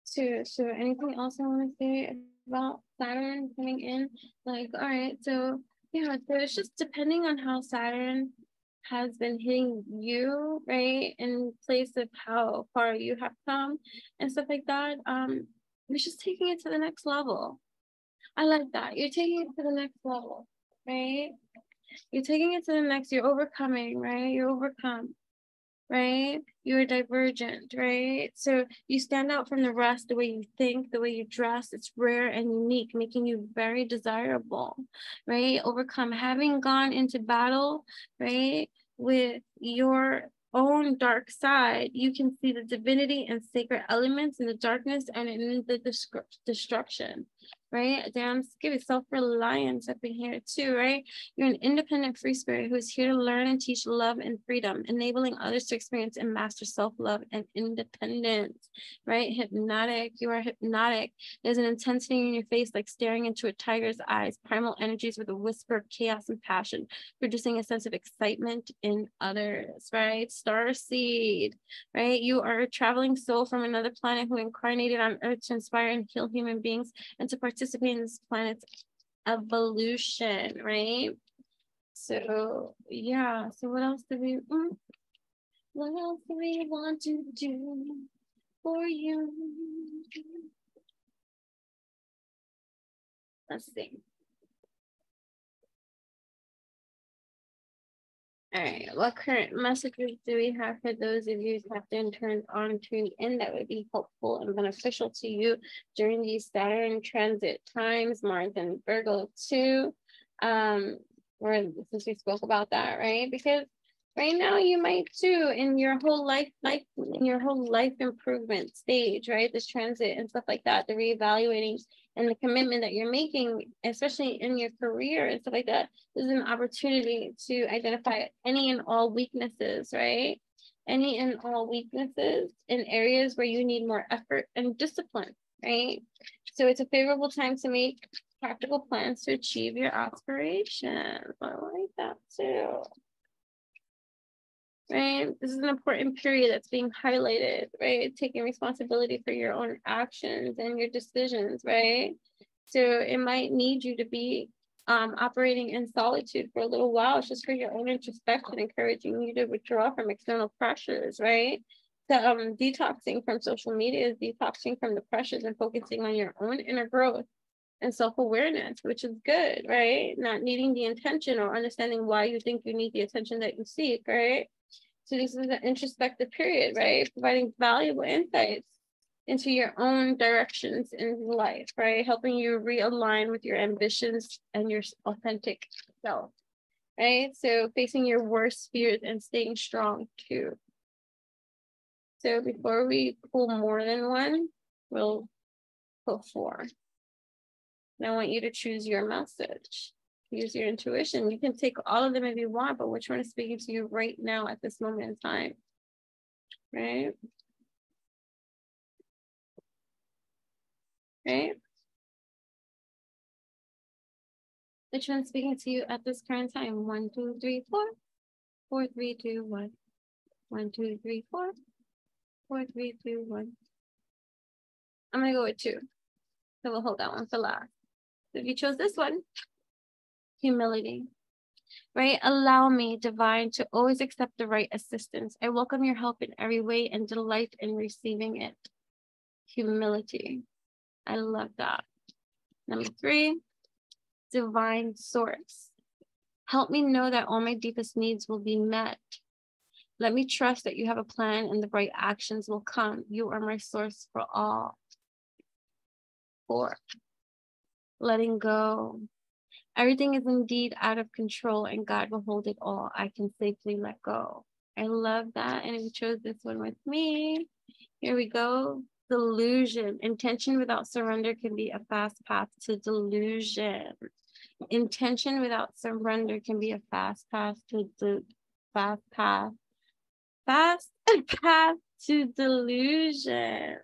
So anything else I want to say about Saturn coming in? Like, all right, so yeah, so it's just depending on how Saturn has been hitting you, right, in place of how far you have come and stuff like that. We're just taking it to the next level. I like that. You're taking it to the next level, right? You're taking it to the next, you're overcoming, right? You're overcome, right? You're divergent, right? So you stand out from the rest, the way you think, the way you dress, it's rare and unique, making you very desirable, right? Overcome, having gone into battle, right, with your own dark side, you can see the divinity and sacred elements in the darkness and in the destruction, right? Damn, give it self-reliance up in here too, right? You're an independent free spirit who is here to learn and teach love and freedom, enabling others to experience and master self-love and independence, right? Hypnotic, you are hypnotic. There's an intensity in your face like staring into a tiger's eyes, primal energies with a whisper of chaos and passion, producing a sense of excitement in others, right? Starseed, right? You are a traveling soul from another planet who incarnated on Earth to inspire and heal human beings and to participate in this planet's evolution, right? So yeah, so what else do we want to do for you? Let's see. All right, what current messages do we have for those of you who have been turned on, tuned in, that would be helpful and beneficial to you during these Saturn transit times, Mars and Virgo too? Where, since we spoke about that, right? Because right now you might too, in your whole life improvement stage, right? This transit and stuff like that, the reevaluating and the commitment that you're making, especially in your career and stuff like that. This is an opportunity to identify any and all weaknesses, right? Any and all weaknesses in areas where you need more effort and discipline, right? So it's a favorable time to make practical plans to achieve your aspirations. I like that too. Right? This is an important period that's being highlighted, right? Taking responsibility for your own actions and your decisions, right? So it might need you to be operating in solitude for a little while. It's just for your own introspection, encouraging you to withdraw from external pressures, right? So detoxing from social media is detoxing from the pressures and focusing on your own inner growth and self-awareness, which is good, right? Not needing the intention or understanding why you think you need the attention that you seek, right? So this is an introspective period, right? Providing valuable insights into your own directions in life, right? Helping you realign with your ambitions and your authentic self, right? So facing your worst fears and staying strong too. So before we pull more than one, we'll pull 4. And I want you to choose your message. Use your intuition. You can take all of them if you want, but which one is speaking to you right now at this moment in time? Right? Right? Which one's speaking to you at this current time? 1, 2, 3, 4. 4, 3, 2, 1. 1, 2, 3, 4. 4, 3, 2, 1. I'm gonna go with 2. So we'll hold that one for last. So if you chose this one, humility. Right? Allow me, divine, to always accept the right assistance. I welcome your help in every way and delight in receiving it. Humility. I love that. Number 3, divine source. Help me know that all my deepest needs will be met. Let me trust that you have a plan and the right actions will come. You are my source for all. 4, letting go. Everything is indeed out of control and God will hold it all. I can safely let go. I love that. And if you chose this one with me, here we go. Delusion. Intention without surrender can be a fast path to delusion. Intention without surrender can be a fast path to delusion.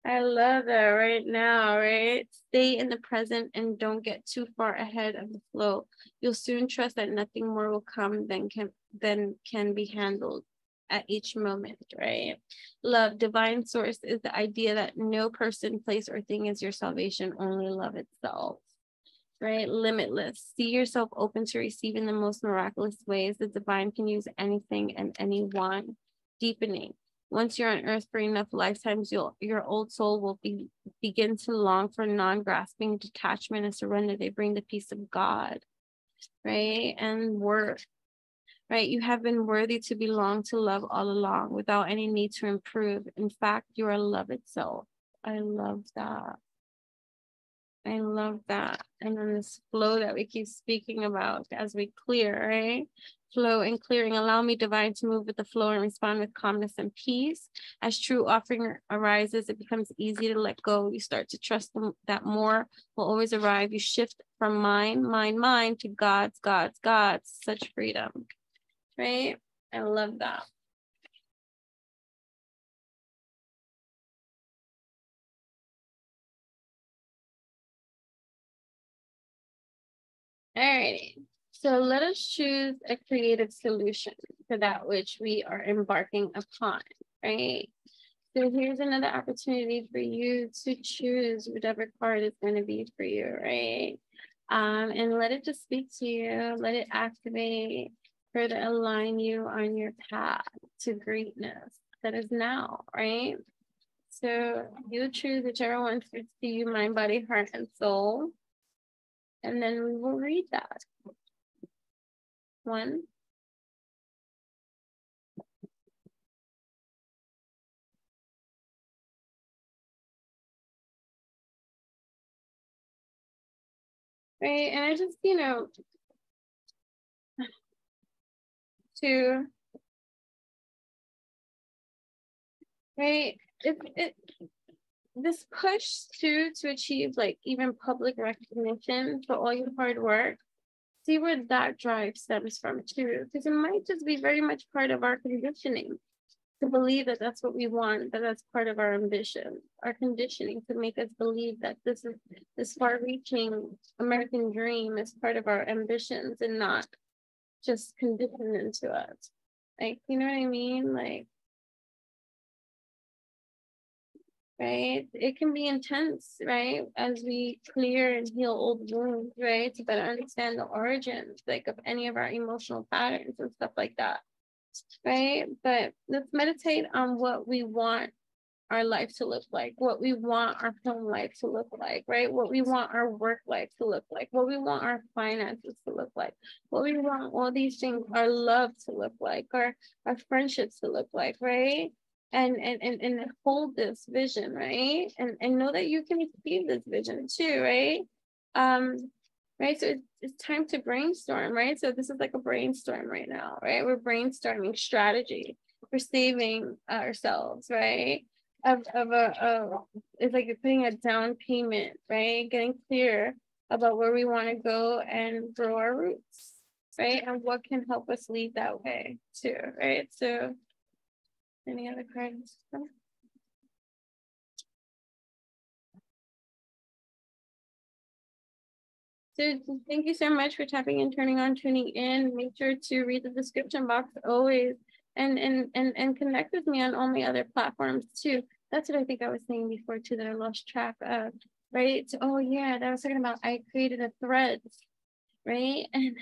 I love that right now, right? Stay in the present and don't get too far ahead of the flow. You'll soon trust that nothing more will come than can be handled at each moment, right? Love, divine source, is the idea that no person, place, or thing is your salvation, only love itself, right? Limitless. See yourself open to receive in the most miraculous ways. The divine can use anything and anyone. Deepening. Once you're on earth for enough lifetimes, your old soul will begin to long for non-grasping detachment and surrender. They bring the peace of God, right? And worth, right? You have been worthy to belong to love all along without any need to improve. In fact, you are love itself. I love that. I love that. And then this flow that we keep speaking about as we clear, right? Flow and clearing. Allow me, divine, to move with the flow and respond with calmness and peace. As true offering arises, it becomes easy to let go. You start to trust that more will always arrive. You shift from mine to God's. Such freedom, right? I love that. All righty. So let us choose a creative solution for that which we are embarking upon, right? So here's another opportunity for you to choose whatever card is going to be for you, right? And let it just speak to you. Let it activate, further align you on your path to greatness that is now, right? So you choose whichever one fits to you, mind, body, heart, and soul. And then we will read that. One. Right, and I just, to, right, this push to achieve like even public recognition for all your hard work, see where that drive stems from too, because it might just be very much part of our conditioning to believe that that's what we want, that that's part of our ambition, our conditioning to make us believe that this far-reaching American dream is part of our ambitions and not just conditioned into us. Like, you know what I mean? Like, right? It can be intense, right? As we clear and heal old wounds, right? To better understand the origins, like of any of our emotional patterns and stuff like that, right? But let's meditate on what we want our life to look like, what we want our home life to look like, right? What we want our work life to look like, what we want our finances to look like, what we want all these things, our love to look like, our friendships to look like, right? And hold this vision, right? And know that you can achieve this vision too, right? Right, so it's time to brainstorm, right? So this is like a brainstorm right now, right? We're brainstorming strategy for saving ourselves, right? It's like you're putting a down payment, right? Getting clear about where we want to go and grow our roots, right? And what can help us lead that way too, right? So any other cards? So thank you so much for tapping and turning on, tuning in. Make sure to read the description box always and connect with me on all my other platforms too. That's what I think I was saying before too, that I lost track of, right? So, oh yeah, that I was talking about, I created a Threads, right? And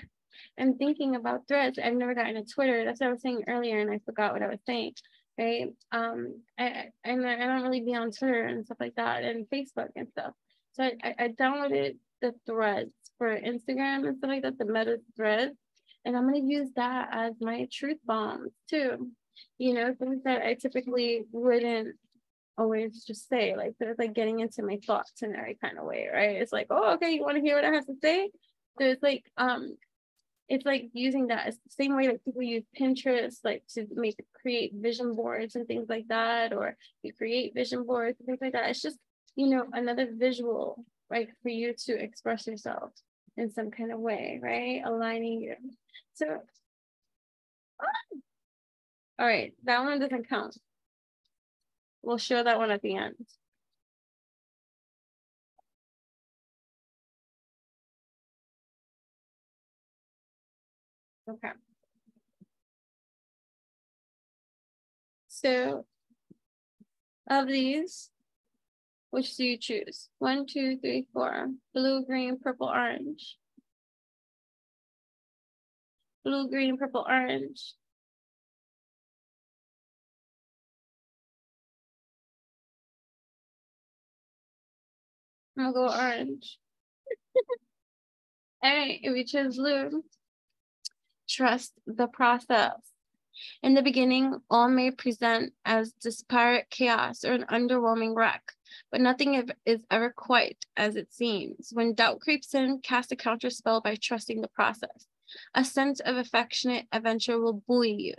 I'm thinking about Threads. I've never gotten a Twitter. That's what I was saying earlier and I forgot what I was saying, right? I don't really be on Twitter and stuff like that and Facebook and stuff. So I downloaded the Threads for Instagram and stuff like that, the Meta Threads. And I'm going to use that as my truth bombs too. You know, things that I typically wouldn't always just say, like, so it's like getting into my thoughts in every kind of way, right? It's like, oh, okay, you want to hear what I have to say? So it's like using that as the same way that people use Pinterest, like to create vision boards and things like that, or you create vision boards and things like that. It's just, another visual, right, for you to express yourself in some kind of way, right? Aligning you. So, all right, that one doesn't count. We'll show that one at the end. Okay. So, of these, which do you choose? 1, 2, 3, 4. Blue, green, purple, orange. Blue, green, purple, orange. I'm gonna go orange. All right, if you chose blue, trust the process. In the beginning, all may present as disparate chaos or an underwhelming wreck, but nothing is ever quite as it seems. When doubt creeps in, cast a counter spell by trusting the process. A sense of affectionate adventure will buoy you.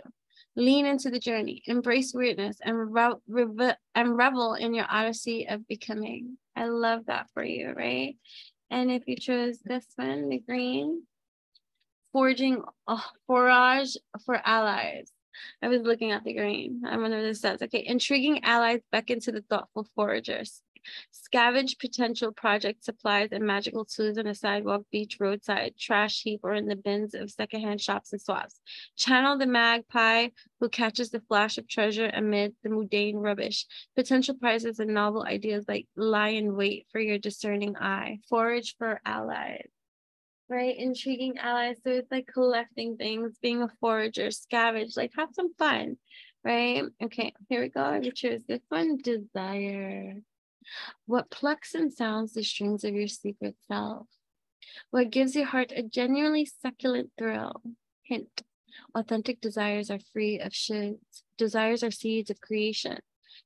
Lean into the journey, embrace weirdness, and revel in your odyssey of becoming. I love that for you, right? And if you chose this one, the green, forage for allies. I was looking at the green. I wonder what this says. Okay, intriguing allies beckon to the thoughtful foragers. Scavenge potential project supplies and magical tools on a sidewalk, beach, roadside, trash heap, or in the bins of secondhand shops and swaps. Channel the magpie who catches the flash of treasure amid the mundane rubbish. Potential prizes and novel ideas like lie in wait for your discerning eye. Forage for allies. right? Intriguing allies. So it's like collecting things, being a forager, scavenge, like have some fun, right? Okay, here we go. We choose this one, desire. What plucks and sounds the strings of your secret self? What gives your heart a genuinely succulent thrill? Hint, authentic desires are free of shoulds. Desires are seeds of creation.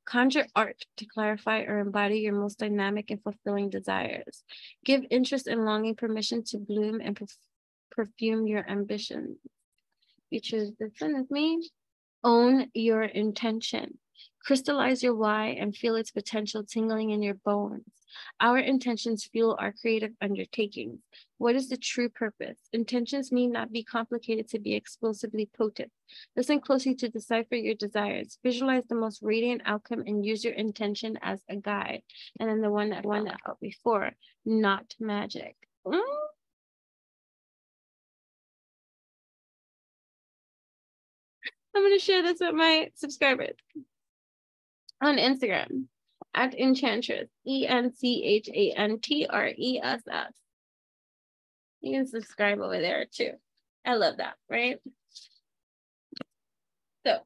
Conjure art to clarify or embody your most dynamic and fulfilling desires. Give interest and longing permission to bloom and perfume your ambitions. You choose this one with me. Own your intention. Crystallize your why and feel its potential tingling in your bones. Our intentions fuel our creative undertakings. What is the true purpose? Intentions need not be complicated to be explosively potent. Listen closely to decipher your desires. Visualize the most radiant outcome and use your intention as a guide. And then the one that won out before, not magic. I'm going to share this with my subscribers on Instagram at Enchantress, ENCHANTRESS. You can subscribe over there too. I love that, right? So,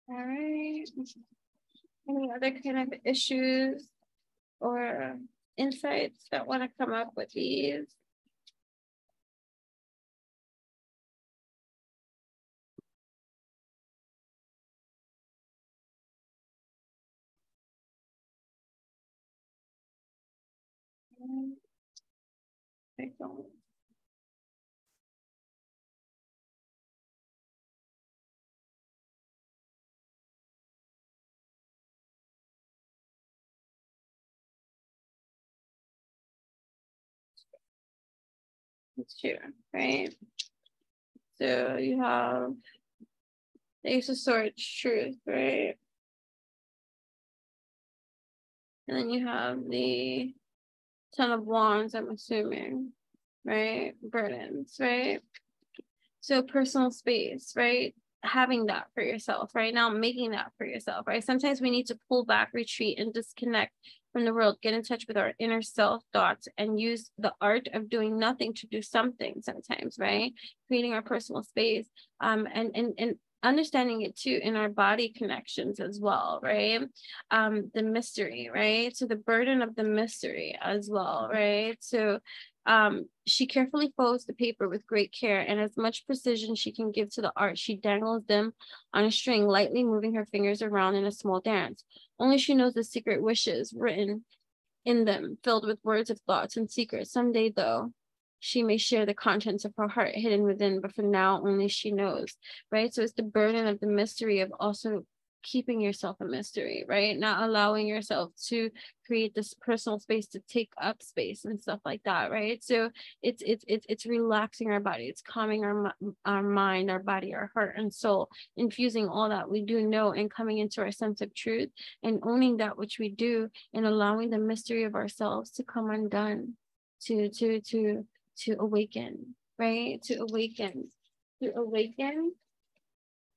all right. Any other kind of issues or insights that want to come up with these? I don't. It's true, right? So you have the Ace of Swords, truth, right? And then you have the Ten of Wands, I'm assuming, right? Burdens, right? So personal space, right? Having that for yourself, right? Now making that for yourself, right? Sometimes we need to pull back, retreat, and disconnect from the world, get in touch with our inner self thoughts, and use the art of doing nothing to do something sometimes, right? Creating our personal space, and understanding it too in our body connections as well, right? The mystery, right? So the burden of the mystery as well, right? So she carefully folds the paper with great care, and as much precision she can give to the art, she dangles them on a string, lightly moving her fingers around in a small dance. Only she knows the secret wishes written in them, filled with words of thoughts and secrets. Someday, though, she may share the contents of her heart hidden within, but for now, only she knows, right? So it's the burden of the mystery of also keeping yourself a mystery, right? Not allowing yourself to create this personal space to take up space and stuff like that, right? So it's relaxing our body, it's calming our mind, our body, our heart and soul, infusing all that we do know and coming into our sense of truth and owning that which we do and allowing the mystery of ourselves to come undone, to awaken, right? To awaken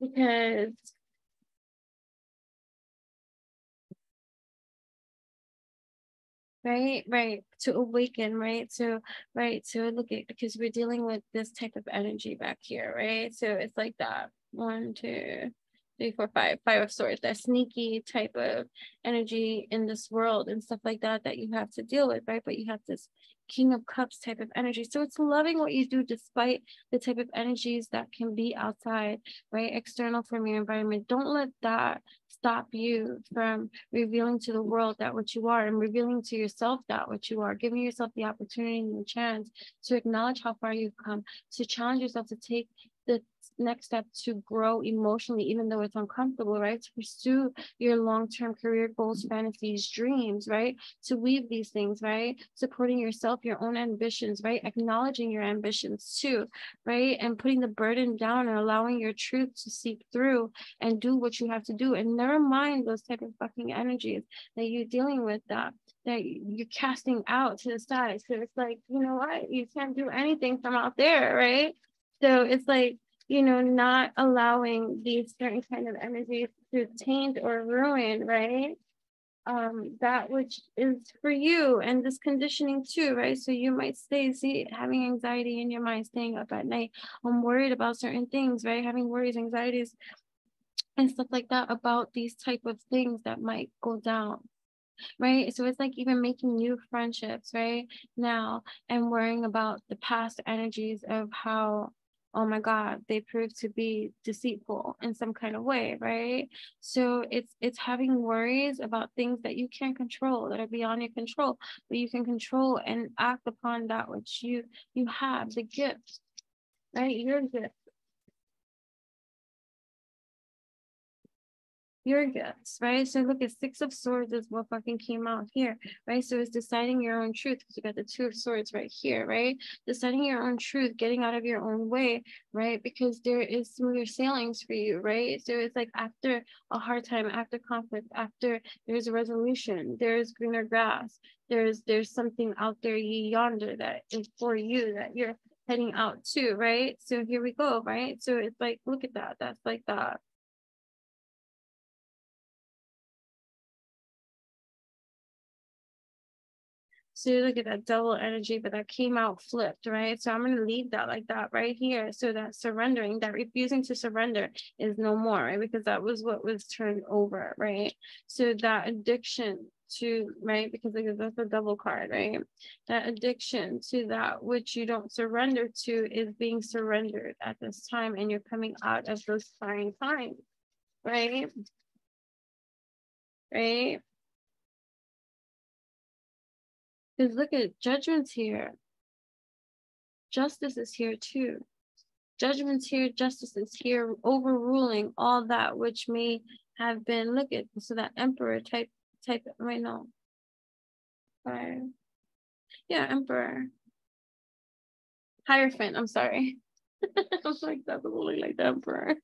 because right, to awaken, right? So look at, because we're dealing with this type of energy back here, right? So it's like that 1 2 3 4 5 of swords, that sneaky type of energy in this world and stuff like that that you have to deal with, right? But you have this King of Cups type of energy, so it's loving what you do despite the type of energies that can be outside, right? External from your environment. Don't let that stop you from revealing to the world that what you are, and revealing to yourself that what you are, giving yourself the opportunity and the chance to acknowledge how far you've come, to challenge yourself to take the next step to grow emotionally, even though it's uncomfortable, right? To pursue your long-term career goals, fantasies, dreams, right? To weave these things, right? Supporting yourself, your own ambitions, right? Acknowledging your ambitions too, right? And putting the burden down and allowing your truth to seep through and do what you have to do. And never mind those type of fucking energies that you're dealing with, that you're casting out to the side. So it's like, you know what? You can't do anything from out there, right? So it's like, you know, not allowing these certain kind of energies to taint or ruin, right? that which is for you, and this conditioning too, right? So you might see having anxiety in your mind, staying up at night. I'm worried about certain things, right? Having worries, anxieties, and stuff like that about these type of things that might go down, right? So it's like even making new friendships right now and worrying about the past energies of how, oh my God, they prove to be deceitful in some kind of way, right? So it's having worries about things that you can't control, that are beyond your control, but you can control and act upon that which you have, the gift, right? Your gift. Your gifts, right? So look at Six of Swords is what fucking came out here, right? So it's deciding your own truth, because you got the Two of Swords right here, right? Deciding your own truth, getting out of your own way, right? Because there is smoother sailings for you, right? So it's like after a hard time, after conflict, after there's a resolution, there's greener grass, there's something out there yonder that is for you, that you're heading out to, right? So here we go, right? So it's like, look at that. That's like that. So you look at that double energy, but that came out flipped, right? So I'm going to leave that like that right here. So that surrendering, that refusing to surrender is no more, right? Because that was what was turned over, right? So that addiction to, right? Because that's a double card, right? That addiction to that which you don't surrender to is being surrendered at this time. And you're coming out of those trying times, right? Right? Because look at judgments here. Justice is here too. Judgment's here, justice is here, overruling all that which may have been, look at, so that emperor type, right now. Right. Yeah, emperor. Hierophant, I'm sorry. I was like, that's really like the emperor.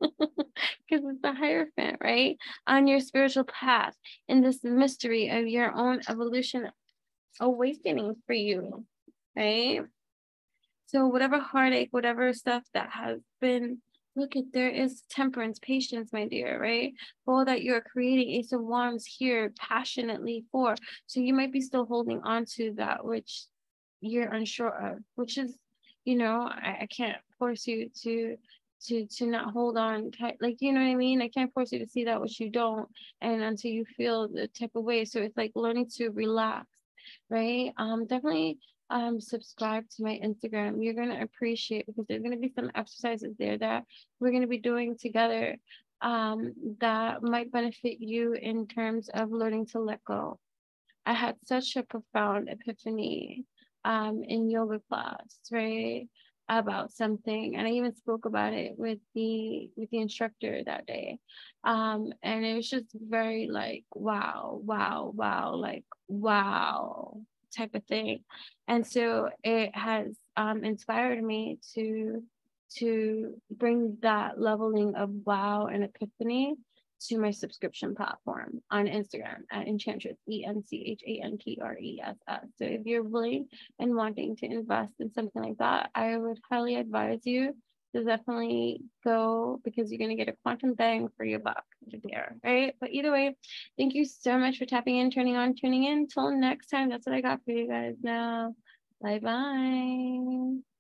Because it's the Hierophant, right? On your spiritual path, in this mystery of your own evolution awakening for you, right? So whatever heartache, whatever stuff that has been, look at, there is temperance, patience, my dear, right? All that you're creating, Ace of Wands here passionately for. So you might be still holding on to that which you're unsure of, which is, I can't force you to not hold on tight, like, you know what I mean? I can't force you to see that which you don't, and until you feel the type of way. So it's like learning to relax, right? Definitely subscribe to my Instagram. You're going to appreciate, because there's going to be some exercises there that we're going to be doing together that might benefit you in terms of learning to let go. I had such a profound epiphany in yoga class, right? About something, and I even spoke about it with the instructor that day, and it was just very like wow, like wow type of thing. And so it has inspired me to bring that leveling of wow and epiphany to my subscription platform on Instagram at Enchantress, ENCHANTRESS. So if you're willing and wanting to invest in something like that, I would highly advise you to definitely go, because you're going to get a quantum bang for your buck there, right? But either way, thank you so much for tapping in, turning on, tuning in. Till next time, that's what I got for you guys now. Bye-bye.